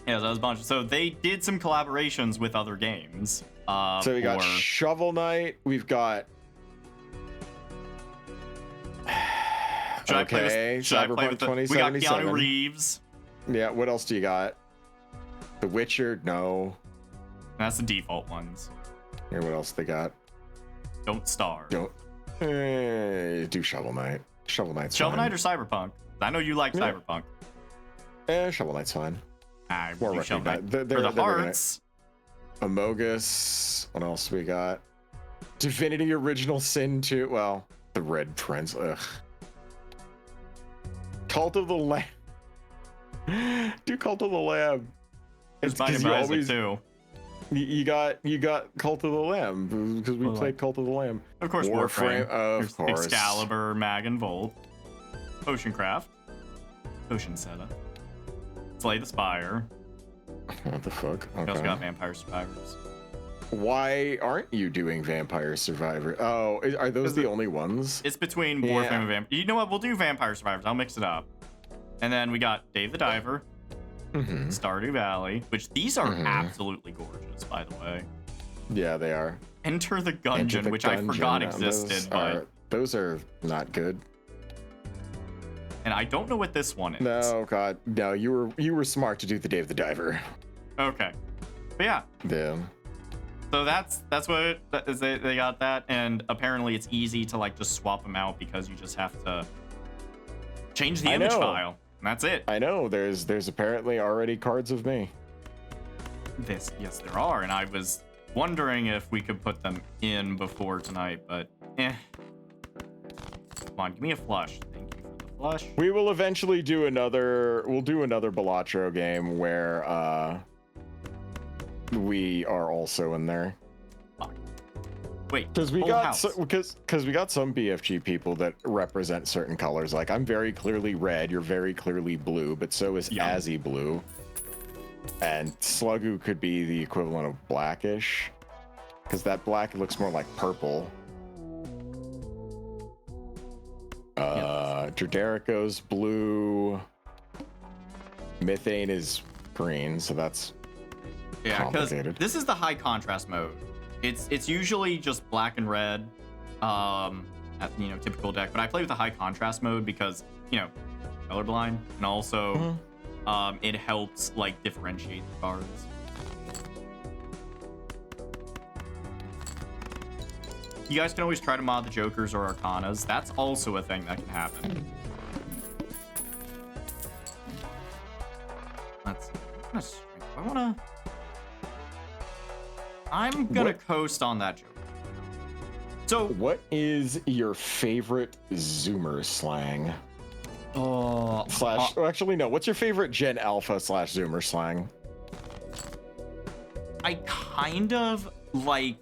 Yeah, that was a bunch. So they did some collaborations with other games. So we got Shovel Knight. We've got. Should I play with the? We got Keanu Reeves. Yeah. What else do you got? The Witcher. No. That's the default ones. Here, what else they got? Don't Starve. Don't. Do Shovel Knight. Shovel Knight's Shovel fine. Knight or Cyberpunk? I know you like Cyberpunk. Shovel Knight's fine. More Shovel Knight. For the hearts. Amogus. What else we got? Divinity Original Sin 2. Well, the Red Prince. Ugh. Cult of the Lamb. Do Cult of the Lamb. It's always too. You got Cult of the Lamb because we played Cult of the Lamb. Of course, Warframe. Of course. Excalibur, Mag and Volt. Potioncraft. Potion Setup. Slay the Spire. What the fuck? Okay. We also got Vampire Survivors. Why aren't you doing Vampire Survivor? Oh, are those the only ones? It's between Warframe and Vampire. You know what? We'll do Vampire Survivors. I'll mix it up. And then we got Dave the Diver. Stardew Valley, which these are absolutely gorgeous, by the way. Yeah, they are. Enter the Gungeon, which I forgot existed, but those are not good. and I don't know what this one is. No, God, no. You were smart to do the Dave the Diver. Okay, but yeah. Yeah. So that's what they got that, and apparently it's easy to like just swap them out because you just have to change the image file, and that's it. I know. There's apparently already cards of me. Yes, there are, and I was wondering if we could put them in before tonight, but Come on, give me a flush. Thank you for the flush. We will eventually do another. We'll do another Balatro game where we are also in there. Wait, because we got because we got some BFG people that represent certain colors. Like I'm very clearly red, you're very clearly blue, but so is Azzy blue. And Sluggu could be the equivalent of blackish, because that black looks more like purple. Jerderico's blue. Methane is green, so that's because complicated. this is the high contrast mode. It's usually just black and red, typical deck. But I play with the high contrast mode because colorblind, and also it helps like differentiate the cards. You guys can always try to mod the Jokers or Arcanas. That's also a thing that can happen. I'm gonna coast on that Joker. So, what is your favorite Zoomer slang? Actually, no. What's your favorite Gen Alpha / Zoomer slang? I kind of like,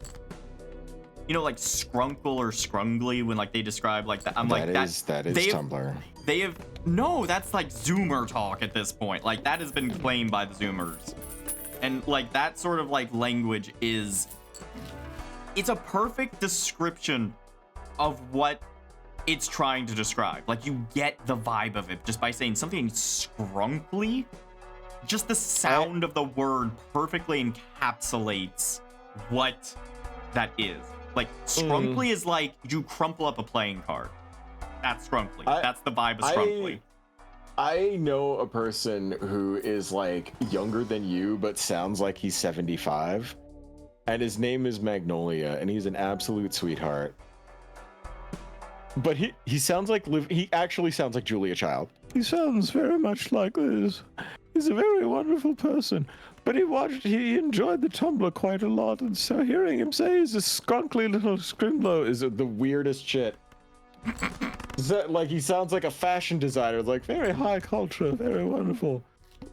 like scrunkle or scrungly when like they describe like that. That is Tumblr. That's like Zoomer talk at this point. Like that has been claimed by the Zoomers. And like that sort of like language it's a perfect description of what it's trying to describe. Like you get the vibe of it just by saying something scrunkly. Just the sound of the word perfectly encapsulates what that is. Like scrunkly is like you crumple up a playing card. That's scrunkly. That's the vibe of scrunkly. I know a person who is like younger than you, but sounds like he's 75, and his name is Magnolia, and he's an absolute sweetheart. But he sounds like he actually sounds like Julia Child. He sounds very much like this. He's a very wonderful person. But he enjoyed the Tumblr quite a lot, and so hearing him say he's a skunkly little scrimblow is the weirdest shit. Like he sounds like a fashion designer, like very high culture, very wonderful.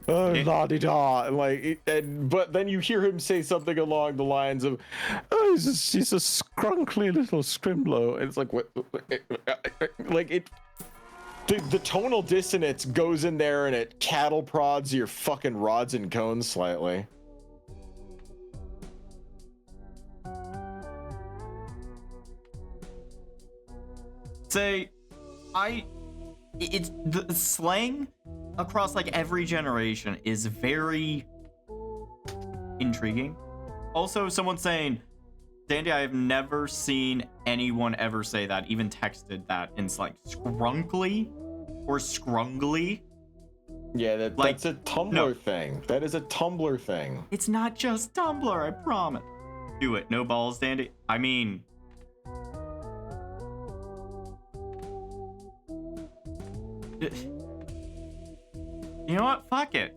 La di da, but then you hear him say something along the lines of, "Oh, he's a scrunkly little scrimblow," and it's like what, like it. The tonal dissonance goes in there and it cattle prods your fucking rods and cones slightly. It's the slang across like every generation is very intriguing. Also, someone saying, Dandy, I have never seen anyone ever say that, even texted that. And it's like scrunkly or scrungly. Yeah, that's a Tumblr thing. That is a Tumblr thing. It's not just Tumblr, I promise. Do it. No balls, Dandy. I mean... You know what? Fuck it.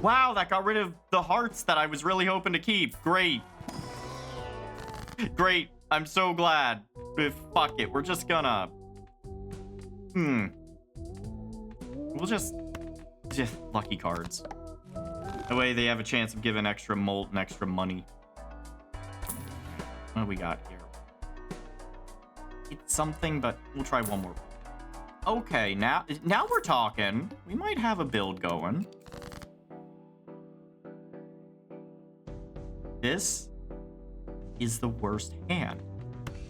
Wow, that got rid of the hearts that I was really hoping to keep. Great. Great. I'm so glad. Fuck it. We're just gonna... We'll just lucky cards. That way they have a chance of giving extra molt and extra money. What do we got here? It's something, but we'll try one more. Okay, now we're talking. We might have a build going. This is the worst hand.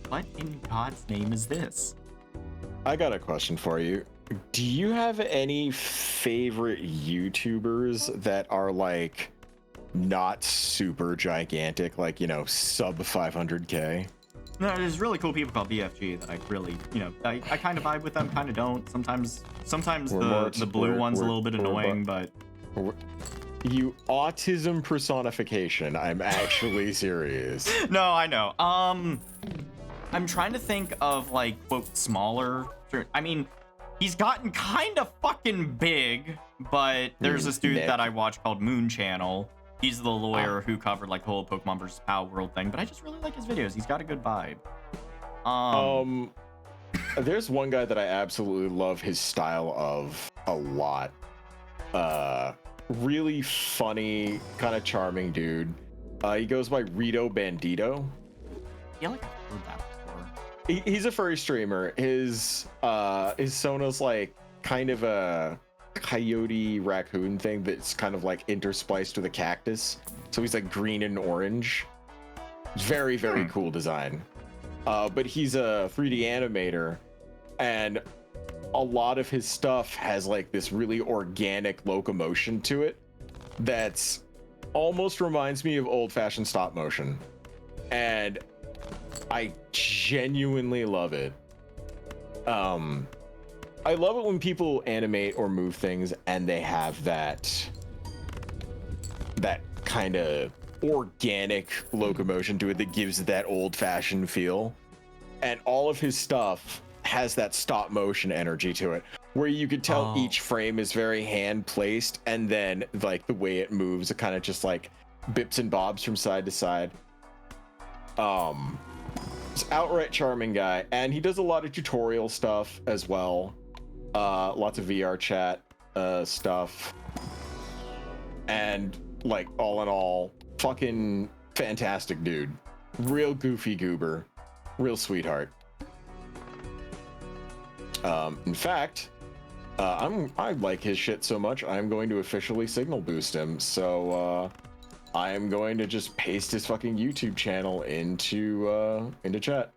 What in God's name is this? I got a question for you. Do you have any favorite YouTubers that are like not super gigantic, like, sub 500K? No, there's really cool people called BFG that I really, I kind of vibe with them, kind of don't. Sometimes the blue one's a little bit annoying, but you autism personification. I'm actually serious. No, I know. I'm trying to think of like quote smaller. I mean, he's gotten kind of fucking big, but there's this dude that I watch called Moon Channel. He's the lawyer who covered like the whole Pokemon vs. Pow World thing, but I just really like his videos. He's got a good vibe. There's one guy that I absolutely love his style of a lot. Really funny, kind of charming dude. He goes by Rito Bandito. I feel like I've heard that before. He's a furry streamer. His Sona's like kind of a coyote raccoon thing that's kind of like interspliced with a cactus. So he's like green and orange. Very, very cool design. But he's a 3D animator, and a lot of his stuff has like this really organic locomotion to it that's almost reminds me of old-fashioned stop motion. And I genuinely love it. I love it when people animate or move things and they have that kind of organic locomotion to it that gives it that old-fashioned feel. And all of his stuff has that stop motion energy to it, where you could tell each frame is very hand placed, and then like the way it moves, it kind of just like bips and bobs from side to side. He's outright charming guy, and he does a lot of tutorial stuff as well. Lots of VR chat stuff, and like all in all, fucking fantastic dude. Real goofy goober, real sweetheart. In fact, I like his shit so much, I'm going to officially signal boost him. So I am going to just paste his fucking YouTube channel into chat.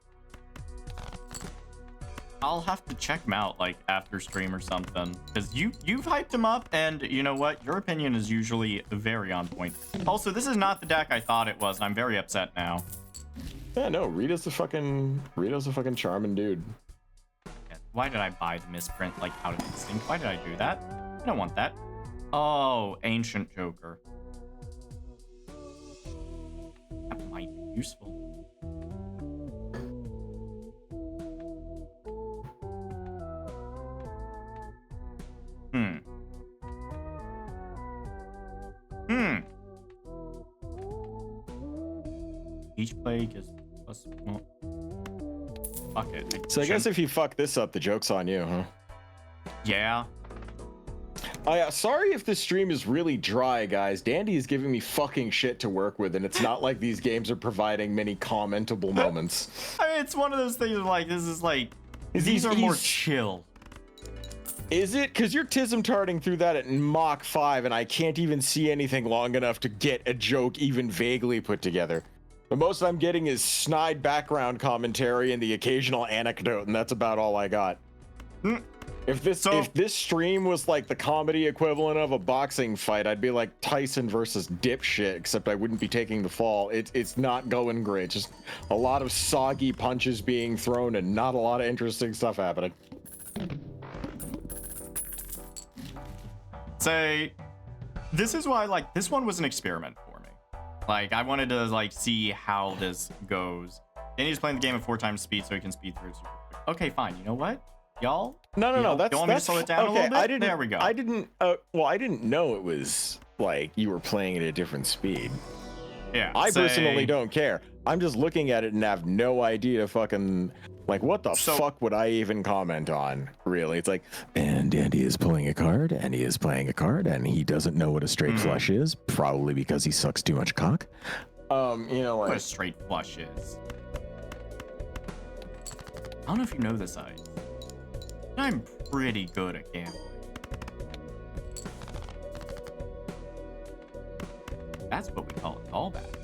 I'll have to check him out like after stream or something, because you've hyped him up, and you know what? Your opinion is usually very on point. Also, this is not the deck I thought it was, and I'm very upset now. Yeah, no, Rita's a fucking charming dude. Why did I buy the misprint like out of instinct? Why did I do that? I don't want that. Oh, Ancient Joker. That might be useful. Each plague is plus. Well, fuck it. So I guess if you fuck this up, the joke's on you, huh? Yeah. Sorry if this stream is really dry, guys. Dandy is giving me fucking shit to work with, and it's not like these games are providing many commentable moments. I mean, it's one of those things like, this is like, these are more chill. Is it? Because you're tism-tarting through that at Mach 5, and I can't even see anything long enough to get a joke even vaguely put together. The most I'm getting is snide background commentary and the occasional anecdote, and that's about all I got. If this stream was like the comedy equivalent of a boxing fight, I'd be like Tyson versus dipshit, except I wouldn't be taking the fall. It's not going great. Just a lot of soggy punches being thrown and not a lot of interesting stuff happening. Say, this is why, like, this one was an experiment for me. Like, I wanted to, like, see how this goes. And he's playing the game at 4 times speed, so he can speed through it super quick. Okay, fine. You know what? Y'all? No. That's, you want me to slow it down a little bit? There we go. I didn't know it was, like, you were playing at a different speed. Yeah. I personally don't care. I'm just looking at it and have no idea fucking, like, what the fuck would I even comment on, really? It's like, and Andy is pulling a card, and he is playing a card, and he doesn't know what a straight flush is, probably because he sucks too much cock. You know, like... What a straight flush is. I don't know if you know this, I'm pretty good at gambling. That's what we call a callback.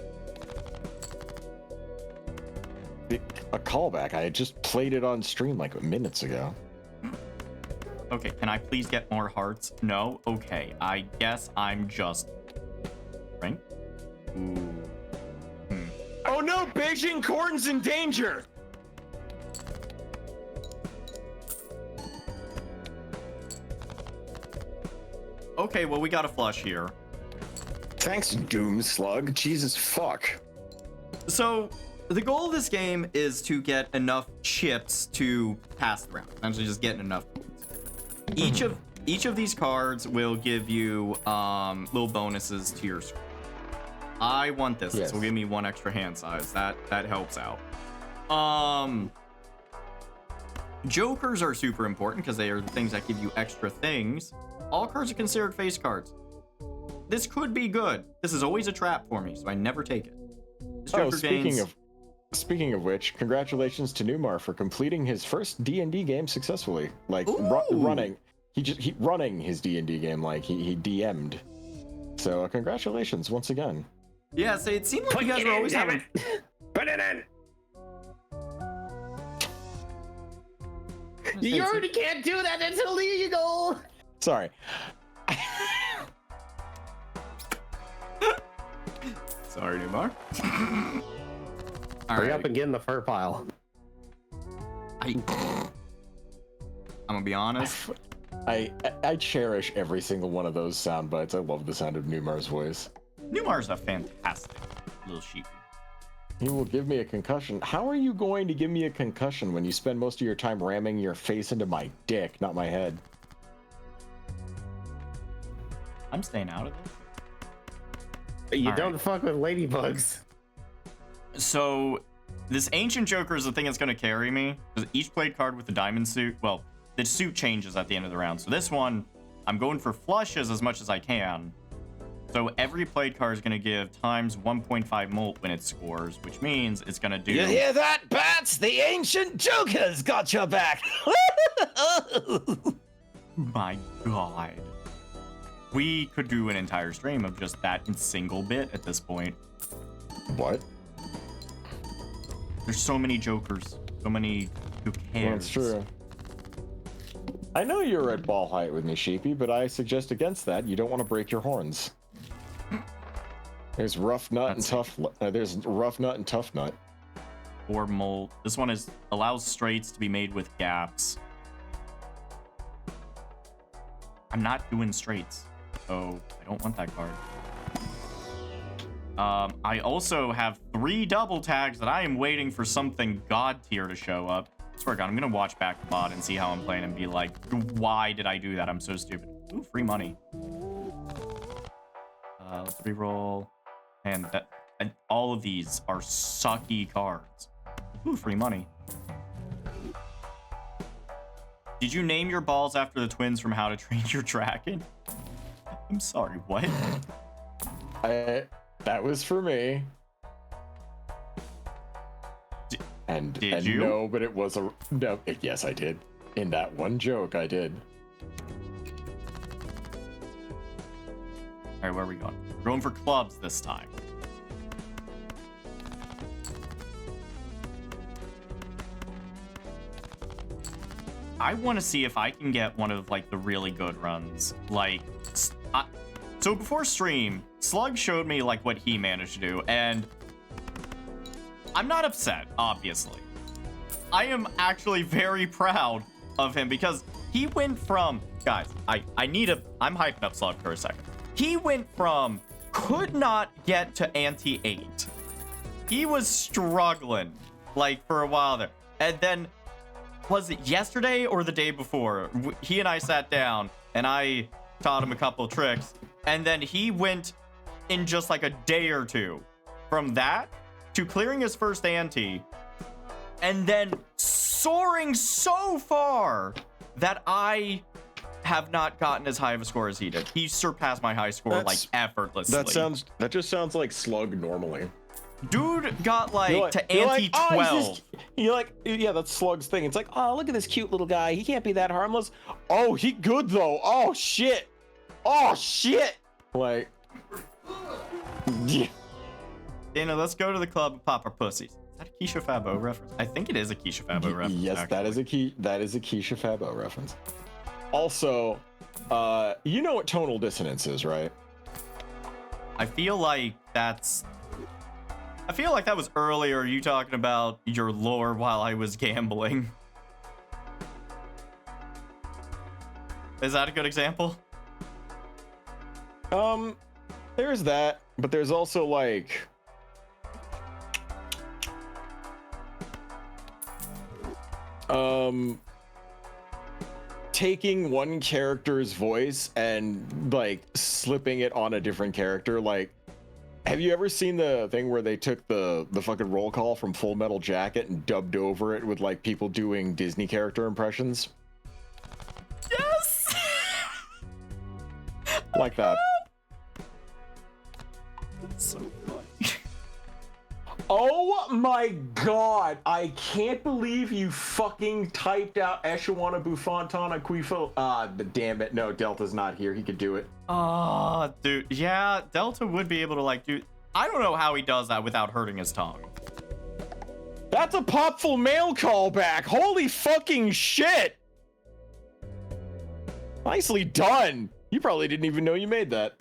A callback? I just played it on stream like minutes ago. Okay, can I please get more hearts? No? Okay, I guess I'm just... Right? Ooh. Oh no, Beijing corn's in danger! Okay, well, we got a flush here. Thanks, Doom Slug. Jesus fuck. So, the goal of this game is to get enough chips to pass the round. Essentially, just getting enough points. Each of these cards will give you little bonuses to your score. I want this. Yes. This will give me 1 extra hand size. That helps out. Jokers are super important because they are the things that give you extra things. All cards are considered face cards. This could be good. This is always a trap for me, so I never take it. This Joker Speaking of which, congratulations to Newmar for completing his first D&D game successfully. Like running his D&D game, like he DM'd. So congratulations once again. Yeah, so it seemed like you guys were always having. Put it in. You already can't do that. It's illegal. Sorry. Sorry, Newmar. Hurry up and get in the fur pile. I'm gonna be honest. I cherish every single one of those sound bites. I love the sound of Newmar's voice. Newmar's a fantastic little sheep. He will give me a concussion. How are you going to give me a concussion when you spend most of your time ramming your face into my dick, not my head? I'm staying out of this. You don't fuck with ladybugs. So, this Ancient Joker is the thing that's going to carry me. Because each played card with the diamond suit, well, the suit changes at the end of the round. So this one, I'm going for flushes as much as I can. So every played card is going to give times 1.5 molt when it scores, which means it's going to do... You hear that, Bats? The Ancient Joker's got your back. My God. We could do an entire stream of just that single bit at this point. What? There's so many Jokers. So many... Who cares? That's true. I know you're at ball height with me, Sheepy, but I suggest against that. You don't want to break your horns. There's rough nut and tough. There's rough nut and tough nut. Or molt. This one allows straights to be made with gaps. I'm not doing straights, so I don't want that card. I also have 3 double tags that I am waiting for something god tier to show up. I swear to God, I'm gonna watch back the mod and see how I'm playing and be like, why did I do that? I'm so stupid. Ooh, free money. Let's reroll. And all of these are sucky cards. Ooh, free money. Did you name your balls after the twins from How to Train Your Dragon? I'm sorry, what? That was for me. Did you? No, but it was a no. Yes, I did. In that one joke, I did. All right, where are we going? We're going for clubs this time. I want to see if I can get one of like the really good runs. Like, so before stream, Slug showed me like what he managed to do, and I'm not upset, obviously. I am actually very proud of him because he went from, guys, I'm hyping up Slug for a second. He went from could not get to ante 8. He was struggling like for a while there. And then was it yesterday or the day before? He and I sat down and I taught him a couple of tricks. And then he went in just like a day or two from that to clearing his first ante and then soaring so far that I have not gotten as high of a score as he did. He surpassed my high score like effortlessly. That just sounds like Slug normally. Dude got like to ante 12. Yeah, that's Slug's thing. It's like, Oh, look at this cute little guy. He can't be that harmless. Oh, he good though. Oh shit. Oh shit. like, yeah. Dana, let's go to the club and pop our pussies. Is that a Keisha Fabo reference? I think it is a Keisha Fabo reference. Yes, actually. that is a Keisha Fabo reference. Also, you know what tonal dissonance is, right? I feel like that's I feel like that was earlier, you talking about your lore while I was gambling. Is that a good example? There's that, but there's also like taking one character's voice and like slipping it on a different character. Like, have you ever seen the thing where they took the fucking roll call from Full Metal Jacket and dubbed over it with like people doing Disney character impressions? Yes. Like that. That's so funny. Oh my god, I can't believe you fucking typed out Eshawana Buffantana Quifo. Damn it, no, Delta's not here, he could do it. Oh, dude, yeah, Delta would be able to like do. I don't know how he does that without hurting his tongue. That's a Popful Mail callback. Holy fucking shit. Nicely done. You probably didn't even know you made that.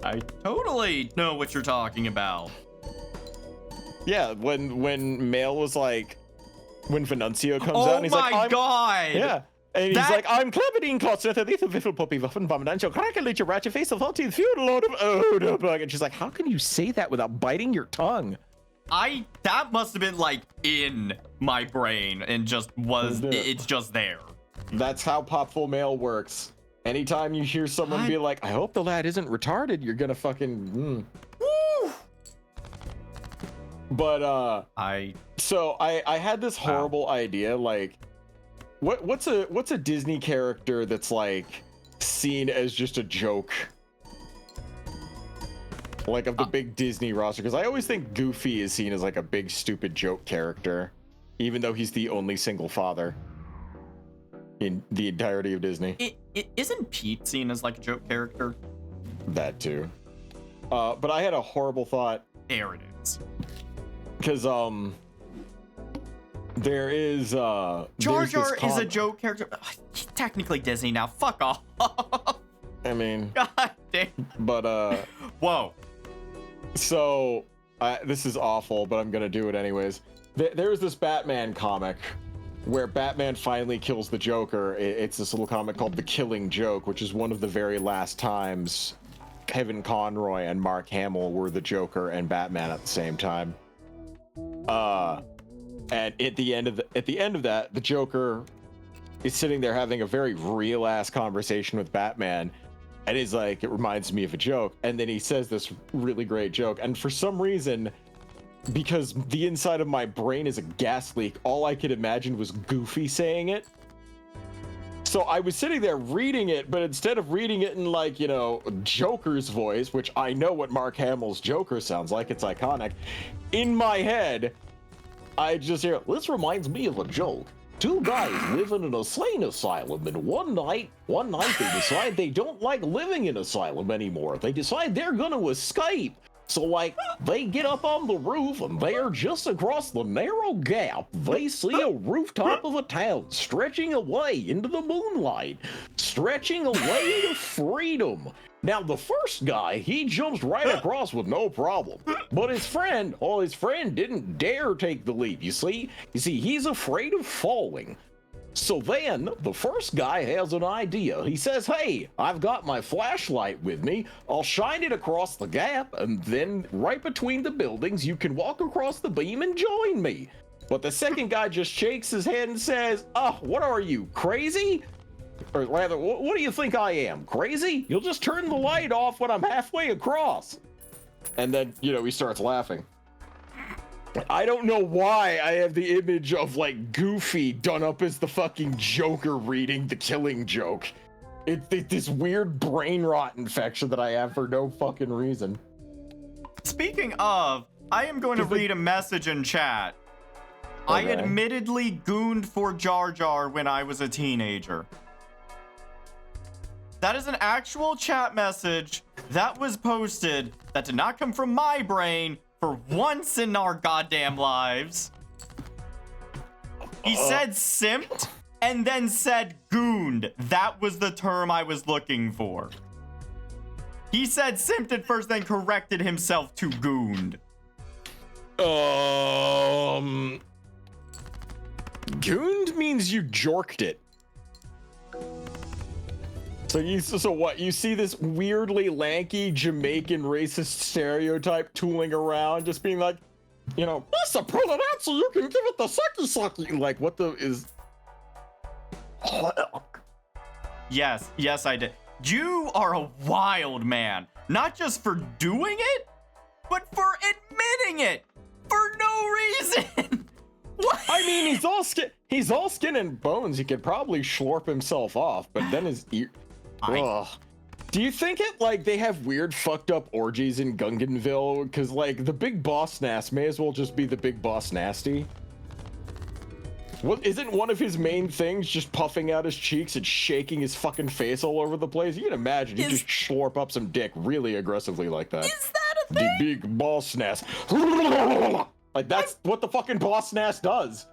I totally know what you're talking about. Yeah, when Mail was like, when Venuncio comes out Oh and he's like, my god! Yeah. And he's That- like, I'm Clementine Cotsworth, a little wiffle puppy waffen Vamanancho, crackle your rat your face of 14th feudal lord of Odebug. And she's like, how can you say that without biting your tongue? That must have been like in my brain and just was, it's just there. That's how Popful Mail works. Anytime you hear someone be like, I hope the lad isn't retarded, you're gonna fucking Woo! But I had this horrible idea, like what's a Disney character that's like seen as just a joke, like of the big Disney roster? Because I always think Goofy is seen as like a big stupid joke character, even though he's the only single father in the entirety of Disney. It isn't Pete seen as like a joke character? That too. But I had a horrible thought. There it is. Because there is Jar Jar is a joke character. He's technically Disney now. Fuck off. I mean, God damn. but Whoa. so this is awful, but I'm gonna do it anyways. There's this Batman comic where Batman finally kills the Joker. It's this little comic called The Killing Joke, which is one of the very last times Kevin Conroy and Mark Hamill were the Joker and Batman at the same time. And at the end of that, the Joker is sitting there having a very real ass conversation with Batman, and he's like, it reminds me of a joke. And then he says this really great joke, and for some reason, because the inside of my brain is a gas leak, all I could imagine was Goofy saying it. So I was sitting there reading it, but instead of reading it in like, you know, Joker's voice, which I know what Mark Hamill's Joker sounds like, it's iconic, in my head, I just hear, this reminds me of a joke. Two guys live in an insane asylum, and one night they decide they don't like living in asylum anymore. They decide they're gonna escape. So, like, they get up on the roof, and there, just across the narrow gap, they see a rooftop of a town stretching away into the moonlight, stretching away to freedom. Now, the first guy, he jumps right across with no problem, but his friend didn't dare take the leap, you see, he's afraid of falling. So then, the first guy has an idea. He says, hey, I've got my flashlight with me. I'll shine it across the gap, and then right between the buildings, you can walk across the beam and join me. But the second guy just shakes his head and says, oh, what are you, crazy? Or rather, what do you think I am, crazy? You'll just turn the light off when I'm halfway across. And then, you know, he starts laughing. I don't know why I have the image of like Goofy done up as the fucking Joker reading The Killing Joke. It's this weird brain rot infection that I have for no fucking reason. Speaking of, I am going to read a message in chat. I Okay. admittedly gooned for Jar Jar when I was a teenager. That is an actual chat message that was posted that did not come from my brain for once in our goddamn lives. He said simped and then said gooned. That was the term I was looking for. He said simped it first, then corrected himself to gooned. Gooned means you jorked it. So what? You see this weirdly lanky Jamaican racist stereotype tooling around, just being like, you know, this a pronounced so you can give it the sucky. Like, what the is? Yes, I did. You are a wild man, not just for doing it, but for admitting it for no reason. What? I mean, he's all skin and bones. He could probably slurp himself off, but then his ear. Ugh. Do you think they have weird fucked up orgies in Gunganville? Because like the Big Boss Nass may as well just be the Big Boss Nasty. What isn't one of his main things just puffing out his cheeks and shaking his fucking face all over the place? You can imagine he just slurp up some dick really aggressively like that. Is that a thing? The Big Boss Nass. Like that's what the fucking Boss Nass does.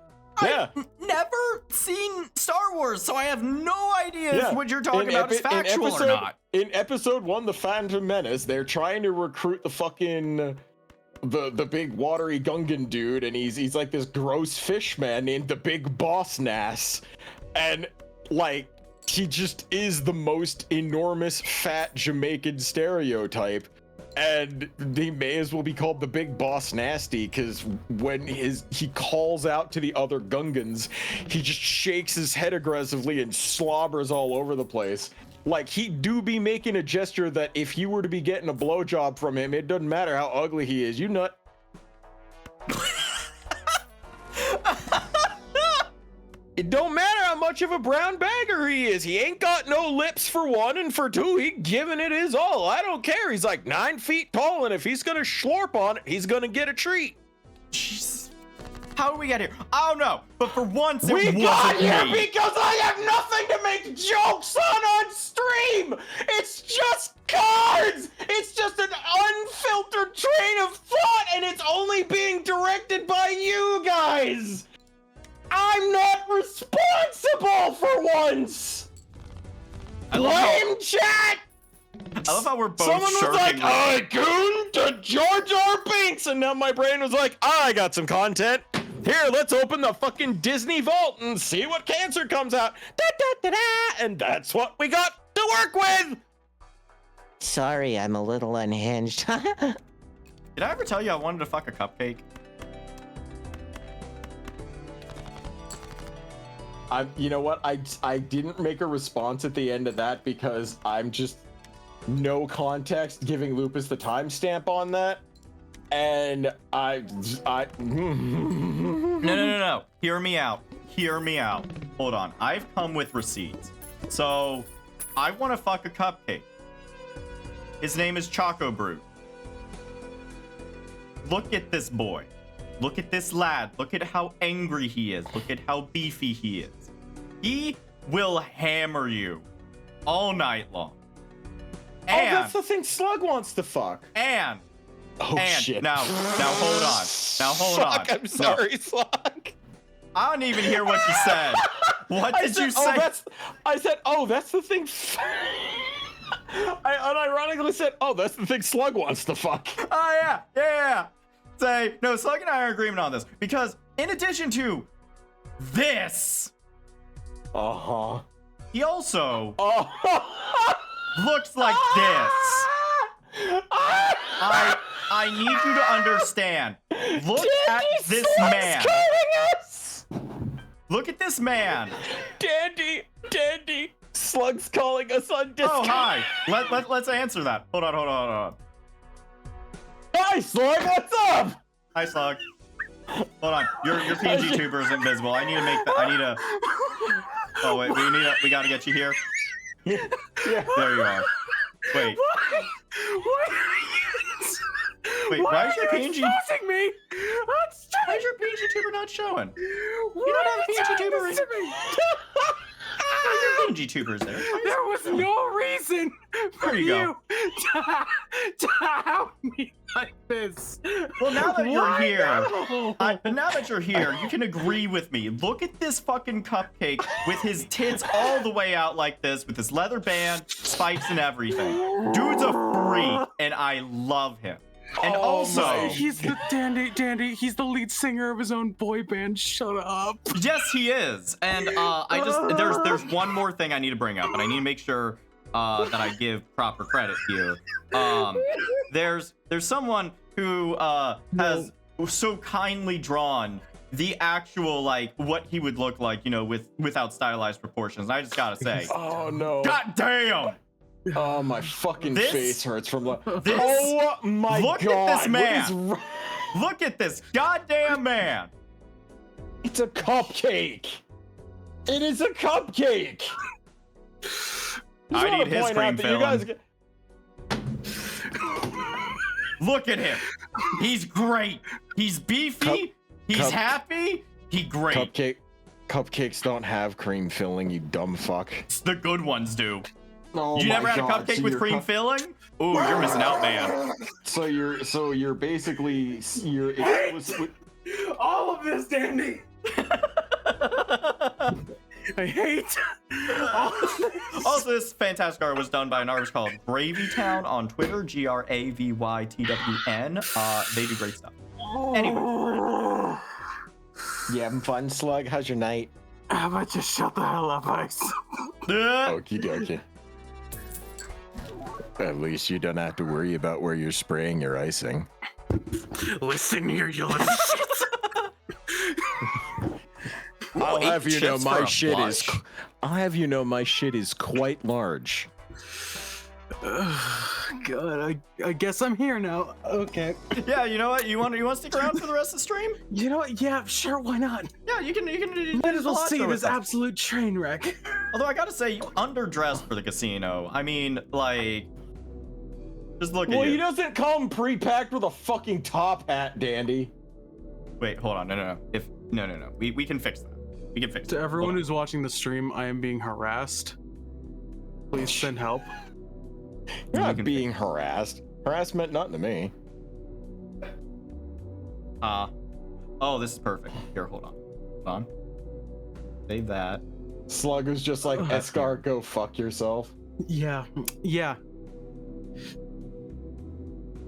Yeah. I've never seen Star Wars, so I have no idea if what you're talking about is factual or not. In episode 1, The Phantom Menace, they're trying to recruit the fucking the big watery Gungan dude, and he's like this gross fish man named the Big Boss Nass. And like he just is the most enormous fat Jamaican stereotype. And he may as well be called the Big Boss Nasty, because when he calls out to the other Gungans, he just shakes his head aggressively and slobbers all over the place. Like, he do be making a gesture that if you were to be getting a blowjob from him, it doesn't matter how ugly he is, you nut. It don't matter how much of a brown bagger he is. He ain't got no lips for one, and for two, he giving it his all. I don't care. He's like 9 feet tall, and if he's gonna slurp on it, he's gonna get a treat. Jesus. How did we get here? I don't know, but for once it wasn't we got here me. because I have nothing to make jokes on stream. It's just cards. It's just an unfiltered train of thought, and it's only being directed by you guys. I'm not responsible for once. Blame chat. I love how we're both Someone was shirking. like, I gooned to Jar Jar Binks, and now my brain was like, I got some content. Here, let's open the fucking Disney vault and see what cancer comes out. Da, da, da, da. And that's what we got to work with. Sorry, I'm a little unhinged. Did I ever tell you I wanted to fuck a cupcake? You know what? I didn't make a response at the end of that because I'm just no context giving Lupus the timestamp on that, and No. Hear me out. Hold on. I've come with receipts. So, I want to fuck a cupcake. His name is Choco Brute. Look at this boy. Look at this lad. Look at how angry he is. Look at how beefy he is. He will hammer you all night long. And, that's the thing Slug wants to fuck. And Shit. Now hold on. Fuck, I'm sorry, Slug. I don't even hear what you said. What did you say? I said, that's the thing. I unironically said, that's the thing Slug wants to fuck. Oh, yeah. Say, no, Slug and I are in agreement on this. Because in addition to this, he also looks like this. I need you to understand. Look at this man. Look at this man. Dandy. Slug's calling us on Discord. Oh, hi. Let's answer that. Hold on. Hi, Slug. What's up? Hi, Slug. Hold on. Your PNG tuber is invisible. I need to make that. Oh wait, we gotta get you here. Yeah. There you are. Wait. Wait, why is your PNG? Me? Why is your PNG tuber not showing? You don't have a PNG tuber. your PNG tubers there. There was no reason for There you go. to help me like this. Well, now that you're Why here, now? now that you're here, you can agree with me. Look at this fucking cupcake with his tits all the way out like this, with his leather band, spikes, and everything. Dude's a freak, and I love him. And also, He's the Dandy. He's the lead singer of his own boy band. Shut up. yes, he is. And there's one more thing I need to bring up, and I need to make sure that I give proper credit here. There's someone who has so kindly drawn the actual, like, what he would look like, you know, without stylized proportions. And I just gotta say, Oh no. god damn! Oh, my fucking This- face hurts from This, Oh my look god. at this man. What is Look at this goddamn man. It's a cupcake. It is a cupcake. I need his cream You guys filling. Look at him. He's great. He's beefy. He's cup- happy. He great. Cupcakes don't have cream filling, you dumb fuck. The good ones do. Oh You my never had a God, cupcake so with you're cream filling? Ooh, you're missing out, man. So you're basically All of this, Dandy. I hate all of this. Also, this fantastic art was done by an artist called Gravytown on Twitter, GRAVYTWN. They do great stuff. Anyway. You having fun, Slug? How's your night? How about you shut the hell up, Ice? Okie dokie. At least you don't have to worry about where you're spraying your icing. Listen here, you little shit. I'll have you know chips my for a shit is. blush. I'll have you know my shit is quite large. God, I guess I'm here now. Okay. Yeah, you know what? You want to stick around for the rest of the stream? You know what? Yeah, sure, why not? Yeah, you can. Might as well Balatro see with this us. absolute train wreck. Although I gotta say, you underdressed for the casino. I mean, like, just look Well, at he you. doesn't come pre-packed with a fucking top hat, Dandy. Wait, hold on. No. No. We can fix that. We can fix To that. everyone Hold who's watching the stream, I am being harassed. Please send help. You're You not can being harassed. Harassment nothing to me. on. Oh, this is perfect. Here, hold on. Hold on. Save that. Slug was just like, Escar, go fuck yourself. Yeah.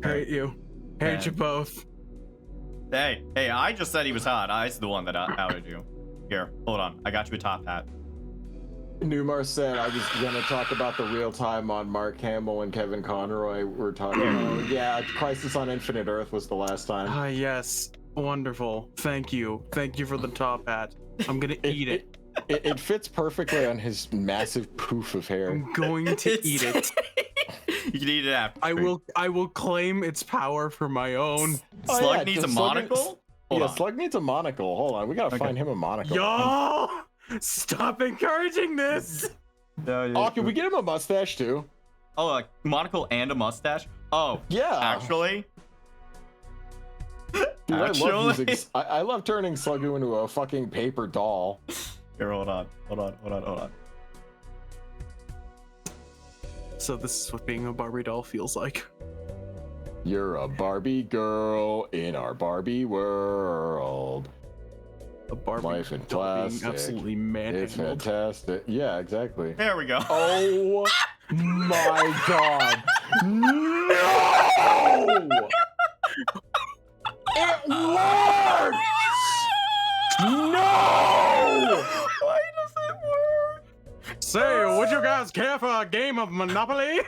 Hate you. Hate you both. Hey, I just said he was hot. I's the one that outed you. Here, hold on. I got you a top hat. Newmar said I was gonna talk about the real time on Mark Hamill and Kevin Conroy were talking about. Yeah, Crisis on Infinite Earth was the last time. Ah, yes. Wonderful. Thank you. Thank you for the top hat. I'm gonna eat it. It fits perfectly on his massive poof of hair. I'm going to eat it. You can eat it after. I will claim its power for my own. Oh, Slug yeah, needs a does Slug- monocle? Hold Yeah, on. Slug needs a monocle. Hold on, we gotta Okay. find him a monocle. Y'all, stop encouraging this. Oh, can we get him a mustache too? Oh, a monocle and a mustache? Oh, Yeah. actually? Dude, actually? I love turning Sluggo into a fucking paper doll. Here, hold on. So this is what being a Barbie doll feels like. You're a Barbie girl in our Barbie world. A Barbie Life in doll being plastic. absolutely It's manhandled. fantastic. Yeah, exactly. There we go. Oh my god. No! It works! No! Why does it work? Say, would you guys care for a game of Monopoly?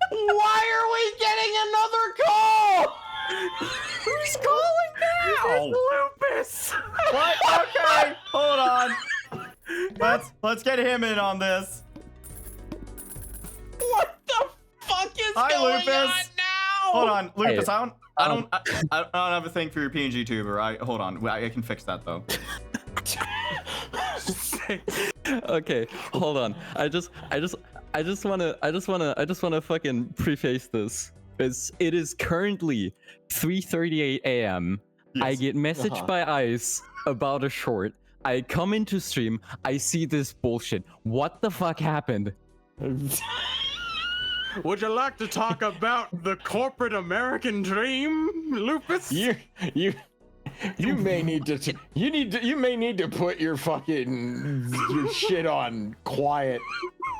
Why are we getting another call? Who's calling now? Lupus! What? Okay, hold on. Let's get him in on this. What the fuck is Hi, going Lupus. on now? Hold on, Lucas. I don't have a thing for your PNG tuber. Hold on. I can fix that though. Okay, hold on. I just wanna fucking preface this. It is currently 3:38 a.m. I Yes. get messaged by Ice about a short. I come into stream, I see this bullshit. What the fuck happened? Would you like to talk about the corporate American dream, Lupus? You may need to you may need to put your fucking your shit on quiet.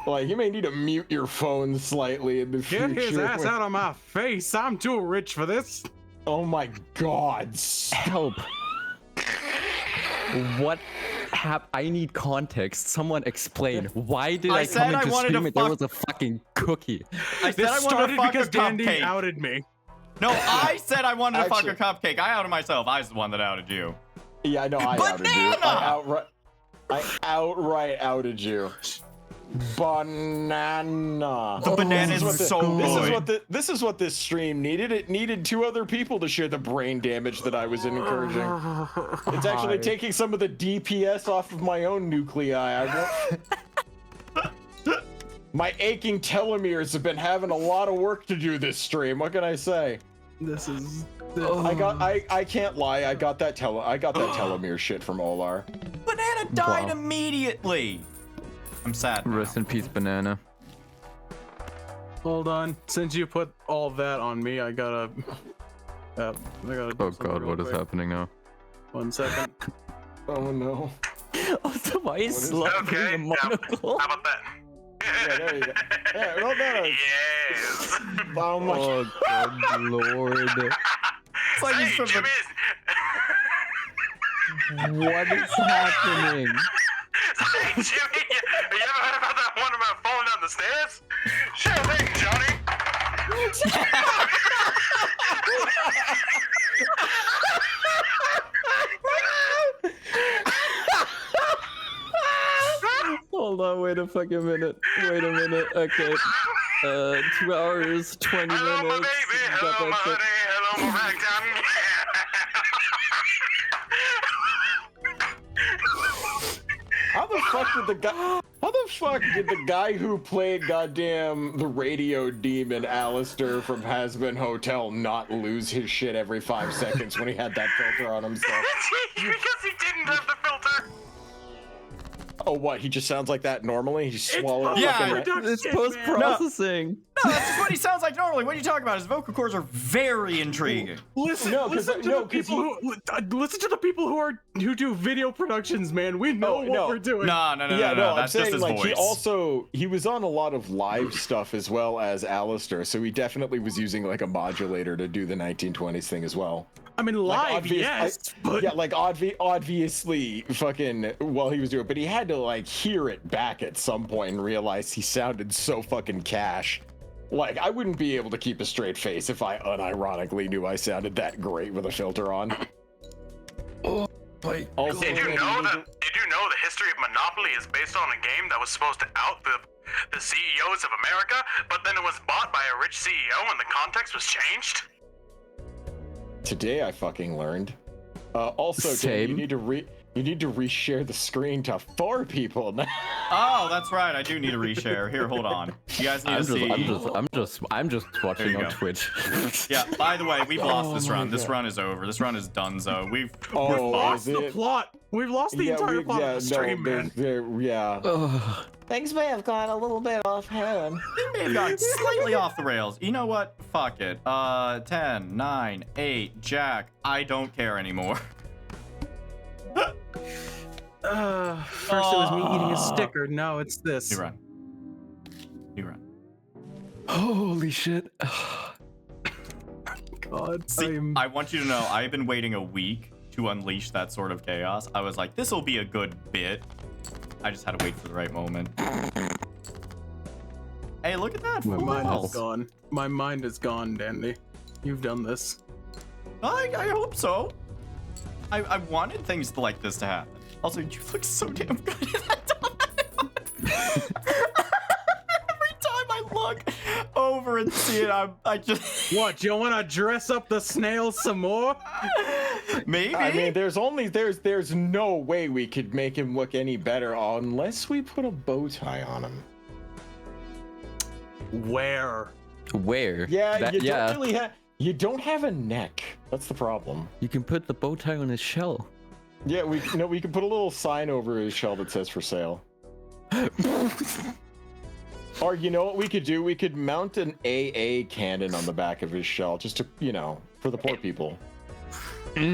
Like, you may need to mute your phone slightly in the future. Get his ass out of my face. I'm too rich for this. Oh my god. Help. What I need context. Someone explain. Why did I said come I into wanted stream to and there fuck- was a fucking cookie? I said This I wanted to started fuck because a Dandy cupcake. outed me. No, I said I wanted to fuck a Actually- cupcake. I outed myself. I was the one that outed you. Yeah, I know I outed you. Banana! I outright outed you. Banana. The banana is so good. This is what this stream needed. It needed 2 other people to share the brain damage that I was encouraging. It's actually taking some of the DPS off of my own nuclei. My aching telomeres have been having a lot of work to do this stream. What can I say? This is. I can't lie. I got that telomere shit from Olar. Banana died Wow. immediately. I'm sad. now. Rest in peace, banana. Hold on. Since you put all that on me, I gotta. I gotta. Oh god, what is happening now? 1 second. Oh no. Also, why is Slug Okay, a monocle? How about that? Yeah, there you go. Yeah, well done. Yes. Oh my Oh good lord. It's like he's Hey, from Jimmy. What is happening? Hey, Jimmy. You ever heard about that one about falling down the stairs? Sure thing, Johnny. Hold on, wait a fucking minute. Wait a minute. Okay. 2 hours, 20 Hello, my minutes. baby. Got Hello, my that shit. honey. Hello, my ragtime. How the fuck did the guy who played goddamn the radio demon Alistair from Has-Been Hotel not lose his shit every 5 seconds when he had that filter on himself? Because he didn't have the filter. Oh, what? He just sounds like that normally? He swallowed Yeah, fucking post-production, It's man. post-processing. No, that's just what he sounds like normally. What are you talking about? His vocal cords are very intriguing. Listen, No, 'cause- listen to no, the 'cause people listen to the people who do video productions, man. We know what no. we're doing. No, Yeah, no. I'm That's just saying his like voice. he was on a lot of live stuff as well as Alistair, so he definitely was using like a modulator to do the 1920s thing as well. I mean, Like, live, yes, but Yeah, like obviously fucking while he was doing it, but he had to like hear it back at some point and realize he sounded so fucking cash. Like, I wouldn't be able to keep a straight face if I unironically knew I sounded that great with a filter on. Also, Did you know the history of Monopoly is based on a game that was supposed to out the CEOs of America, but then it was bought by a rich CEO and the context was changed? today I fucking learned. Also, Dan, you need to reshare the screen to 4 people now. Oh, that's right. I do need to reshare. Here, hold on. You guys need to see. I'm just watching you on go. Twitch. Yeah. By the way, we've lost this my run. This God. run is over. This run is donezo. We've Oh, lost is the it? plot. We've lost the entire plot of the stream, man. Yeah. Ugh. Things may have gone a little bit offhand. may have gotten slightly off the rails. You know what? Fuck it. 10, 9, 8, Jack. I don't care anymore. First it was me eating a sticker. Now it's this. You run. You run. Holy shit. God, See, I want you to know, I've been waiting a week to unleash that sort of chaos. I was like, this will be a good bit. I just had to wait for the right moment. Hey, look at that. my mind Wow. is gone. My mind is gone, Dandy. You've done this. I hope so. I wanted things like this to happen. Also, you look so damn good in that time. Every time I look over and see it, I just What, you want to dress up the snail some more? maybe. I mean, there's no way we could make him look any better unless we put a bow tie on him. Where? Where? Yeah, That- you don't have a neck. That's the problem. You can put the bow tie on his shell. Yeah, we can put a little sign over his shell that says for sale. Or you know what we could do? We could mount an AA cannon on the back of his shell, just to, for the poor people. Hold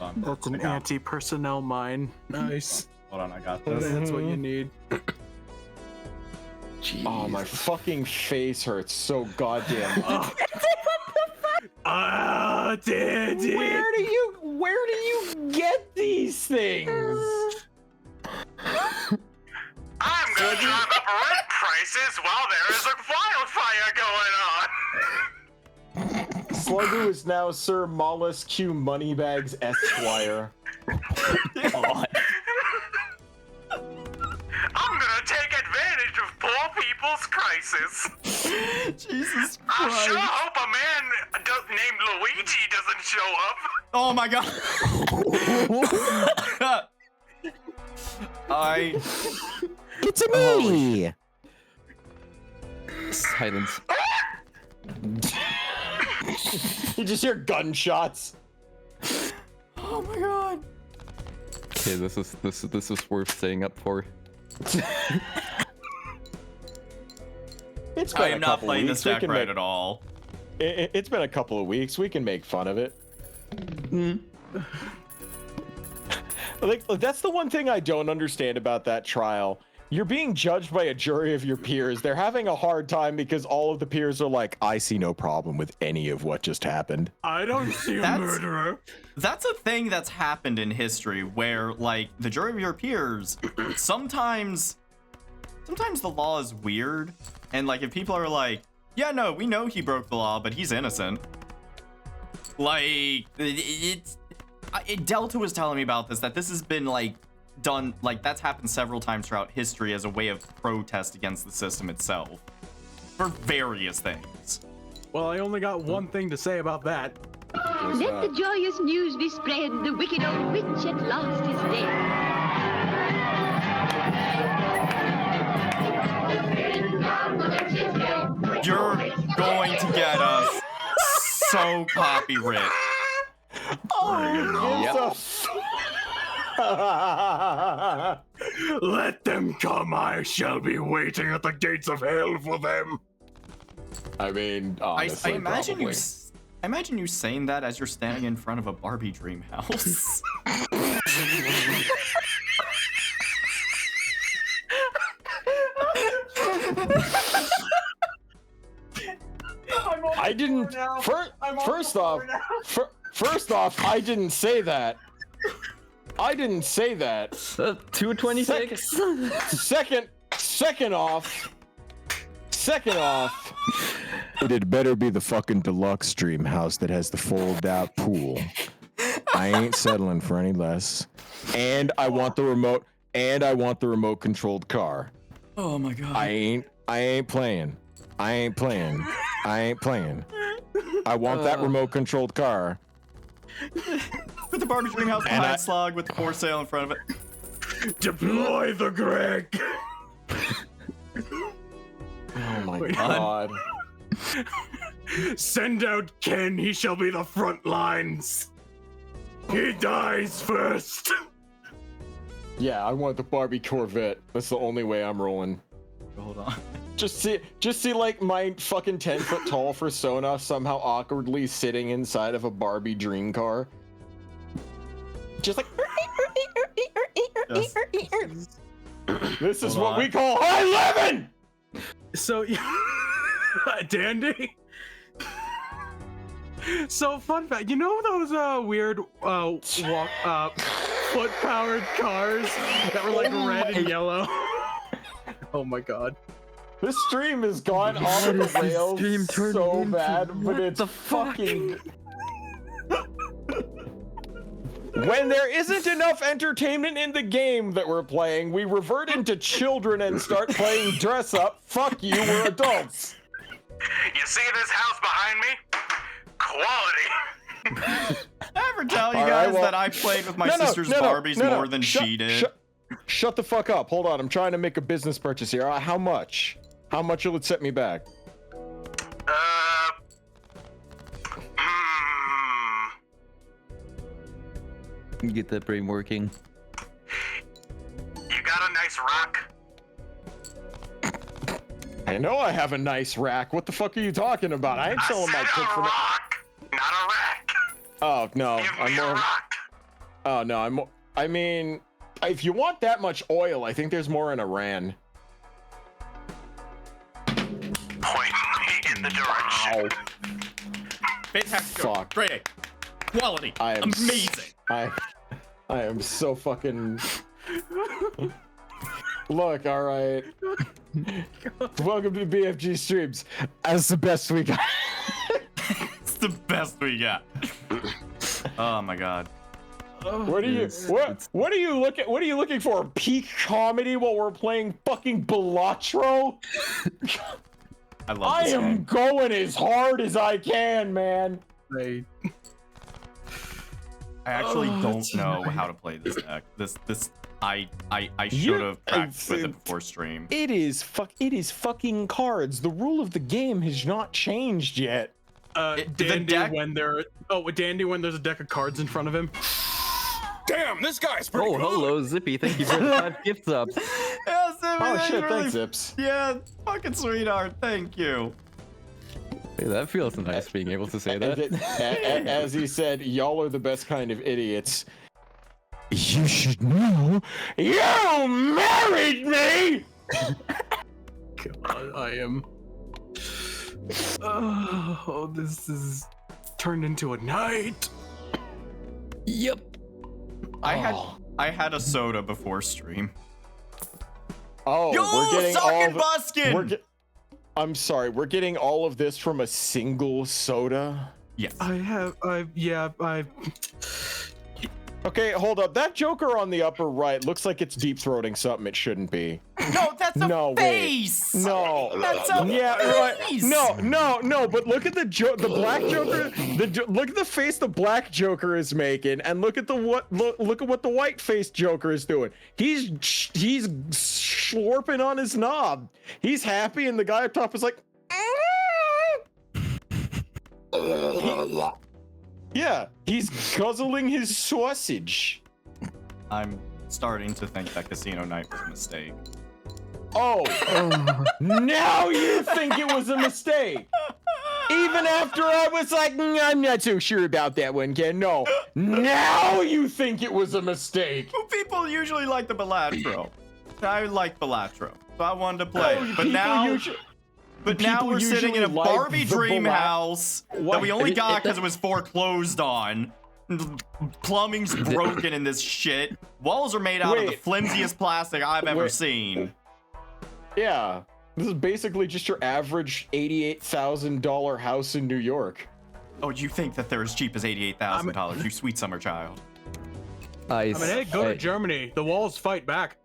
on. That's an anti-personnel mine. Nice. Hold on, I got this. That's what you need. Jeez. Oh, my fucking face hurts so goddamn. Dandy. Where do you get these things? I'm gonna drive up rent prices while there is a wildfire going on. Sluggo is now Sir Mollusk Q Moneybags Esquire. God. I'm gonna take advantage of poor people's crisis. Jesus I sure Christ. hope a man named Luigi doesn't show up. Oh my god. It's me. Silence. You just hear gunshots. Oh my god. Okay, this is worth staying up for. It's been I a am not couple playing weeks. this We deck can right make- at all. It's been a couple of weeks. We can make fun of it. Like, that's the one thing I don't understand about that trial. You're being judged by a jury of your peers. They're having a hard time because all of the peers are like, I see no problem with any of what just happened. I don't see a That's- murderer. That's a thing that's happened in history where, like, the jury of your peers, sometimes the law is weird. And, like, if people are like, yeah, no, we know he broke the law, but he's innocent. Like, Delta was telling me about this, that this has been, like, done, like, that's happened several times throughout history as a way of protest against the system itself. For various things. Well, I only got one thing to say about that. Let the joyous news be spread. The wicked old witch at last is dead. You're going to get us so copyrighted. Let them come. I shall be waiting at the gates of hell for them. I mean, I honestly, imagine probably. I imagine you saying that as you're standing in front of a Barbie dream house. I didn't. First off, I didn't say that. I didn't say that. 226. Second off, it had better be the fucking deluxe dream house that has the fold out pool. I ain't settling for any less. And I want the remote. And I want the remote controlled car. Oh my god. I ain't playing. I want that remote controlled car. With the Barbie dream house And behind I- Slug with the for sale in front of it. Deploy the Greg. Oh my Wait, god. Send out Ken. He shall be the front lines. He dies first. Yeah, I want the Barbie Corvette. That's the only way I'm rolling. Hold on. Just see like my fucking 10-foot tall persona somehow awkwardly sitting inside of a Barbie dream car. Just like this is Hold what on. we call high living! So, Dandy. So, fun fact, you know those weird foot-powered cars that were like red and yellow? Oh my god. This stream has gone off What the is this rails stream turning so into? bad, but What it's the fuck? fucking. When there isn't enough entertainment in the game that we're playing, we revert into children and start playing dress up. Fuck you, we're adults. You see this house behind me? Quality. I ever tell you All right, guys well- that I played with my No, sister's Barbies no, more than Shut- she did? Shut the fuck up. Hold on, I'm trying to make a business purchase here. How much? How much will it set me back? Get that brain working. You got a nice rock? I know I have a nice rack. What the fuck are you talking about? I ain't I selling my said kid a for no. rock, not a rack. Oh no, Give I'm me a more. rock. Oh no, I mean, if you want that much oil, I think there's more in Iran. Point me in the direction. Fantastic. Fuck. Great. Quality. I am Amazing. I am so fucking. Look, all right. Welcome to BFG Streams. That's the best we got. It's the best we got. Oh my god. What are you looking for? Peak comedy while we're playing fucking Balatro? I love I this am game. going as hard as I can, man. Right. I actually don't know how to play this deck. I should have practiced with it before stream. It is fucking cards. The rule of the game has not changed yet. The Dandy deck- when Dandy when there's a deck of cards in front of him. Damn, this guy's pretty Oh, good. hello, Zippy. Thank you for the 5 gift subs. Yes, Oh shit, thanks, Zips. Yeah, fucking sweetheart. Thank you. Hey, that feels nice being able to say that. As he said, y'all are the best kind of idiots. You should know, you married me! God, I am. Oh, this is turned into a night. Yep. I had a soda before stream. Oh, Yo, we're getting suck all and the- buskin'! we're ge- I'm sorry, we're getting all of this from a single soda? Yes. Okay, hold up. That Joker on the upper right looks like it's deep throating something it shouldn't be. No, that's a No, wait. face. No. That's a Yeah, face. right. No, but look at the black Joker. Look at the face the black Joker is making, and look at look at what the white faced Joker is doing. He's slurping on his knob. He's happy, and the guy up top is like, yeah, he's guzzling his sausage. I'm starting to think that casino night was a mistake. Oh, now you think it was a mistake. Even after I was like, I'm not so sure about that one, Ken. No, now you think it was a mistake. Well, people usually like the Balatro. I like Balatro, so I wanted to play it. But now, people we're sitting in a usually like Barbie the dream Balat- house that we only got because it was foreclosed on. Plumbing's broken in this shit. Walls are made out of the Wait. flimsiest plastic I've ever Wait. seen. Yeah, this is basically just your average $88,000 house in New York. Oh, you think that they're as cheap as $88,000, you sweet summer child. I I mean, hey, go to Germany. The walls fight back.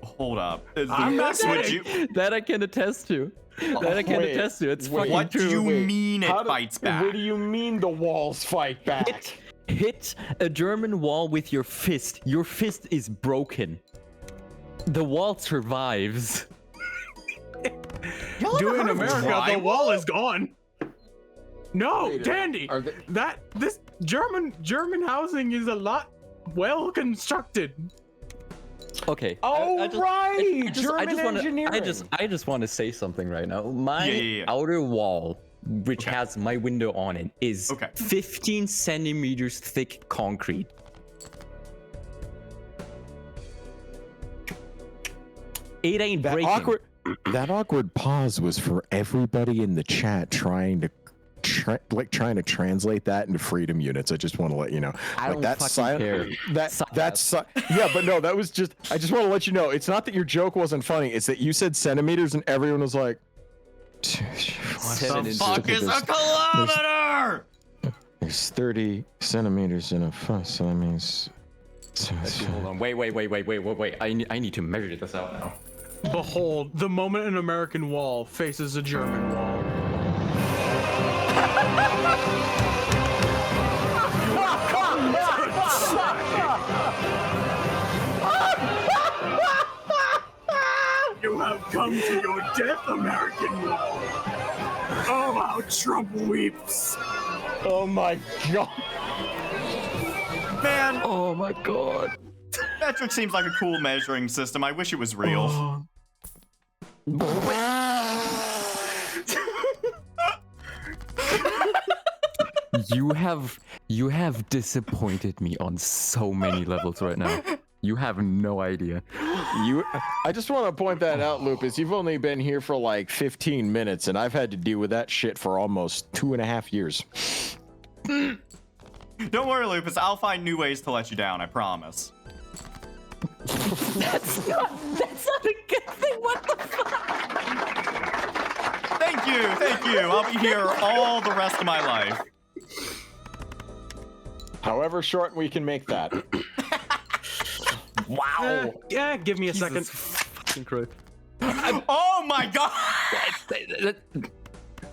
Hold up. I'm not Would kidding. you? That I can attest to. That I can Wait, attest to. It's wait. fucking What true. do you Wait, mean it How do- fights back? What do you mean the walls fight back? Hit a German wall with your fist. Your fist is broken. The wall survives. Doing in America, the drywall? wall is gone. No, Wait a- Dandy. are they- This German housing is a lot well constructed. Okay. Oh, right! German engineering. I just want to say something right now. My Yeah. outer wall, which has my window on it, is Okay. 15 centimeters thick concrete. It ain't breaking. That awkward pause was for everybody in the chat trying to translate that into freedom units. I just want to let you know. I don't that's fucking care. Yeah, but no, that was just. I just want to let you know. It's not that your joke wasn't funny. It's that you said centimeters and everyone was like. Seven inches. Fuck is a kilometer? There's 30 centimeters in a foot, so that means. Actually, hold on. Wait. I need to measure this out now. Behold, the moment an American wall faces a German wall. You have come to your death, American wall. Oh, how Trump weeps. Oh my god. Man, Oh my god. metric seems like a cool measuring system. I wish it was real. Oh. You have disappointed me on so many levels right now. You have no idea. I just want to point that out, Lupus. You've only been here for like 15 minutes, and I've had to deal with that shit for almost 2.5 years. Don't worry, Lupus. I'll find new ways to let you down. I promise. That's not a good thing. What the fuck? Thank you. I'll be here all the rest of my life. However short we can make that. Wow. Yeah, give me a second. Fucking Christ. Oh my god!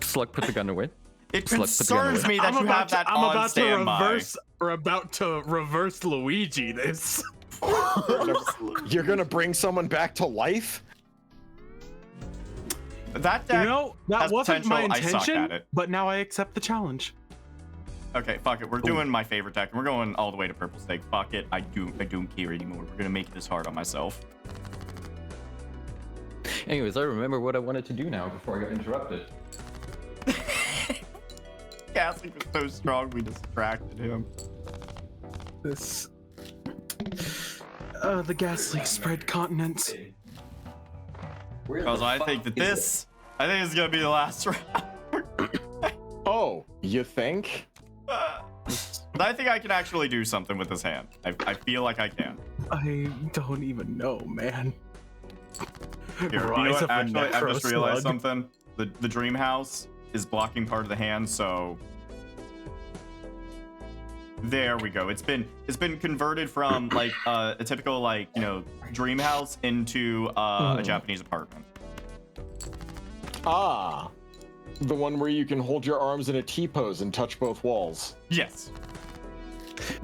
Slug, put the gun away. It Slug, put the gun concerns away. me that you have that on standby. We're about to reverse Luigi this. You're gonna bring someone back to life? That deck that has wasn't my potential. I suck intention, at it. but now I accept the challenge. Okay, fuck it. We're doing my favorite deck, and we're going all the way to purple stake. Fuck it. I don't care anymore. We're gonna make it this hard on myself. Anyways, I remember what I wanted to do now before I got interrupted. Gasly was so strong, we distracted him. This. The gas leak spread continents. Also, I think that this is gonna be the last round. Oh, you think? But I think I can actually do something with this hand. I feel like I can. I don't even know, man. Here, you know Rise what? of a Actually, I've just necro realized slug. something. The dream house is blocking part of the hand, so there we go. It's been converted from like a typical like dream house into a Japanese apartment. Ah, the one where you can hold your arms in a T-pose and touch both walls. Yes.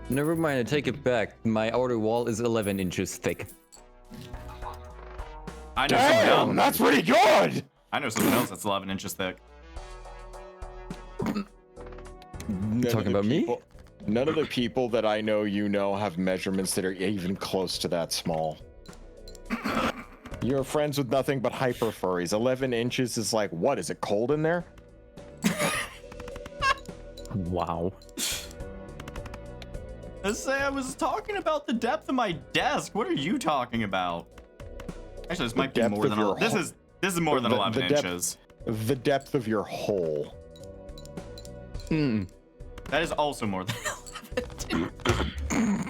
Never mind, I take it back. My outer wall is 11 inches thick. I know someone Damn, else. that's pretty good! I know someone else that's 11 inches thick. Talking about me? None of the people that I know have measurements that are even close to that small. You're friends with nothing but hyper furries. 11 inches is like, what? Is it cold in there? Wow. I was talking about the depth of my desk. What are you talking about? Actually, this might be more than this is more than 11 inches. The depth of your hole. That is also more than 11.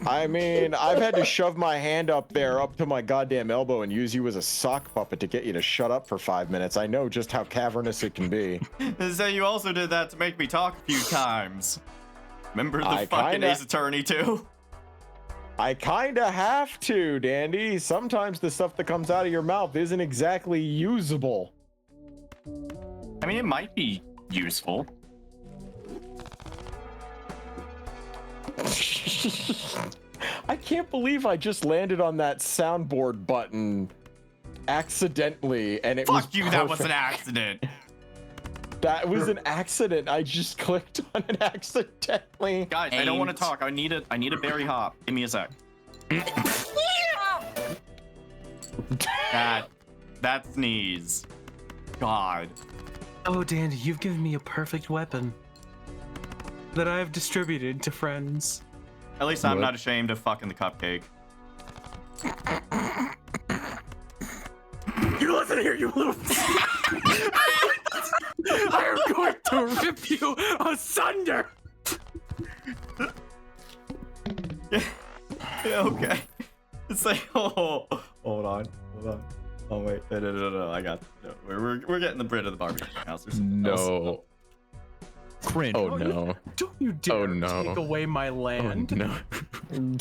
I mean, I've had to shove my hand up there up to my goddamn elbow and use you as a sock puppet to get you to shut up for 5 minutes. I know just how cavernous it can be. So you also did that to make me talk a few times. Remember the fucking Ace Attorney too? I kinda have to, Dandy. Sometimes the stuff that comes out of your mouth isn't exactly usable. I mean, it might be useful. I can't believe I just landed on that soundboard button accidentally, and it was Fuck you, that was an accident. That was an accident. I just clicked on it accidentally. Guys, I don't want to talk. I need a berry hop. Give me a sec. that sneeze. God. Oh, Dandy, you've given me a perfect weapon that I have distributed to friends. At least I'm not ashamed of fucking the cupcake. You listen here, you little. I am going to rip you asunder. Yeah, okay. It's like, hold on. Oh wait, no. I got. No, we're getting rid of the barbecue house. No. Cringe. Oh no. Don't you dare take away my land. Oh, no.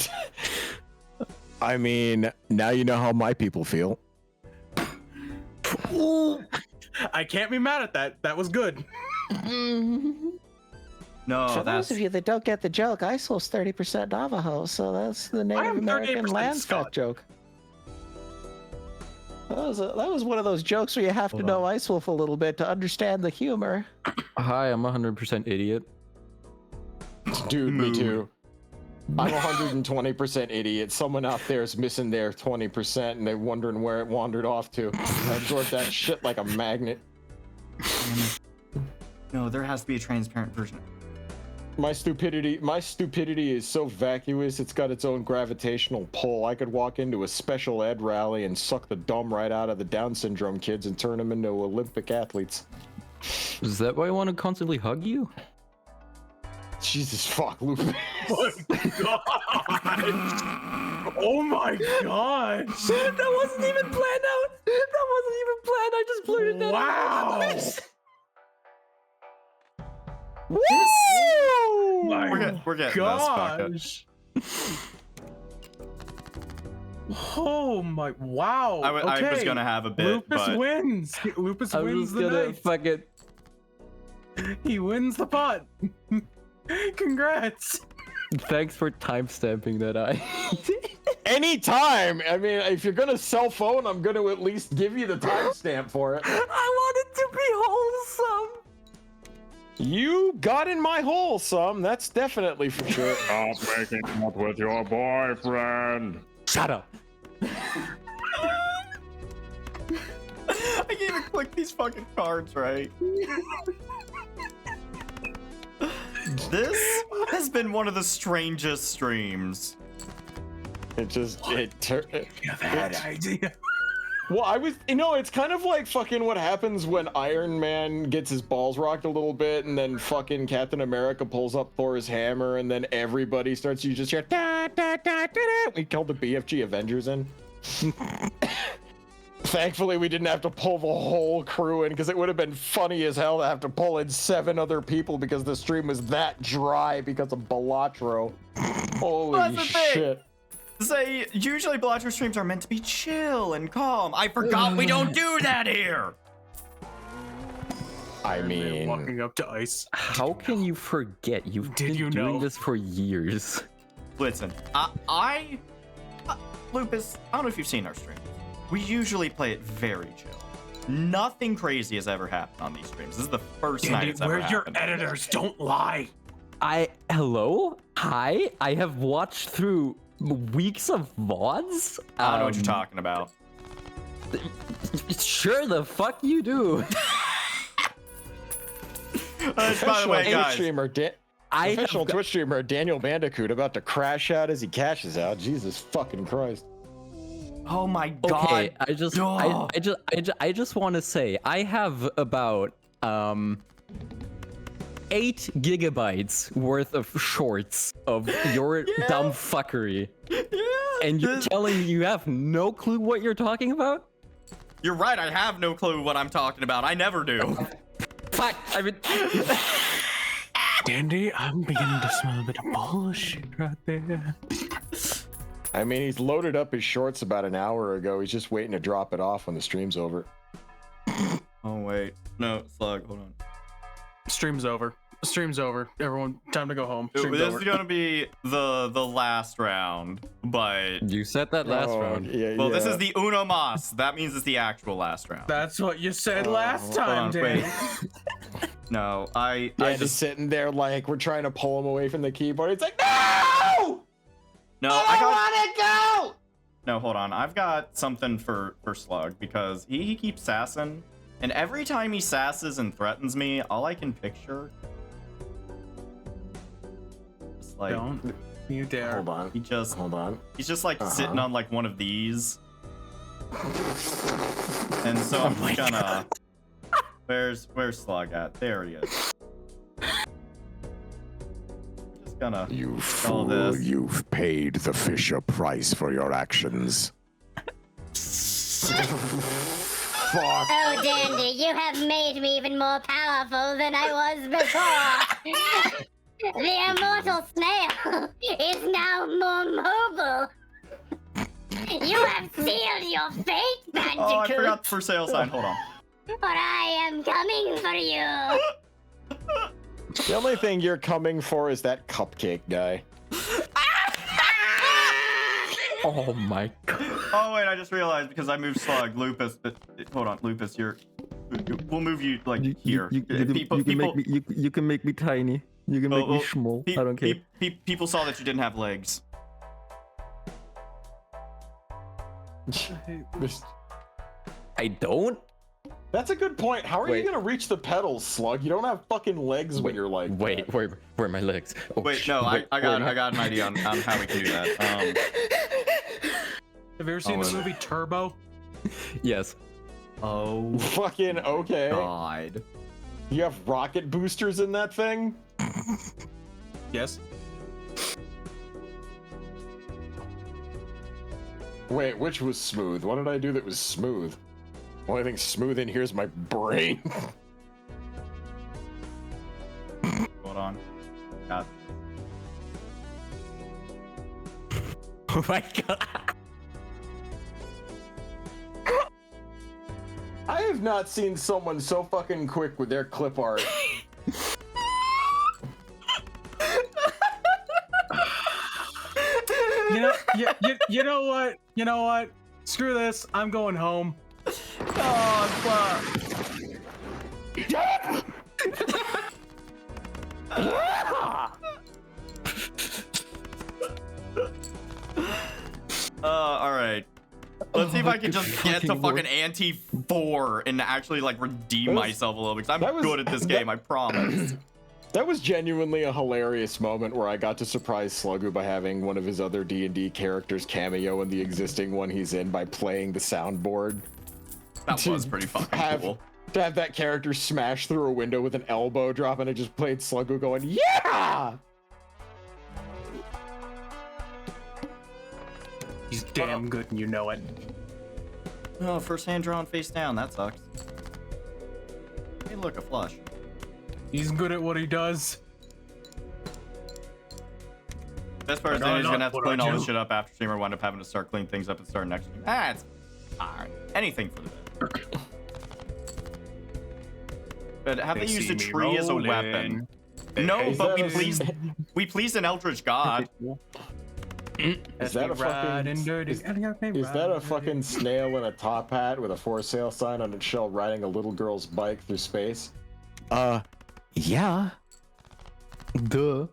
I mean, now you know how my people feel. I can't be mad at that. That was good. No, For those of you that don't get the joke, Isol's 30% Navajo, so that's the Native American land fact joke. That was one of those jokes where you have to know Ice Wolf a little bit to understand the humor. Hi, I'm 100% idiot. Dude, me mood. too. I'm 120% idiot. Someone out there is missing their 20% and they're wondering where it wandered off to. I absorb that shit like a magnet. No, there has to be a transparent version. My stupidity is so vacuous, it's got its own gravitational pull. I could walk into a special ed rally and suck the dumb right out of the Down syndrome kids and turn them into Olympic athletes. Is that why I want to constantly hug you? Jesus fuck, Lupe. Oh my god! Oh my god! That wasn't even planned out! That wasn't even planned, I just blurted that Wow! out. Woo! We're getting this. Gosh! Oh my! Wow! I was Okay. gonna have a bit, Lupus but wins. Lupus I'm wins just the gonna night. fucking... He wins the pot. Congrats. Thanks for timestamping that eye. Anytime! I mean, if you're gonna cell phone, I'm gonna at least give you the timestamp for it. I want it to be wholesome. You got in my hole, some. That's definitely for sure. Stop making out with your boyfriend. Shut up. I can't even click these fucking cards right. This has been one of the strangest streams. It just, You have had an idea. Well, it's kind of like fucking what happens when Iron Man gets his balls rocked a little bit and then fucking Captain America pulls up Thor's hammer and then everybody starts, you just hear, da, da, da, da, da. We called the BFG Avengers in. Thankfully, we didn't have to pull the whole crew in because it would have been funny as hell to have to pull in 7 other people because the stream was that dry because of Balatro. Holy That's the thing. shit. Say, usually Balatro streams are meant to be chill and calm. I forgot we don't do that here. I mean, Walking up to ice. How can you forget? You've Did been you doing know? this for years. Listen, Lupus, I don't know if you've seen our stream. We usually play it very chill. Nothing crazy has ever happened on these streams. This is the first night Andy, it's ever we're your happened. editors. Don't lie. Hello? Hi? I have watched through weeks of VODs? I don't know what you're talking about. Sure the fuck you do. By the way, Twitch guys, streamer, professional Twitch streamer Daniel Bandicoot about to crash out as he cashes out. Jesus fucking Christ. oh my god. Okay, I just want to say I have about 8 gigabytes worth of shorts of your dumb fuckery. Yeah, And you're telling me you have no clue what you're talking about? you're right. I have no clue what I'm talking about. I never do. Fuck, I mean... Dandy, I'm beginning to smell a bit of bullshit right there. I mean, he's loaded up his shorts about an hour ago. He's just waiting to drop it off when the stream's over. Oh wait, no, Slug, hold on. Stream's over. Stream's over. Everyone, time to go home. Stream's This over. is gonna be the last round, but You said that last round. Yeah, well, this yeah. is the uno mas. That means it's the actual last round. That's what you said last Hold time, on, Danny. wait. No, I just just sitting there like we're trying to pull him away from the keyboard. It's like, no! no, I want to go! No, hold on. I've got something for Slug because he keeps sassing, and every time he sasses and threatens me, all I can picture is like Don't you dare. Hold on. he just Hold on. he's just like sitting on like one of these, and so I'm just gonna. Where's Slug at? There he is. I'm just gonna. You all fool, this. you've paid the fish a price for your actions. Fuck. Oh, Dandy, you have made me even more powerful than I was before. The immortal snail is now more mobile. You have sealed your fate, Bandicoot. Oh, I forgot the for sale sign. Hold on. But I am coming for you. The only thing you're coming for is that cupcake guy. Oh my god. Oh wait, I just realized because I moved Slug, Lupus. Hold on, Lupus, We'll move you like here. You can make me tiny. You can make me small. I don't care. People saw that you didn't have legs. I don't. That's a good point. How are you gonna reach the pedals, Slug? You don't have fucking legs when you're like. Wait, where are my legs? Oh, wait, no, I got an idea on how we can do that. Have you ever seen the movie Turbo? Yes. Oh. Fucking okay. God. You have rocket boosters in that thing? Yes. Wait, which was smooth? What did I do that was smooth? Only thing smooth in here is my brain. Hold on. God. Oh my god. I have not seen someone so fucking quick with their clip art. You know what? You know what? Screw this. I'm going home. Oh, all right. Let's see if I can just get to fucking ante 4 and actually like redeem myself a little because I'm good at this game, I promise. That was genuinely a hilarious moment where I got to surprise Sluggu by having one of his other D&D characters cameo in the existing one he's in by playing the soundboard. That was pretty fucking cool. To have that character smash through a window with an elbow drop and I just played Sluggu going, yeah! He's damn good and you know it. Oh, first hand drawn face down. That sucks. Hey, look, a flush. He's good at what he does. Best part is then he's gonna have to clean all this shit up after stream or wind up having to start cleaning things up and start next stream. It's fine. Anything for the better. But have they used a tree as a weapon? No, but we pleased an eldritch god. Is that a fucking snail in a top hat with a for sale sign on its shell riding a little girl's bike through space? Yeah. Duh.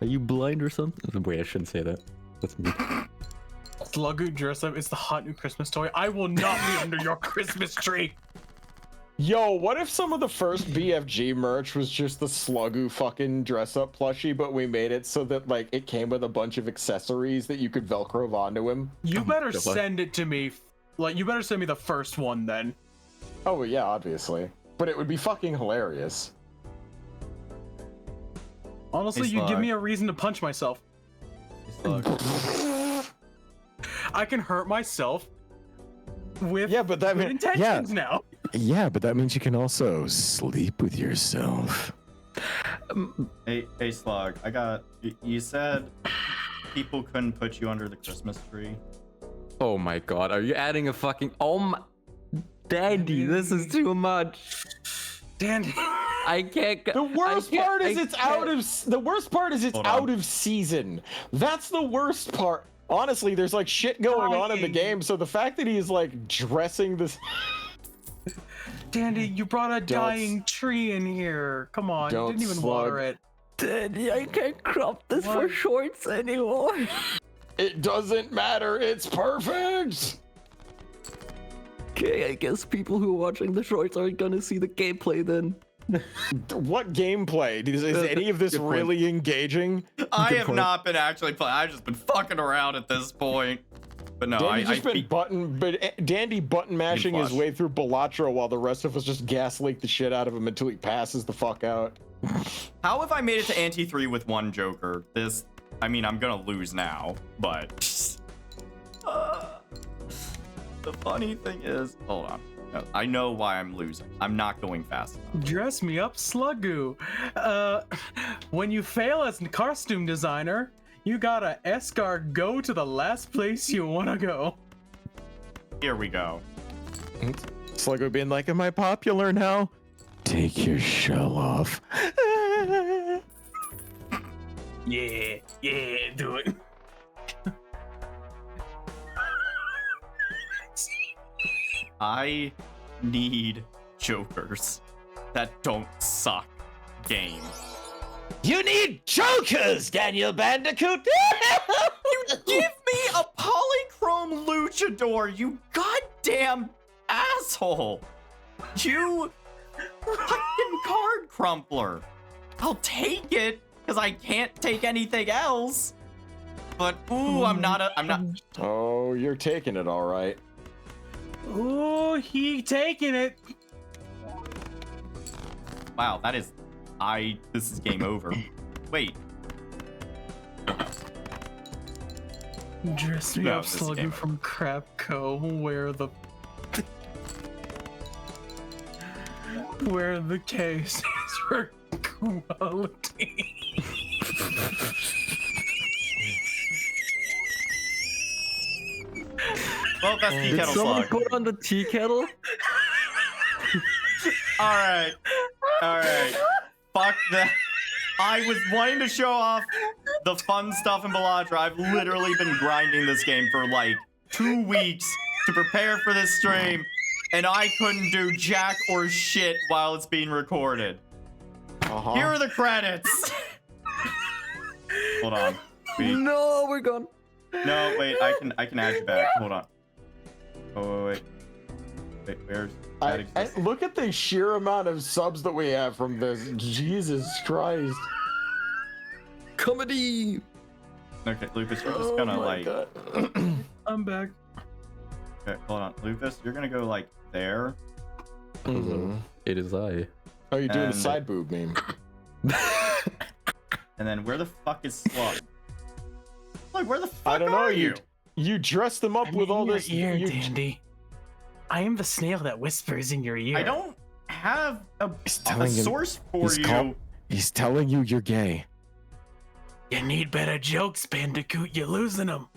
Are you blind or something? Wait, I shouldn't say that. That's me. Sluggu dress up is the hot new Christmas toy. I will not be under your Christmas tree. Yo, what if some of the first BFG merch was just the Sluggu fucking dress up plushie, but we made it so that like it came with a bunch of accessories that you could Velcro onto him? You better send it to me. Like, you better send me the first one then. Oh yeah, obviously. But it would be fucking hilarious. Honestly, you give me a reason to punch myself. I can hurt myself with intentions now. Yeah, but that means you can also sleep with yourself. Hey, Slug, you said people couldn't put you under the Christmas tree. Oh my god, are you adding a fucking... Oh my... Dandy, this is too much. Dandy. I can't... The worst part is it's out of season. That's the worst part. Honestly, there's like shit going on in the game, so the fact that he's like dressing this... Dandy, you brought a dying tree in here. Come on, you didn't even water it. Dandy, I can't crop this for shorts anymore. It doesn't matter, it's perfect! Okay, I guess people who are watching the shorts aren't gonna see the gameplay then. What gameplay? Is any of this really engaging? I have not been actually playing. I've just been fucking around at this point. But no, Dandy button mashing his way through Balatro while the rest of us just gas leak the shit out of him until he passes the fuck out. How have I made it to ante 3 with one Joker? I mean, I'm gonna lose now, but the funny thing is, hold on. No, I know why I'm losing. I'm not going fast enough. Dress me up, Sluggu. When you fail as a costume designer, you gotta escort go to the last place you wanna go. Here we go. Sluggu being like, am I popular now? Take your shell off. Yeah, do it. I need jokers that don't suck game. You need jokers, Daniel Bandicoot. You give me a polychrome luchador, you goddamn asshole. You fucking card crumpler. I'll take it, because I can't take anything else. But, ooh, I'm not. Oh, you're taking it all right. Ooh, he taking it. Wow, that is, this is game over. Wait. Dress me No, up, this is Slugger game from Crapco. Where the K stands for quality. Well, that's tea Did kettle someone slug. put on the tea kettle? Alright. Fuck that. I was wanting to show off the fun stuff in Balatro. I've literally been grinding this game for like 2 weeks to prepare for this stream, and I couldn't do jack or shit while it's being recorded. Here are the credits. Hold on. Wait. No, we're gone. No, wait, I can add you back. Hold on. Oh, wait. Where's that exists? Look at the sheer amount of subs that we have from this. Jesus Christ. Comedy. Okay, Lucas, you're just gonna like. God. I'm back. Okay, hold on, Lucas, you're gonna go like there. It is I. Oh, you're doing a And- side boob meme. And then where the fuck is Slug? Like, where the fuck I don't know. are you? You dress them up with all this. ear, you- Dandy. I am the snail that whispers in your ear. I don't have a telling him- source for he's you. He's telling you you're gay. You need better jokes, Bandicoot. You're losing them.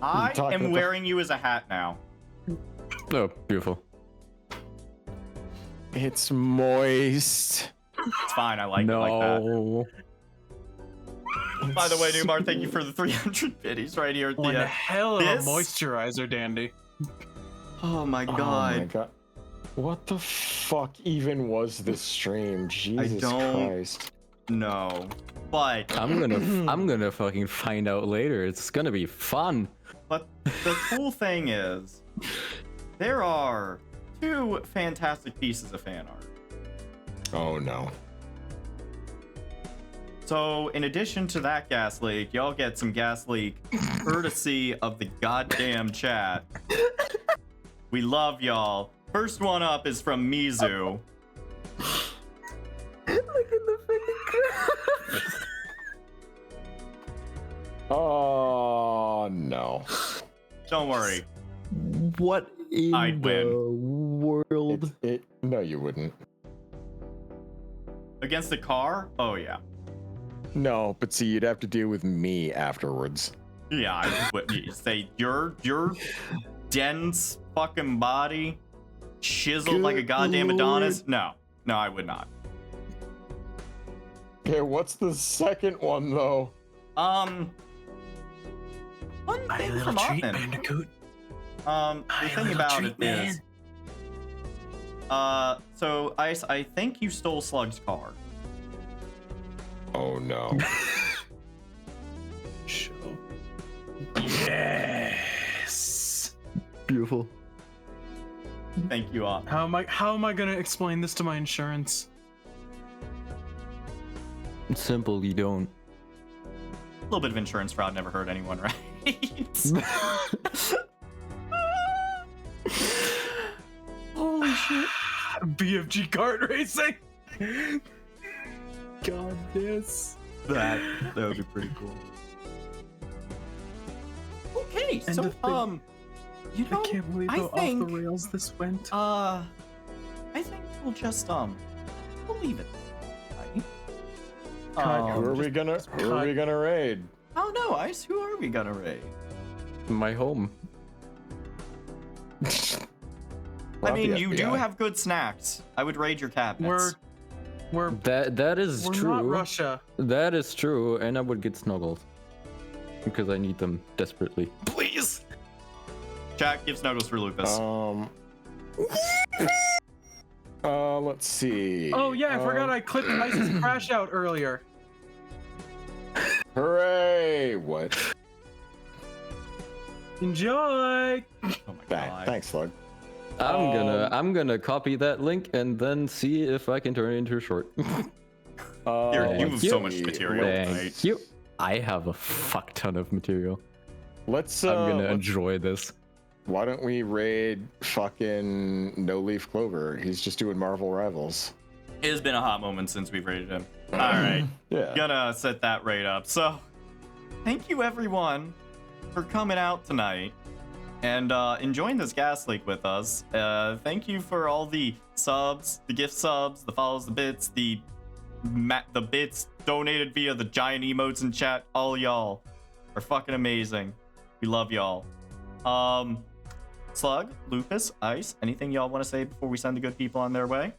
I talking am about- wearing you as a hat now. Oh, beautiful. It's moist. It's fine, I like it like that. No. By the way, Newmar, thank you for the 300 biddies right here at the One end. hell of this- a moisturizer, Dandy. Oh my Oh my god. god. What the fuck even was this stream? Jesus don't- Christ. No. But I'm gonna fucking find out later. It's gonna be fun. But the cool thing is, there are 2 fantastic pieces of fan art. Oh no. So, in addition to that gas leak, y'all get some gas leak courtesy of the goddamn chat. We love y'all. First one up is from Mizu. Oh no. Don't worry. What in I'd the world? No, you wouldn't. Against the car? Oh, yeah. No, but see, you'd have to deal with me afterwards. Yeah, I would say your dense fucking body chiseled like a Good goddamn lord. Adonis. No, I would not. Okay, what's the second one though? One My thing little from treat, Otten. Bandicoot. The My thing little about treat, it is, so Ice, I think you stole Slug's car. Oh no. Show. Yes. Beautiful. Thank you, Otten. How am I gonna explain this to my insurance? It's simple. You don't. A little bit of insurance fraud never hurt anyone, right? Holy shit. BFG kart racing. God, yes. that would be pretty cool. Okay, And so the thing- you know, I can't believe I how off think- the rails this went. I think we'll just we'll leave it. Right? Who are we gonna raid? Oh no, Ice, who are we gonna raid? My home. I Not mean, the you do FBI. have good snacks. I would raid your cabinets. We're That is we're true. not Russia. That is true, and I would get snuggles because I need them desperately. Please. Chat, give snuggles for Lucas. Let's see. Oh yeah, I forgot I clipped Ice's crash out earlier. Hooray! What? Enjoy. Oh my god. Thanks, Slug. I'm gonna copy that link and then see if I can turn it into a short. Here, you have so much let's material. Thank Right? you. I have a fuck ton of material. Let's. I'm gonna enjoy this. Why don't we raid fucking No Leaf Clover? He's just doing Marvel Rivals. It has been a hot moment since we've rated him. All right, Yeah. gonna set that raid up. So, thank you everyone for coming out tonight and enjoying this gas leak with us. Thank you for all the subs, the gift subs, the follows, the bits, the bits donated via the giant emotes in chat. All y'all are fucking amazing. We love y'all. Slug, Lupus, Ice, anything y'all want to say before we send the good people on their way?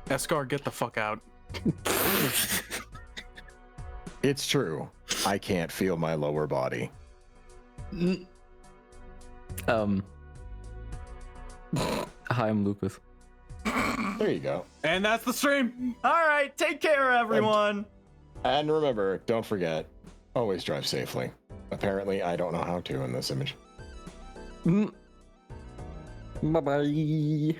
Escar, get the fuck out. It's true. I can't feel my lower body. Hi, I'm Lucas. There you go. And that's the stream. All right, take care, everyone. And remember, don't forget, always drive safely. Apparently, I don't know how to in this image. Bye-bye.